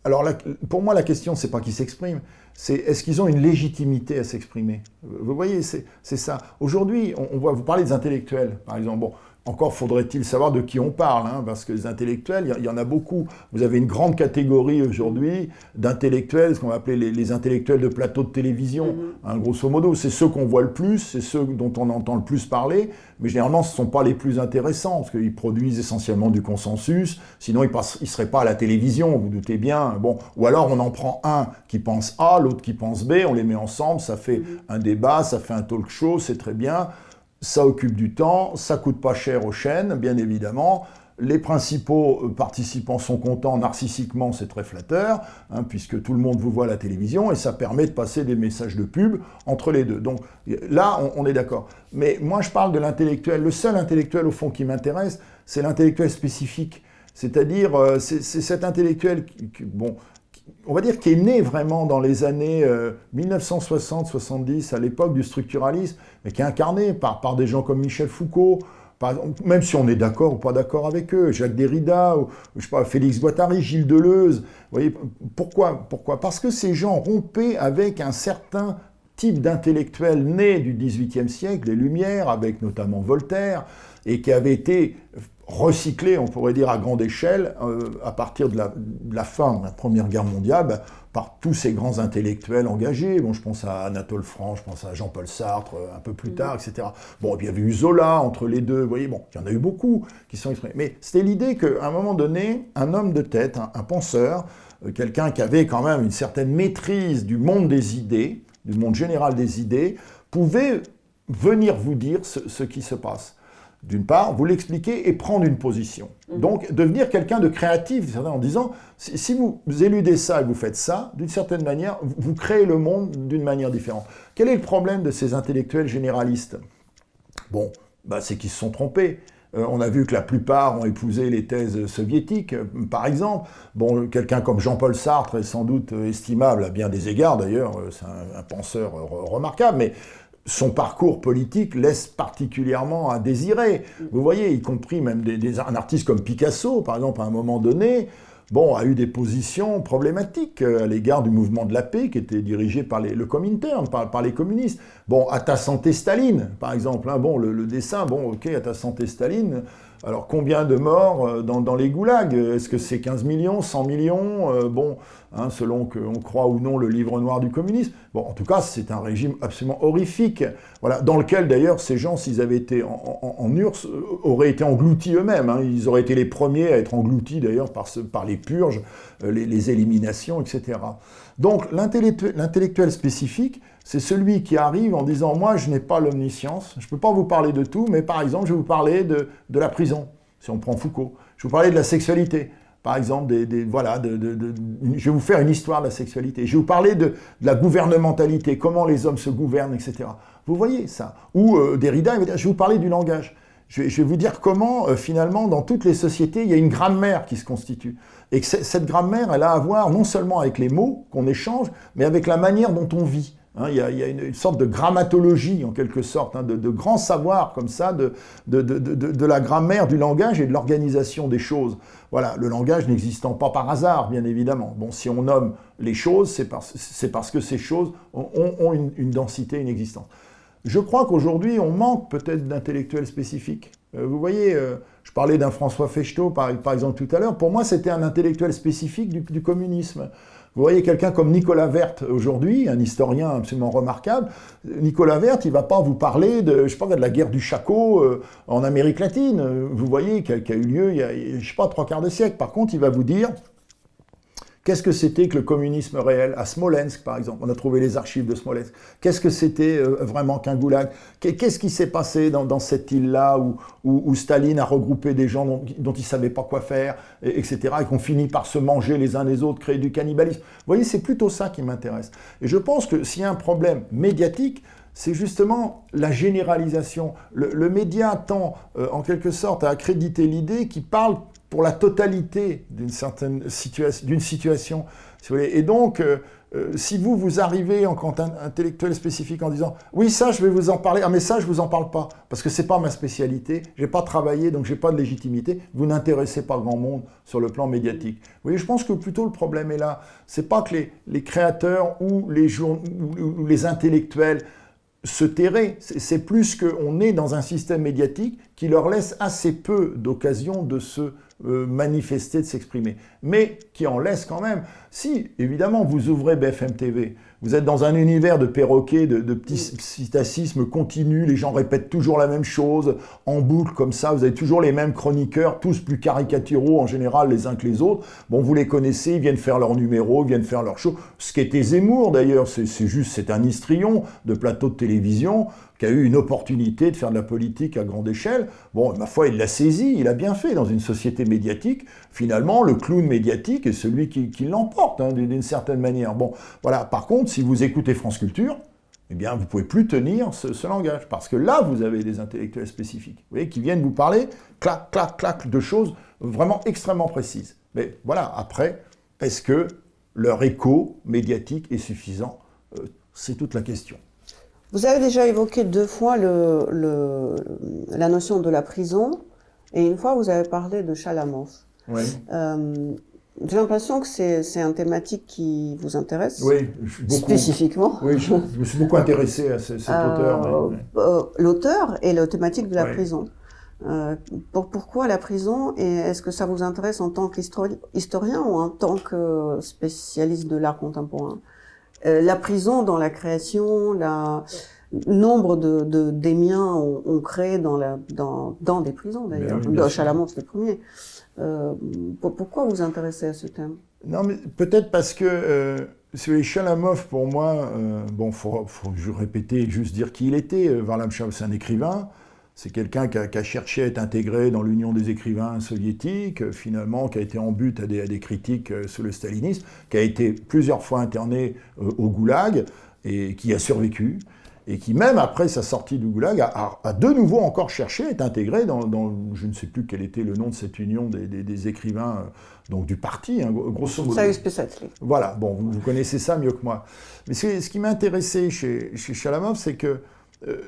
Alors, pour moi, la question, c'est pas qu'ils s'expriment, c'est est-ce qu'ils ont une légitimité à s'exprimer. Vous voyez, c'est ça. Aujourd'hui, vous parlez des intellectuels, par exemple. Bon, encore faudrait-il savoir de qui on parle, hein, parce que les intellectuels, il y en a beaucoup. Vous avez une grande catégorie aujourd'hui d'intellectuels, ce qu'on va appeler les intellectuels de plateau de télévision. Hein, grosso modo, c'est ceux qu'on voit le plus, c'est ceux dont on entend le plus parler, mais généralement, ce ne sont pas les plus intéressants, parce qu'ils produisent essentiellement du consensus, sinon ils ne seraient pas à la télévision, vous doutez bien. Bon, ou alors on en prend un qui pense A, l'autre qui pense B, on les met ensemble, ça fait un débat, ça fait un talk show, c'est très bien. Ça occupe du temps, ça coûte pas cher aux chaînes, bien évidemment. Les principaux participants sont contents, narcissiquement, c'est très flatteur, hein, puisque tout le monde vous voit à la télévision, et ça permet de passer des messages de pub entre les deux. Donc là, on est d'accord. Mais moi, je parle de l'intellectuel. Le seul intellectuel, au fond, qui m'intéresse, c'est l'intellectuel spécifique. C'est-à-dire, c'est cet intellectuel on va dire qui est né vraiment dans les années 1960-70, à l'époque du structuralisme, mais qui est incarné par des gens comme Michel Foucault, même si on est d'accord ou pas d'accord avec eux, Jacques Derrida, ou je sais pas, Félix Guattari, Gilles Deleuze. Vous voyez, pourquoi ? Parce que ces gens rompaient avec un certain type d'intellectuels nés du XVIIIe siècle, les Lumières, avec notamment Voltaire, et qui avaient été recyclés, on pourrait dire, à grande échelle, à partir de la fin de la Première Guerre mondiale, par tous ces grands intellectuels engagés. Bon, je pense à Anatole France, je pense à Jean-Paul Sartre, un peu plus tard, etc. Bon, et puis il y avait eu Zola entre les deux, vous voyez, bon, il y en a eu beaucoup qui sont exprimés. Mais c'était l'idée qu'à un moment donné, un homme de tête, un penseur, quelqu'un qui avait quand même une certaine maîtrise du monde des idées, du monde général des idées, pouvait venir vous dire ce qui se passe. D'une part, vous l'expliquer et prendre une position. Donc, devenir quelqu'un de créatif, en disant, si vous éludez ça et vous faites ça, d'une certaine manière, vous créez le monde d'une manière différente. Quel est le problème de ces intellectuels généralistes ? Bon, c'est qu'ils se sont trompés. On a vu que la plupart ont épousé les thèses soviétiques, par exemple. Bon, quelqu'un comme Jean-Paul Sartre est sans doute estimable à bien des égards, d'ailleurs, c'est un penseur remarquable, mais son parcours politique laisse particulièrement à désirer. Vous voyez, y compris même un artiste comme Picasso, par exemple, à un moment donné, a eu des positions problématiques à l'égard du mouvement de la paix qui était dirigé par le Comintern, par les communistes. Bon, à ta santé Staline, par exemple. Hein, le dessin, ok, à ta santé Staline. Alors, combien de morts dans les goulags ? Est-ce que c'est 15 millions, 100 millions ? Selon qu'on croit ou non le livre noir du communisme. Bon, en tout cas, c'est un régime absolument horrifique, voilà, dans lequel, d'ailleurs, ces gens, s'ils avaient été en URSS, auraient été engloutis eux-mêmes. Hein. Ils auraient été les premiers à être engloutis, d'ailleurs, par les purges, les éliminations, etc. Donc, l'intellectuel spécifique, c'est celui qui arrive en disant « Moi, je n'ai pas l'omniscience, je ne peux pas vous parler de tout, mais par exemple, je vais vous parler de la prison, si on prend Foucault. Je vais vous parler de la sexualité. » Par exemple, je vais vous faire une histoire de la sexualité. Je vais vous parler de la gouvernementalité, comment les hommes se gouvernent, etc. Vous voyez ça ? Ou Derrida, je vais vous parler du langage. Je vais vous dire comment, finalement, dans toutes les sociétés, il y a une grammaire qui se constitue. Et que cette grammaire, elle a à voir non seulement avec les mots qu'on échange, mais avec la manière dont on vit. Hein, il y a une sorte de grammatologie, en quelque sorte, de grands savoirs comme ça, de la grammaire, du langage et de l'organisation des choses. Voilà, le langage n'existant pas par hasard, bien évidemment. Bon, si on nomme les choses, c'est parce que ces choses ont une densité, une existence. Je crois qu'aujourd'hui, on manque peut-être d'intellectuels spécifiques. Vous voyez, je parlais d'un François Fechtot, par exemple, tout à l'heure. Pour moi, c'était un intellectuel spécifique du communisme. Vous voyez quelqu'un comme Nicolas Werth aujourd'hui, un historien absolument remarquable. Nicolas Werth, il ne va pas vous parler de la guerre du Chaco en Amérique latine. Vous voyez, qui a eu lieu il y a, 3/4 de siècle. Par contre, il va vous dire Qu'est-ce que c'était que le communisme réel à Smolensk, par exemple? On a trouvé les archives de Smolensk. Qu'est-ce que c'était vraiment qu'un goulag? Qu'est-ce qui s'est passé dans cette île-là où Staline a regroupé des gens dont il ne savait pas quoi faire, etc., et qu'on finit par se manger les uns les autres, créer du cannibalisme? Vous voyez, c'est plutôt ça qui m'intéresse. Et je pense que s'il y a un problème médiatique, c'est justement la généralisation. Le média tend, en quelque sorte, à accréditer l'idée qui parle pour la totalité d'une situation. Si vous voulez. Et donc, si vous arrivez en tant qu'intellectuel spécifique en disant « Oui, ça, je vais vous en parler. Ah, mais ça, je ne vous en parle pas, parce que ce n'est pas ma spécialité. Je n'ai pas travaillé, donc je n'ai pas de légitimité. » Vous n'intéressez pas grand monde sur le plan médiatique. Vous voyez, je pense que plutôt le problème est là. Ce n'est pas que les créateurs ou les intellectuels se tairaient. C'est plus qu'on est dans un système médiatique qui leur laisse assez peu d'occasions de se manifester, de s'exprimer, mais qui en laisse quand même. Si, évidemment, vous ouvrez BFM TV, vous êtes dans un univers de perroquets, de petits citacismes continus, les gens répètent toujours la même chose, en boucle comme ça, vous avez toujours les mêmes chroniqueurs, tous plus caricaturaux en général les uns que les autres. Bon, vous les connaissez, ils viennent faire leurs numéros, ils viennent faire leurs shows. Ce qu'était Zemmour d'ailleurs, c'est un histrion de plateau de télévision, qui a eu une opportunité de faire de la politique à grande échelle. Bon, ma foi, il l'a saisi, il a bien fait dans une société médiatique. Finalement, le clown médiatique est celui qui l'emporte, hein, d'une certaine manière. Bon, voilà. Par contre, si vous écoutez France Culture, eh bien, vous ne pouvez plus tenir ce langage, parce que là, vous avez des intellectuels spécifiques, vous voyez, qui viennent vous parler, clac, clac, clac, de choses vraiment extrêmement précises. Mais voilà, après, est-ce que leur écho médiatique est suffisant? C'est toute la question. Vous avez déjà évoqué 2 fois la notion de la prison, et une fois vous avez parlé de Chalamov. Oui. J'ai l'impression que c'est une thématique qui vous intéresse, oui, spécifiquement. Oui, je me suis beaucoup intéressé à cet auteur. L'auteur et la thématique de la prison. Pourquoi la prison, et est-ce que ça vous intéresse en tant qu'historien ou en tant que spécialiste de l'art contemporain? La prison dans la création, nombre d'émiens ont créé dans des prisons d'ailleurs. Chalamov, c'est le premier. Pourquoi vous intéressez à ce thème? Non, mais peut-être parce que Chalamov, pour moi, faut répéter, juste dire qui il était. Varlam Chalamov, c'est un écrivain. C'est quelqu'un qui a cherché à être intégré dans l'Union des écrivains soviétiques, finalement, qui a été en but à des critiques sous le stalinisme, qui a été plusieurs fois interné au goulag, et qui a survécu, et qui, même après sa sortie du goulag, a de nouveau encore cherché à être intégré dans je ne sais plus quel était le nom de cette union des écrivains, donc du parti, hein, grosso modo. Voilà, bon, vous connaissez ça mieux que moi. Mais ce qui m'a intéressé chez Chalamov, c'est que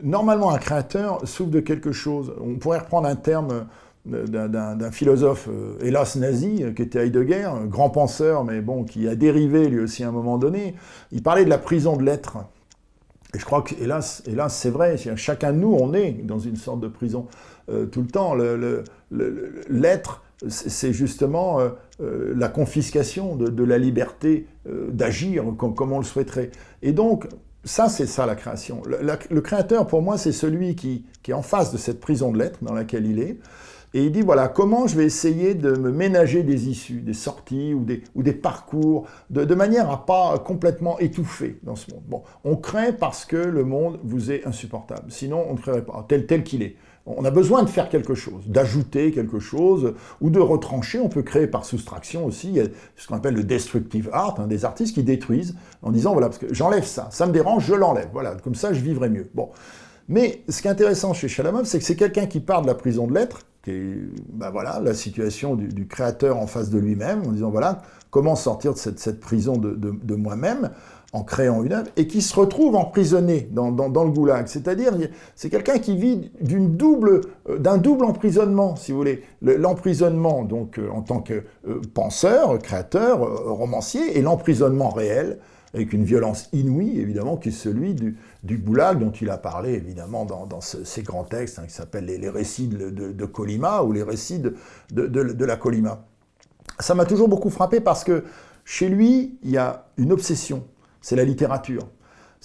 normalement, un créateur souffre de quelque chose. On pourrait reprendre un terme d'un philosophe, hélas nazi, qui était Heidegger, un grand penseur, mais bon, qui a dérivé lui aussi à un moment donné. Il parlait de la prison de l'être. Et je crois que, hélas, c'est vrai. Chacun de nous, on est dans une sorte de prison tout le temps. L'être, c'est justement la confiscation de la liberté d'agir comme on le souhaiterait. Et donc, ça, c'est ça la création. Le créateur, pour moi, c'est celui qui est en face de cette prison de l'être dans laquelle il est. Et il dit, voilà, comment je vais essayer de me ménager des issues, des sorties ou des parcours, de manière à pas complètement étouffer dans ce monde. Bon, on crée parce que le monde vous est insupportable. Sinon, on ne créerait pas, tel qu'il est. On a besoin de faire quelque chose, d'ajouter quelque chose, ou de retrancher. On peut créer par soustraction aussi. Il y a ce qu'on appelle le destructive art, hein, des artistes qui détruisent en disant, voilà, parce que j'enlève ça, ça me dérange, je l'enlève. Voilà, comme ça, je vivrai mieux. Bon. Mais ce qui est intéressant chez Chalamov, c'est que c'est quelqu'un qui part de la prison de l'être, qui est voilà, la situation du créateur en face de lui-même, en disant, voilà, comment sortir de cette prison de moi-même, en créant une œuvre, et qui se retrouve emprisonné dans le goulag. C'est-à-dire, c'est quelqu'un qui vit d'un double emprisonnement, si vous voulez. L'emprisonnement, donc, en tant que penseur, créateur, romancier, et l'emprisonnement réel, avec une violence inouïe, évidemment, qui est celui du goulag, dont il a parlé, évidemment, dans ces grands textes, hein, qui s'appellent les récits de Colima, ou les récits de la Colima. Ça m'a toujours beaucoup frappé, parce que chez lui, il y a une obsession. C'est la littérature.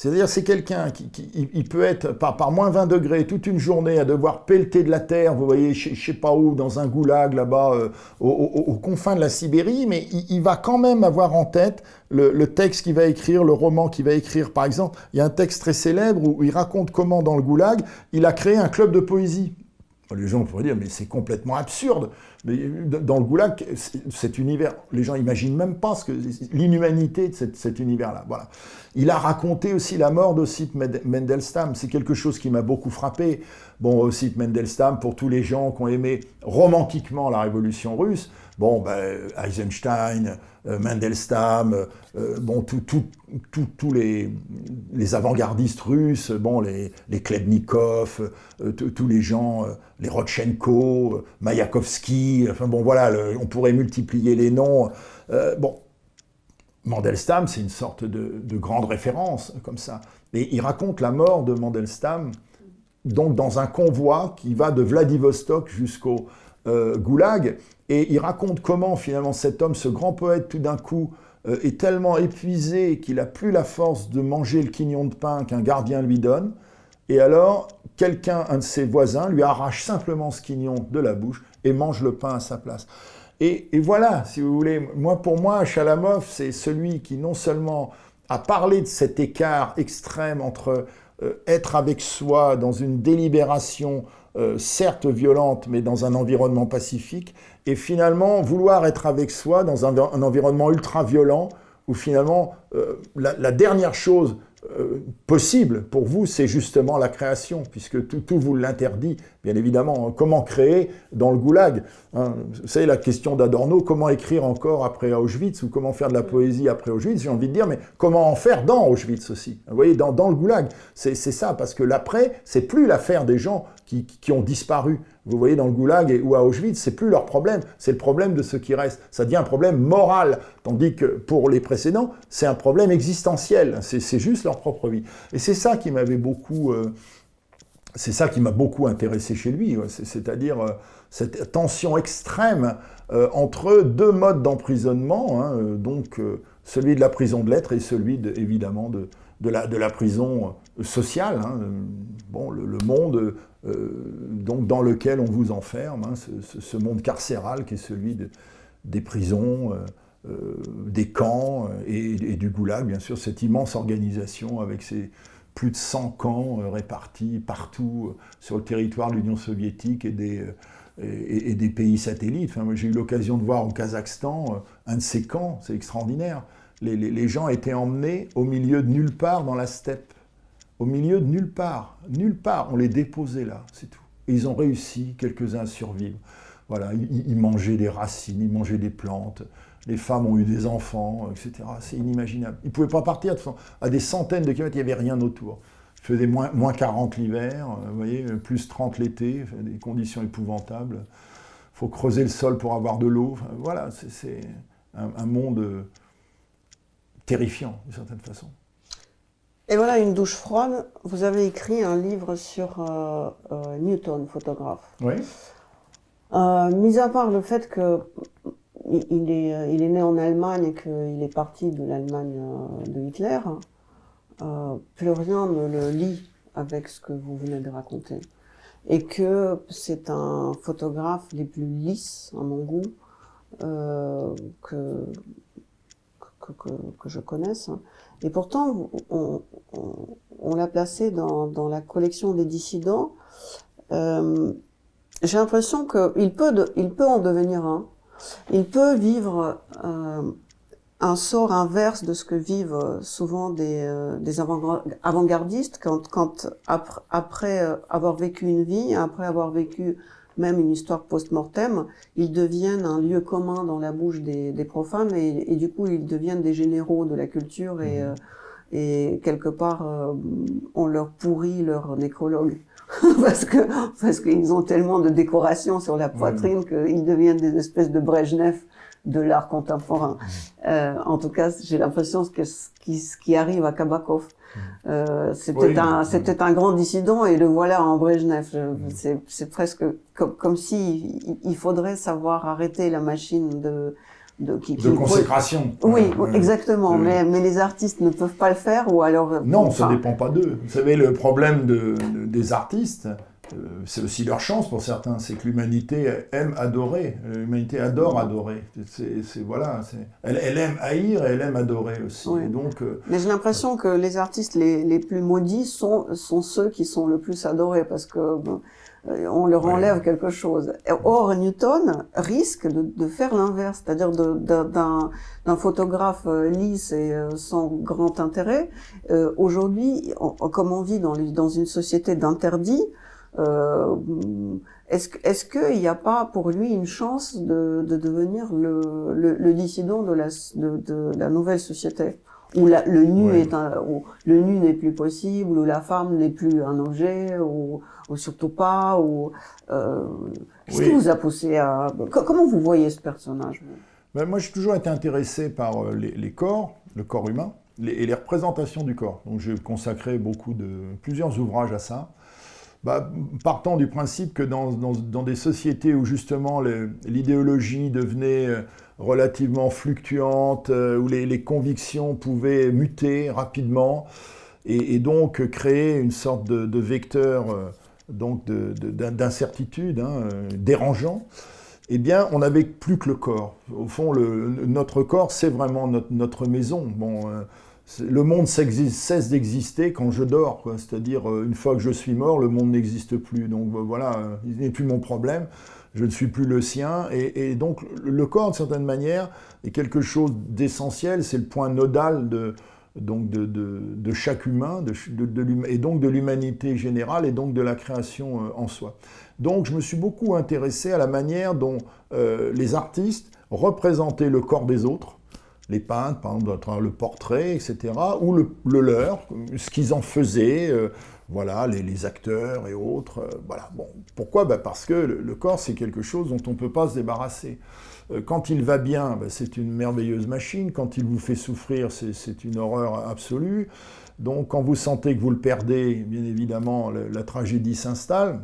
C'est-à-dire, c'est quelqu'un il peut être par moins 20 degrés toute une journée à devoir pelleter de la terre, vous voyez, je sais pas où, dans un goulag là-bas, aux confins de la Sibérie, mais il va quand même avoir en tête le texte qu'il va écrire, le roman qu'il va écrire. Par exemple, il y a un texte très célèbre où il raconte comment, dans le goulag, il a créé un club de poésie. Les gens pourraient dire, mais c'est complètement absurde. Mais dans le goulag, cet univers, les gens n'imaginent même pas l'inhumanité de cet univers-là. Voilà. Il a raconté aussi la mort d'Ossip Mandelstam. C'est quelque chose qui m'a beaucoup frappé. Bon, Ossip Mandelstam, pour tous les gens qui ont aimé romantiquement la révolution russe, bon, Eisenstein, Mandelstam, bon, tous les avant-gardistes russes, bon, les Klebnikov, tous les gens, les Rodchenko, Mayakovsky, enfin bon, voilà, on pourrait multiplier les noms. Bon, Mandelstam, c'est une sorte de grande référence, comme ça. Et il raconte la mort de Mandelstam, donc dans un convoi qui va de Vladivostok jusqu'au Goulag, et il raconte comment finalement cet homme, ce grand poète, tout d'un coup, est tellement épuisé qu'il n'a plus la force de manger le quignon de pain qu'un gardien lui donne, et alors un de ses voisins, lui arrache simplement ce quignon de la bouche et mange le pain à sa place. Et voilà, si vous voulez, pour moi, Chalamov, c'est celui qui non seulement a parlé de cet écart extrême entre être avec soi dans une délibération certes violente, mais dans un environnement pacifique, et finalement vouloir être avec soi dans un environnement ultra-violent, où finalement la dernière chose possible pour vous, c'est justement la création, puisque tout vous l'interdit, bien évidemment. Comment créer dans le goulag, hein, vous savez, la question d'Adorno, comment écrire encore après Auschwitz, ou comment faire de la poésie après Auschwitz, j'ai envie de dire, mais comment en faire dans Auschwitz aussi, vous voyez, dans le goulag, c'est ça, parce que l'après, c'est plus l'affaire des gens qui ont disparu. Vous voyez, dans le goulag ou à Auschwitz, c'est plus leur problème, c'est le problème de ceux qui restent. Ça devient un problème moral, tandis que pour les précédents, c'est un problème existentiel, c'est juste leur propre vie. Et c'est ça qui m'avait beaucoup... c'est ça qui m'a beaucoup intéressé chez lui, c'est-à-dire cette tension extrême entre deux modes d'emprisonnement, hein, donc celui de la prison de lettres et celui, évidemment, de la prison sociale, hein, bon, le monde donc dans lequel on vous enferme, hein, ce monde carcéral qui est celui des prisons, des camps et du goulag, bien sûr, cette immense organisation avec ses plus de 100 camps répartis partout sur le territoire de l'Union soviétique et des pays satellites. Enfin, moi, j'ai eu l'occasion de voir au Kazakhstan un de ces camps, c'est extraordinaire. Les gens étaient emmenés au milieu de nulle part dans la steppe. Au milieu de nulle part, on les déposait là, c'est tout. Et ils ont réussi, quelques-uns, à survivre. Voilà, ils mangeaient des racines, ils mangeaient des plantes, les femmes ont eu des enfants, etc. C'est inimaginable. Ils ne pouvaient pas partir à des centaines de kilomètres, il n'y avait rien autour. Il faisait moins 40 l'hiver, vous voyez, plus 30 l'été, des conditions épouvantables. Il faut creuser le sol pour avoir de l'eau. Enfin, voilà, c'est un monde terrifiant, d'une certaine façon. Et voilà une douche froide. Vous avez écrit un livre sur Newton, photographe. Oui. Mis à part le fait qu'il est né en Allemagne et qu'il est parti de l'Allemagne de Hitler, plus rien ne le lie avec ce que vous venez de raconter. Et que c'est un photographe les plus lisses, à mon goût, que je connaisse. Et pourtant, on l'a placé dans la collection des dissidents. J'ai l'impression qu'il peut en devenir un. Il peut vivre un sort inverse de ce que vivent souvent des avant-gardistes quand après avoir vécu une vie, après avoir vécu même une histoire post-mortem, ils deviennent un lieu commun dans la bouche des profanes et du coup ils deviennent des généraux de la culture et quelque part on leur pourrit leur nécrologue parce qu'ils ont tellement de décorations sur la poitrine qu'ils deviennent des espèces de Brejnev de l'art contemporain. En tout cas, j'ai l'impression que ce qui arrive à Kabakov, c'était un grand dissident et le voilà en Brejnev. C'est presque comme si il faudrait savoir arrêter la machine de consécration. Oui, exactement. Mais les artistes ne peuvent pas le faire, ou alors... Non, ça ne dépend pas d'eux. Vous savez, le problème des artistes, c'est aussi leur chance pour certains, c'est que l'humanité aime adorer. L'humanité adore adorer. Elle aime haïr et elle aime adorer aussi. Oui. Et donc, mais j'ai l'impression que les artistes les plus maudits sont ceux qui sont le plus adorés, parce que on leur enlève quelque chose. Or, Newton risque de faire l'inverse, c'est-à-dire d'un photographe lisse et sans grand intérêt. Aujourd'hui, comme on vit dans une société d'interdits, est-ce qu'il n'y a pas pour lui une chance de devenir le dissident de la nouvelle société, où le nu le nu n'est plus possible, où la femme n'est plus un objet, ou surtout pas, qu'est-ce qui vous a poussé à... Comment vous voyez ce personnage? Moi, j'ai toujours été intéressé par les corps, le corps humain, et les représentations du corps. Donc j'ai consacré plusieurs ouvrages à ça. Partant du principe que dans des sociétés où justement l'idéologie devenait relativement fluctuante, où les convictions pouvaient muter rapidement, et donc créer une sorte de vecteur d'incertitude, dérangeant, eh bien, on n'avait plus que le corps. Au fond, notre corps, c'est vraiment notre maison. Le monde cesse d'exister quand je dors, quoi. C'est-à-dire, une fois que je suis mort, le monde n'existe plus. Donc voilà, il n'est plus mon problème, je ne suis plus le sien. Et donc, le corps, d'une certaine manière, est quelque chose d'essentiel, c'est le point nodal de chaque humain, et donc de l'humanité générale, et donc de la création en soi. Donc je me suis beaucoup intéressé à la manière dont les artistes représentaient le corps des autres, les peintres, par exemple, le portrait, etc., ou le leur, ce qu'ils en faisaient, les acteurs et autres. Pourquoi ? Parce que le corps, c'est quelque chose dont on ne peut pas se débarrasser. Quand il va bien, c'est une merveilleuse machine. Quand il vous fait souffrir, c'est une horreur absolue. Donc quand vous sentez que vous le perdez, bien évidemment, la tragédie s'installe.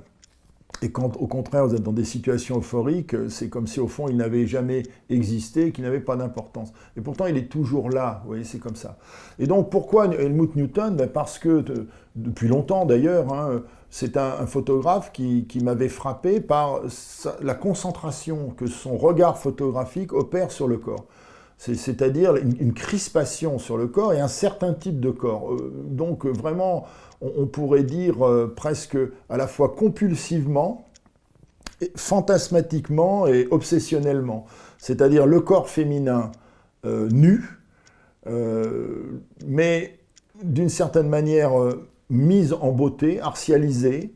Et quand, au contraire, vous êtes dans des situations euphoriques, c'est comme si, au fond, il n'avait jamais existé, qu'il n'avait pas d'importance. Et pourtant, il est toujours là, vous voyez, c'est comme ça. Et donc, pourquoi Helmut Newton ? Parce que, depuis longtemps d'ailleurs, c'est un photographe qui m'avait frappé par la concentration que son regard photographique opère sur le corps. C'est-à-dire une crispation sur le corps et un certain type de corps. Donc, vraiment... on pourrait dire presque à la fois compulsivement, fantasmatiquement et obsessionnellement. C'est-à-dire le corps féminin nu, mais d'une certaine manière mise en beauté, artialisée,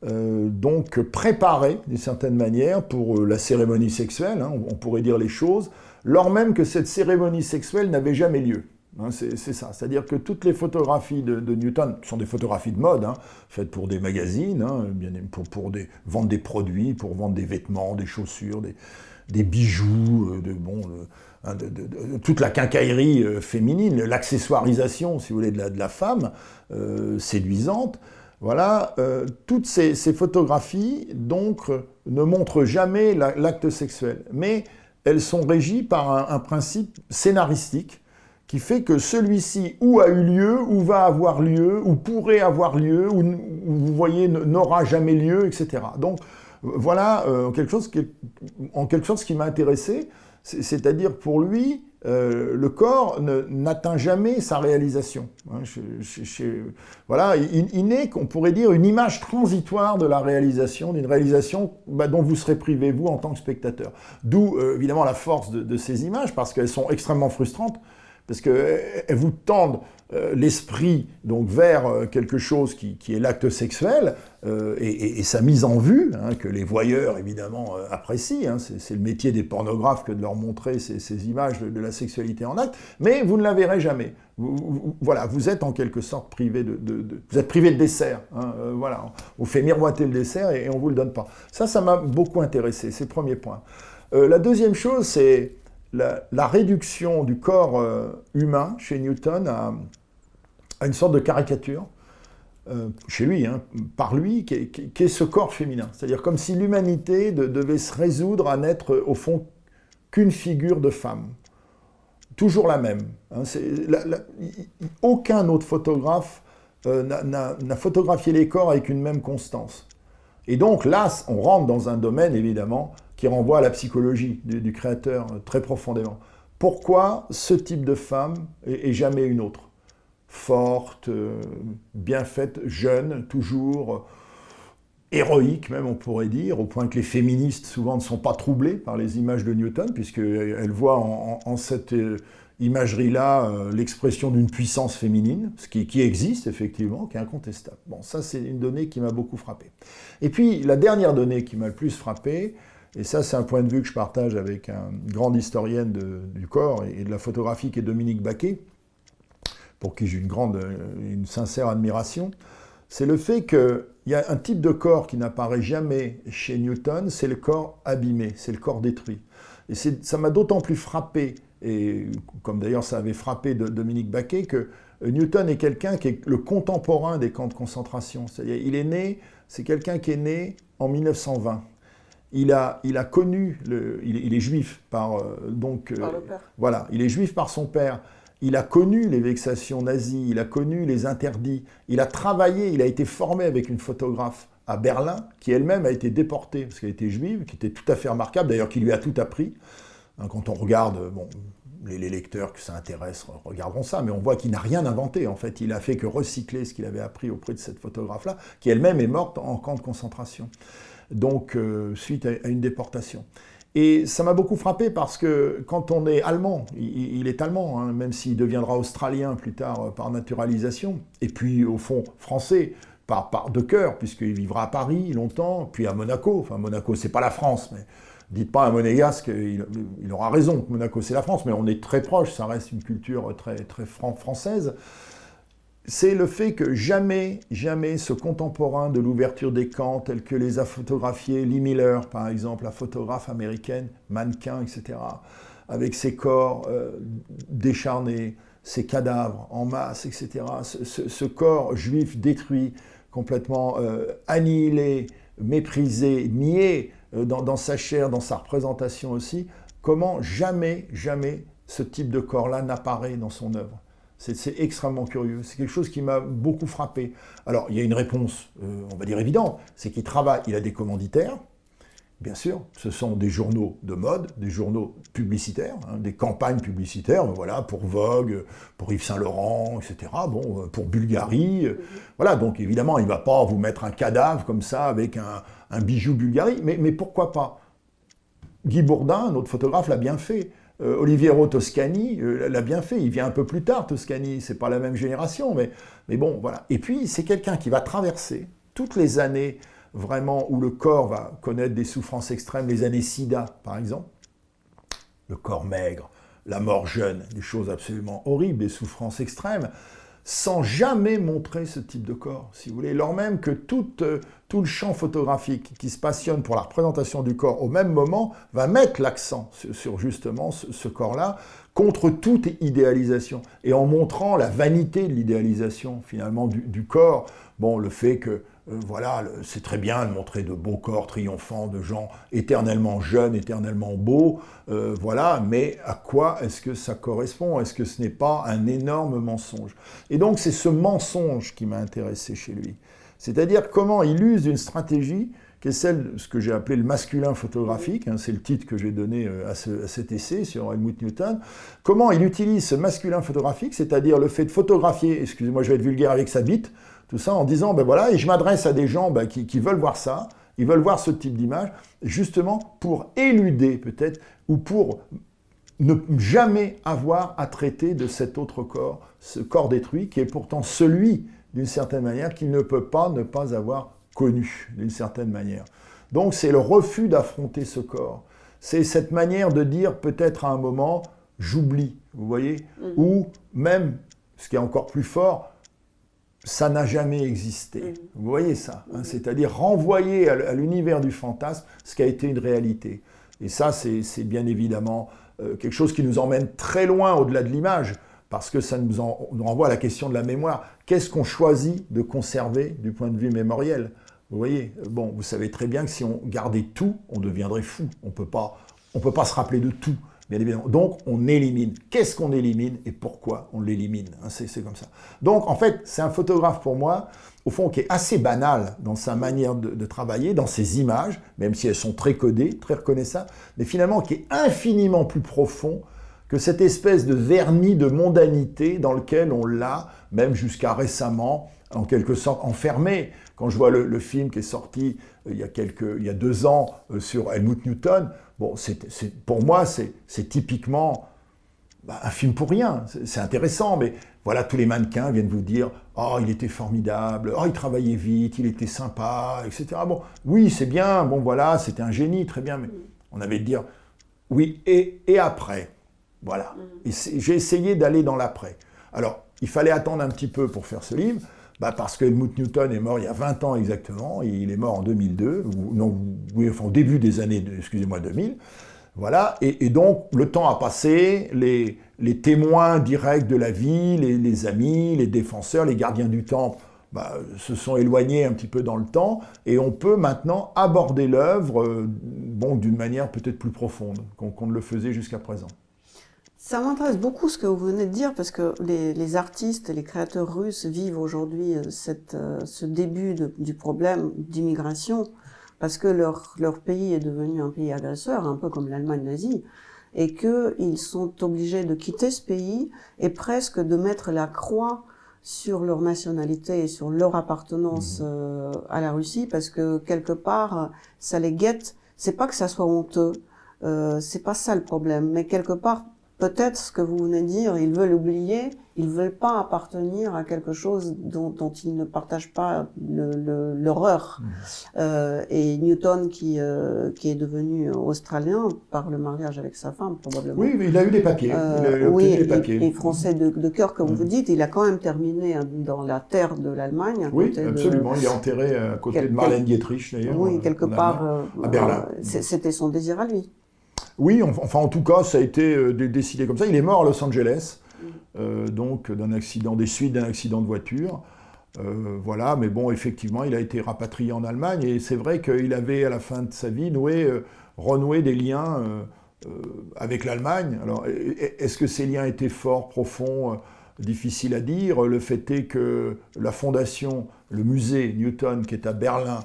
donc préparée d'une certaine manière pour la cérémonie sexuelle, on pourrait dire les choses, lors même que cette cérémonie sexuelle n'avait jamais lieu. C'est ça, c'est-à-dire que toutes les photographies de Newton sont des photographies de mode, faites pour des magazines, pour vendre des produits, pour vendre des vêtements, des chaussures, des bijoux, toute la quincaillerie féminine, l'accessoirisation, si vous voulez, de la femme séduisante. Voilà, toutes ces photographies, donc, ne montrent jamais l'acte sexuel, mais elles sont régies par un principe scénaristique, qui fait que celui-ci ou a eu lieu, ou va avoir lieu, ou pourrait avoir lieu, ou vous voyez, n'aura jamais lieu, etc. Donc voilà en quelque sorte ce qui m'a intéressé, c'est-à-dire pour lui, le corps n'atteint jamais sa réalisation. Voilà, il n'est, on pourrait dire, une image transitoire de la réalisation, d'une réalisation dont vous serez privé, vous, en tant que spectateur. D'où, évidemment, la force de ces images, parce qu'elles sont extrêmement frustrantes, parce qu'elles vous tendent l'esprit donc vers quelque chose qui est l'acte sexuel et sa mise en vue, que les voyeurs évidemment apprécient. C'est le métier des pornographes que de leur montrer ces images de la sexualité en acte, mais vous ne la verrez jamais. Vous êtes en quelque sorte privé vous êtes privé de dessert. On vous fait miroiter le dessert et on ne vous le donne pas. Ça m'a beaucoup intéressé, c'est le premier point. La deuxième chose, c'est la réduction du corps humain chez Newton à une sorte de caricature, chez lui, par lui, qui est ce corps féminin. C'est-à-dire comme si l'humanité devait se résoudre à n'être, au fond, qu'une figure de femme. Toujours la même. Hein, aucun autre photographe n'a photographié les corps avec une même constance. Et donc là, on rentre dans un domaine, évidemment, qui renvoie à la psychologie du créateur très profondément. Pourquoi ce type de femme et jamais une autre? Forte, bien faite, jeune, toujours héroïque même, on pourrait dire, au point que les féministes souvent ne sont pas troublées par les images de Newton, puisqu'elles voient en cette imagerie-là l'expression d'une puissance féminine, ce qui existe effectivement, qui est incontestable. Bon, ça c'est une donnée qui m'a beaucoup frappé. Et puis la dernière donnée qui m'a le plus frappé, et ça c'est un point de vue que je partage avec une grande historienne du corps et de la photographie qui est Dominique Baquet, pour qui j'ai une sincère admiration, c'est le fait qu'il y a un type de corps qui n'apparaît jamais chez Newton, c'est le corps abîmé, c'est le corps détruit. Et ça m'a d'autant plus frappé, et comme d'ailleurs ça avait frappé Dominique Baquet, que Newton est quelqu'un qui est le contemporain des camps de concentration. C'est-à-dire, c'est quelqu'un qui est né en 1920. Il a connu, il est juif par le père. Voilà, il est juif par son père. Il a connu les vexations nazies, il a connu les interdits, il a travaillé, il a été formé avec une photographe à Berlin, qui elle-même a été déportée, parce qu'elle était juive, qui était tout à fait remarquable, d'ailleurs qui lui a tout appris. Quand on regarde, bon, les lecteurs que ça intéresse regarderont ça, mais on voit qu'il n'a rien inventé, en fait. Il a fait que recycler ce qu'il avait appris auprès de cette photographe-là, qui elle-même est morte en camp de concentration, donc suite à une déportation. Et ça m'a beaucoup frappé parce que quand on est allemand, il est allemand, hein, même s'il deviendra australien plus tard par naturalisation, et puis au fond français de cœur, puisqu'il vivra à Paris longtemps, puis à Monaco. Enfin, Monaco, c'est pas la France, mais dites pas à un Monégasque, il aura raison, Monaco c'est la France, mais on est très proche, ça reste une culture très, très française. C'est le fait que jamais ce contemporain de l'ouverture des camps, tel que les a photographiés Lee Miller, par exemple, la photographe américaine, mannequin, etc., avec ses corps décharnés, ses cadavres en masse, etc., ce corps juif détruit, complètement annihilé, méprisé, nié dans sa chair, dans sa représentation aussi, comment jamais ce type de corps-là n'apparaît dans son œuvre. C'est extrêmement curieux, c'est quelque chose qui m'a beaucoup frappé. Alors, il y a une réponse, on va dire évidente, c'est qu'il travaille, il a des commanditaires, bien sûr, ce sont des journaux de mode, des journaux publicitaires, hein, des campagnes publicitaires, voilà, pour Vogue, pour Yves Saint Laurent, etc., bon, pour Bulgari, voilà, donc évidemment, il ne va pas vous mettre un cadavre comme ça, avec un bijou Bulgari, mais pourquoi pas? Guy Bourdin, notre photographe, l'a bien fait. Oliviero Toscani l'a bien fait, il vient un peu plus tard, Toscani, c'est pas la même génération, mais bon, voilà. Et puis, c'est quelqu'un qui va traverser toutes les années vraiment où le corps va connaître des souffrances extrêmes, les années SIDA, par exemple, le corps maigre, la mort jeune, des choses absolument horribles, des souffrances extrêmes, sans jamais montrer ce type de corps, si vous voulez, lors même que tout le champ photographique qui se passionne pour la représentation du corps au même moment va mettre l'accent sur justement ce corps-là, contre toute idéalisation, et en montrant la vanité de l'idéalisation finalement du corps, bon, le fait que voilà, c'est très bien de montrer de beaux corps triomphants, de gens éternellement jeunes, éternellement beaux, voilà, mais à quoi est-ce que ça correspond? Est-ce que ce n'est pas un énorme mensonge? Et donc c'est ce mensonge qui m'a intéressé chez lui. C'est-à-dire comment il use une stratégie qui est celle de ce que j'ai appelé le masculin photographique, hein, c'est le titre que j'ai donné à cet essai sur Helmut Newton, comment il utilise ce masculin photographique, c'est-à-dire le fait de photographier, excusez-moi je vais être vulgaire avec sa bite, tout ça en disant, ben voilà, et je m'adresse à des gens qui veulent voir ça, ils veulent voir ce type d'image, justement pour éluder peut-être, ou pour ne jamais avoir à traiter de cet autre corps, ce corps détruit, qui est pourtant celui, d'une certaine manière, qu'il ne peut pas ne pas avoir connu, d'une certaine manière. Donc c'est le refus d'affronter ce corps. C'est cette manière de dire peut-être à un moment, j'oublie, vous voyez, ou même, ce qui est encore plus fort, ça n'a jamais existé. Vous voyez ça, hein, c'est-à-dire renvoyer à l'univers du fantasme ce qui a été une réalité. Et ça, c'est bien évidemment quelque chose qui nous emmène très loin au-delà de l'image, parce que ça nous renvoie à la question de la mémoire. Qu'est-ce qu'on choisit de conserver du point de vue mémoriel? Vous voyez, bon, vous savez très bien que si on gardait tout, on deviendrait fou. On on ne peut pas se rappeler de tout, bien évidemment. Donc, on élimine. Qu'est-ce qu'on élimine et pourquoi on l'élimine, hein, c'est comme ça. Donc, en fait, c'est un photographe pour moi, au fond, qui est assez banal dans sa manière de travailler, dans ses images, même si elles sont très codées, très reconnaissables, mais finalement qui est infiniment plus profond que cette espèce de vernis de mondanité dans lequel on l'a, même jusqu'à récemment, en quelque sorte enfermé. Quand je vois le film qui est sorti il y a 2 ans sur Helmut Newton, bon, pour moi, c'est typiquement un film pour rien. C'est intéressant, mais voilà, tous les mannequins viennent vous dire « Oh, il était formidable, oh, il travaillait vite, il était sympa, etc. » Bon, oui, c'est bien, bon voilà, c'était un génie, très bien, mais on avait de dire « Oui, et après ?» Voilà. J'ai essayé d'aller dans l'après. Alors, il fallait attendre un petit peu pour faire ce livre, parce que Helmut Newton est mort il y a 20 ans exactement, il est mort en 2002, au début des années, 2000. Voilà, et donc le temps a passé, les témoins directs de la vie, les amis, les défenseurs, les gardiens du temple, se sont éloignés un petit peu dans le temps, et on peut maintenant aborder l'œuvre d'une manière peut-être plus profonde qu'on ne le faisait jusqu'à présent. Ça m'intéresse beaucoup ce que vous venez de dire, parce que les artistes et les créateurs russes vivent aujourd'hui ce début du problème d'immigration, parce que leur pays est devenu un pays agresseur, un peu comme l'Allemagne nazie, et qu'ils sont obligés de quitter ce pays et presque de mettre la croix sur leur nationalité et sur leur appartenance à la Russie, parce que quelque part, ça les guette. C'est pas que ça soit honteux, c'est pas ça le problème, mais quelque part, peut-être ce que vous venez de dire, ils veulent oublier, ils veulent pas appartenir à quelque chose dont ils ne partagent pas l'horreur. Et Newton, qui est devenu australien par le mariage avec sa femme, probablement. Oui, mais il a eu des papiers. Des papiers. Et français de cœur, comme vous dites, il a quand même terminé dans la terre de l'Allemagne. Oui, absolument. Il est enterré à côté de Marlène Dietrich, d'ailleurs. Oui, quelque part. À Berlin. C'était son désir à lui. Oui, enfin en tout cas, ça a été décidé comme ça. Il est mort à Los Angeles, donc des suites d'un accident de voiture. Voilà, mais bon, effectivement, il a été rapatrié en Allemagne, et c'est vrai qu'il avait, à la fin de sa vie, renoué des liens avec l'Allemagne. Alors, est-ce que ces liens étaient forts, profonds, difficiles à dire? Le fait est que la fondation, le musée Newton, qui est à Berlin,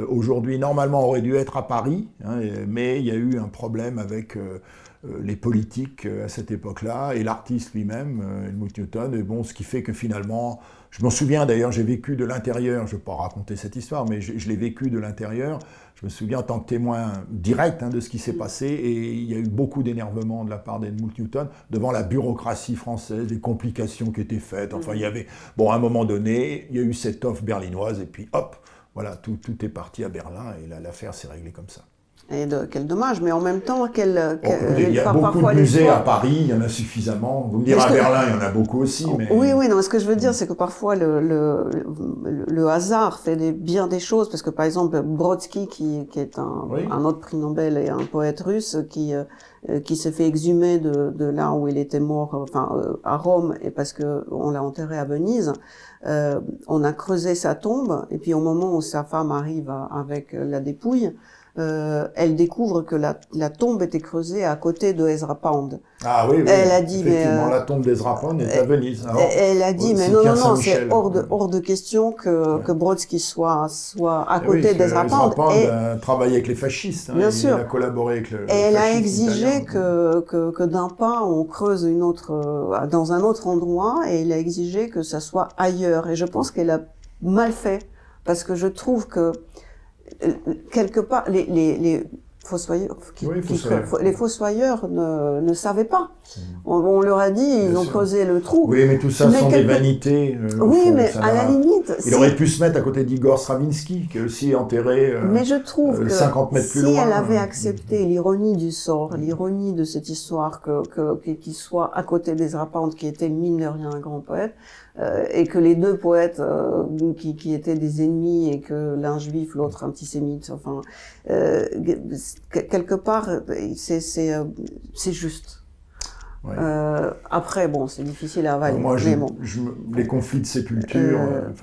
aujourd'hui, normalement, aurait dû être à Paris, hein, mais il y a eu un problème avec les politiques à cette époque-là, et l'artiste lui-même, Helmut Newton, et bon, ce qui fait que finalement, je m'en souviens d'ailleurs, j'ai vécu de l'intérieur, je ne vais pas raconter cette histoire, mais je l'ai vécu de l'intérieur, je me souviens en tant que témoin direct de ce qui s'est passé, et il y a eu beaucoup d'énervement de la part d'Helmut Newton devant la bureaucratie française, les complications qui étaient faites, enfin il y avait, bon, à un moment donné, il y a eu cette offre berlinoise, et puis hop, voilà, tout est parti à Berlin, et l'affaire s'est réglée comme ça. Et quel dommage, mais en même temps, il y a beaucoup de musées à Paris, il y en a suffisamment. Vous me direz à Berlin, il y en a beaucoup aussi. Mais... Oui, non, ce que je veux dire, c'est que parfois le hasard fait bien des choses, parce que par exemple, Brodsky, qui est un autre prix Nobel et un poète russe, qui s'est fait exhumer de là où il était mort, à Rome, et parce que on l'a enterré à Venise. On a creusé sa tombe, et puis au moment où sa femme arrive avec la dépouille, elle découvre que la tombe était creusée à côté de Ezra Pound. Ah oui, elle a dit, effectivement, la tombe d'Ezra Pound est à Venise. Alors, elle a dit, mais non, c'est hors de question que Brodsky soit à côté d'Ezra Pound. Ezra Pound a travaillé avec les fascistes, bien sûr. Il a collaboré avec le Et elle a italien. exigé que d'un pas, on creuse dans un autre endroit, et elle a exigé que ça soit ailleurs. Et je pense qu'elle a mal fait, parce que je trouve que quelque part, les fossoyeurs, les fossoyeurs ne savaient pas. On leur a dit, ils ont creusé le trou. Oui, mais tout ça sont des vanités. Oui, mais à la limite... Il aurait pu se mettre à côté d'Igor Stravinsky, qui est aussi enterré mais je trouve que 50 mètres plus si loin. Elle avait accepté l'ironie du sort, l'ironie de cette histoire, qu'il soit à côté d'Ezra Pound, qui était mine de rien un grand poète, et que les deux poètes qui étaient des ennemis, et que l'un juif, l'autre antisémite, enfin, quelque part, c'est juste. Ouais. Après, bon, c'est difficile à avaler. Moi, les conflits de sépulture,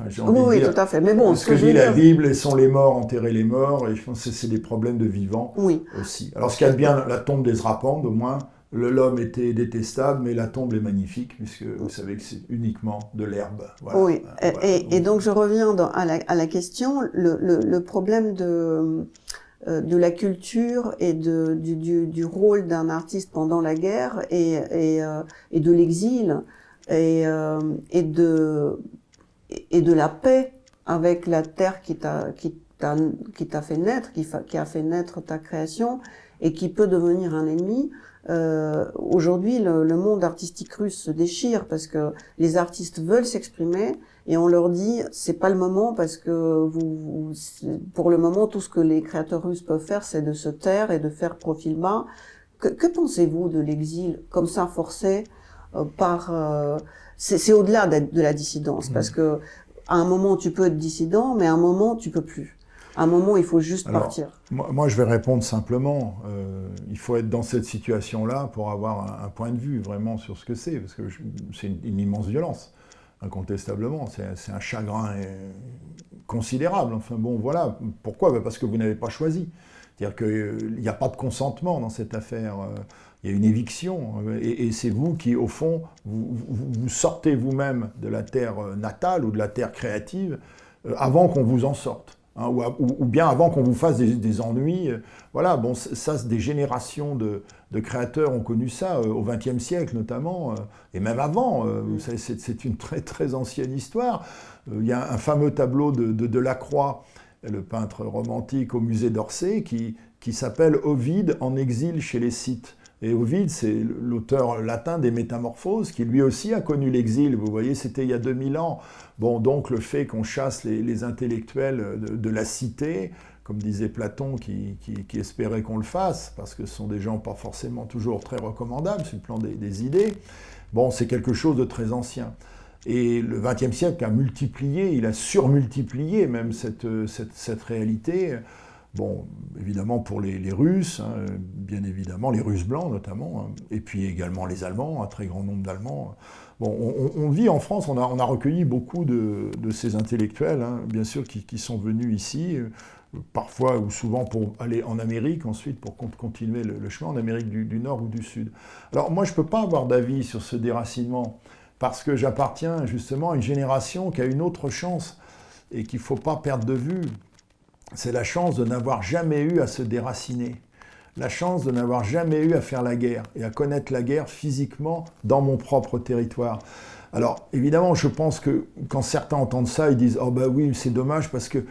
j'ai envie de dire, tout à fait. Mais bon, ce que dit la Bible, laissons les morts enterrer les morts, et je pense que c'est des problèmes de vivants aussi. Alors, ce qu'il y a de bien, la tombe d'Ezra Pound, au moins, l'homme était détestable, mais la tombe est magnifique, puisque vous savez que c'est uniquement de l'herbe. Voilà. Oui, et donc je reviens à la question, le problème de la culture et du rôle d'un artiste pendant la guerre et de l'exil et de la paix avec la terre qui t'a fait naître, qui a fait naître ta création et qui peut devenir un ennemi. Aujourd'hui, le monde artistique russe se déchire parce que les artistes veulent s'exprimer et on leur dit c'est pas le moment parce que pour le moment tout ce que les créateurs russes peuvent faire c'est de se taire et de faire profil bas. Que pensez-vous de l'exil comme ça forcé c'est au-delà de la dissidence parce que à un moment tu peux être dissident mais à un moment tu peux plus. À un moment, il faut juste partir. Moi, je vais répondre simplement. Il faut être dans cette situation-là pour avoir un point de vue vraiment sur ce que c'est, parce que c'est une immense violence, incontestablement. C'est un chagrin considérable. Enfin bon, voilà. Pourquoi ? Parce que vous n'avez pas choisi. C'est-à-dire qu'il n'y a pas de consentement dans cette affaire. Il y a une éviction. Et c'est vous qui, au fond, vous sortez vous-même de la terre natale ou de la terre créative avant qu'on vous en sorte. Hein, ou bien avant qu'on vous fasse des ennuis. Voilà, bon, ça, des générations de créateurs ont connu ça au XXe siècle notamment, et même avant. Vous savez, c'est une très très ancienne histoire. Il y a un fameux tableau de Delacroix, le peintre romantique au musée d'Orsay, qui s'appelle Ovide en exil chez les Scythes. Et Ovide, c'est l'auteur latin des Métamorphoses, qui lui aussi a connu l'exil. Vous voyez, c'était il y a 2000 ans. Bon, donc le fait qu'on chasse les intellectuels de la cité, comme disait Platon, qui espérait qu'on le fasse, parce que ce sont des gens pas forcément toujours très recommandables sur le plan des idées, bon, c'est quelque chose de très ancien. Et le XXe siècle a multiplié, il a surmultiplié même cette réalité. Bon, évidemment pour les Russes, hein, bien évidemment, les Russes blancs notamment, hein, et puis également les Allemands, un très grand nombre d'Allemands. Bon, on vit en France, on a recueilli beaucoup de ces intellectuels, hein, bien sûr, qui sont venus ici, parfois ou souvent pour aller en Amérique, ensuite pour continuer le chemin en Amérique du Nord ou du Sud. Alors moi, je ne peux pas avoir d'avis sur ce déracinement, parce que j'appartiens justement à une génération qui a une autre chance et qu'il ne faut pas perdre de vue. C'est la chance de n'avoir jamais eu à se déraciner, la chance de n'avoir jamais eu à faire la guerre et à connaître la guerre physiquement dans mon propre territoire. Alors, évidemment, je pense que quand certains entendent ça, ils disent « Oh bah oui, c'est dommage parce que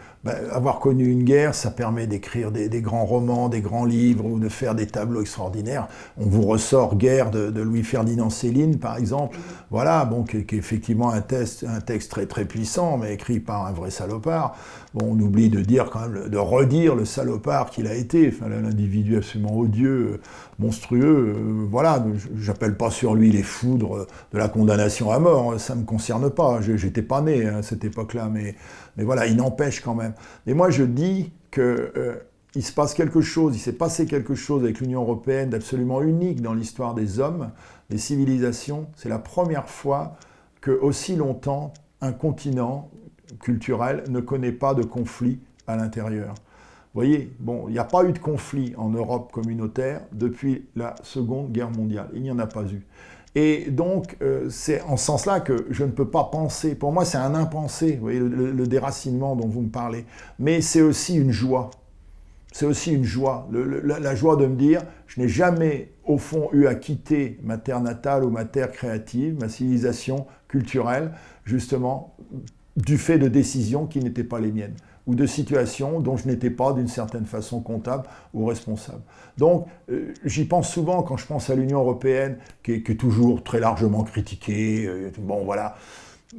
avoir connu une guerre, ça permet d'écrire des grands romans, des grands livres ou de faire des tableaux extraordinaires. » On vous ressort Guerre de Louis-Ferdinand Céline, par exemple. Voilà, bon, qui est effectivement un texte très très puissant, mais écrit par un vrai salopard. Bon, on oublie de dire quand même, de redire le salopard qu'il a été, enfin, l'individu absolument odieux, monstrueux. Voilà, j'appelle pas sur lui les foudres de la condamnation à mort, ça me concerne pas. J'étais pas né à cette époque-là, mais voilà, il n'empêche quand même. Et moi, je dis que il se passe quelque chose, il s'est passé quelque chose avec l'Union européenne d'absolument unique dans l'histoire des hommes, des civilisations. C'est la première fois que aussi longtemps un continent culturel ne connaît pas de conflit à l'intérieur. Vous voyez, bon, il n'y a pas eu de conflit en Europe communautaire depuis la Seconde Guerre mondiale. Il n'y en a pas eu. Et donc, c'est en ce sens-là que je ne peux pas penser. Pour moi, c'est un impensé, vous voyez, le déracinement dont vous me parlez. Mais c'est aussi une joie. C'est aussi une joie. La joie de me dire, je n'ai jamais, au fond, eu à quitter ma terre natale ou ma terre créative, ma civilisation culturelle, justement, du fait de décisions qui n'étaient pas les miennes, ou de situations dont je n'étais pas d'une certaine façon comptable ou responsable. Donc j'y pense souvent quand je pense à l'Union européenne, qui est toujours très largement critiquée, bon voilà.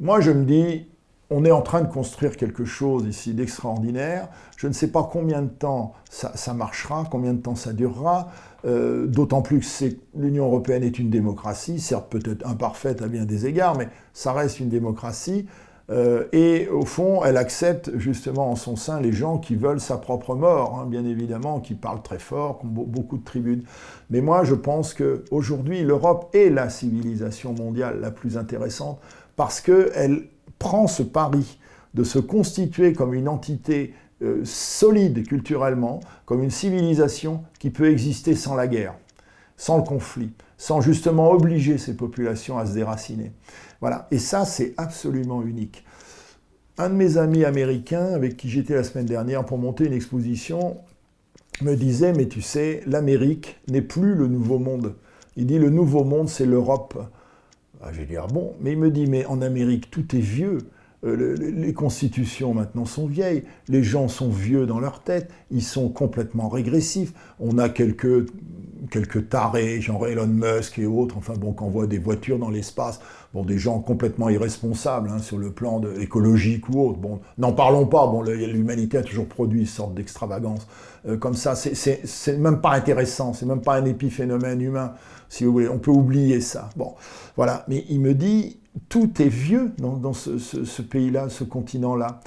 Moi je me dis, on est en train de construire quelque chose ici d'extraordinaire, je ne sais pas combien de temps ça marchera, combien de temps ça durera, d'autant plus que l'Union européenne est une démocratie, certes peut-être imparfaite à bien des égards, mais ça reste une démocratie. Et au fond, elle accepte justement en son sein les gens qui veulent sa propre mort, hein, bien évidemment, qui parlent très fort, qui ont beaucoup de tribunes. Mais moi, je pense qu'aujourd'hui, l'Europe est la civilisation mondiale la plus intéressante parce qu'elle prend ce pari de se constituer comme une entité solide culturellement, comme une civilisation qui peut exister sans la guerre, sans le conflit, sans justement obliger ces populations à se déraciner. Voilà. Et ça, c'est absolument unique. Un de mes amis américains, avec qui j'étais la semaine dernière pour monter une exposition, me disait, mais tu sais, l'Amérique n'est plus le nouveau monde. Il dit, le nouveau monde, c'est l'Europe. Ah, j'ai dit, ah bon? Mais il me dit, mais en Amérique, tout est vieux. Les constitutions maintenant sont vieilles, les gens sont vieux dans leur tête, ils sont complètement régressifs. On a quelques tarés, genre Elon Musk et autres, enfin bon, qu'on voit des voitures dans l'espace, bon, des gens complètement irresponsables hein, sur le plan écologique ou autre. Bon, n'en parlons pas, bon, l'humanité a toujours produit une sorte d'extravagance. Comme ça, c'est même pas intéressant, c'est même pas un épiphénomène humain, si vous voulez, on peut oublier ça. Bon, voilà, mais il me dit, tout est vieux dans ce pays-là, ce continent-là.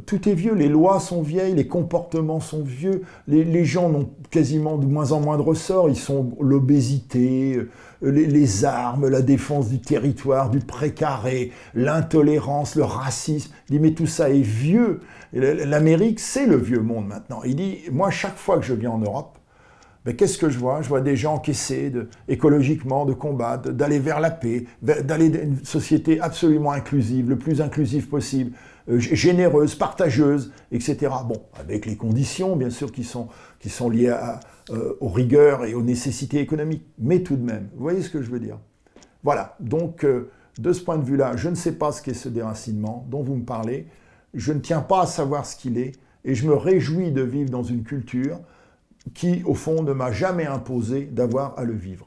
Tout est vieux, les lois sont vieilles, les comportements sont vieux, les gens n'ont quasiment de moins en moins de ressorts, ils sont l'obésité, les armes, la défense du territoire, du précaré, l'intolérance, le racisme. Il dit, mais tout ça est vieux. L'Amérique, c'est le vieux monde maintenant. Il dit, moi, chaque fois que je viens en Europe, ben, qu'est-ce que je vois? Je vois des gens qui essaient écologiquement de combattre, d'aller vers la paix, d'aller dans une société absolument inclusive, le plus inclusive possible, généreuse, partageuse, etc. Bon, avec les conditions, bien sûr, qui sont liées aux rigueurs et aux nécessités économiques, mais tout de même. Vous voyez ce que je veux dire? Voilà, donc de ce point de vue-là, je ne sais pas ce qu'est ce déracinement dont vous me parlez, je ne tiens pas à savoir ce qu'il est, et je me réjouis de vivre dans une culture qui, au fond, ne m'a jamais imposé d'avoir à le vivre.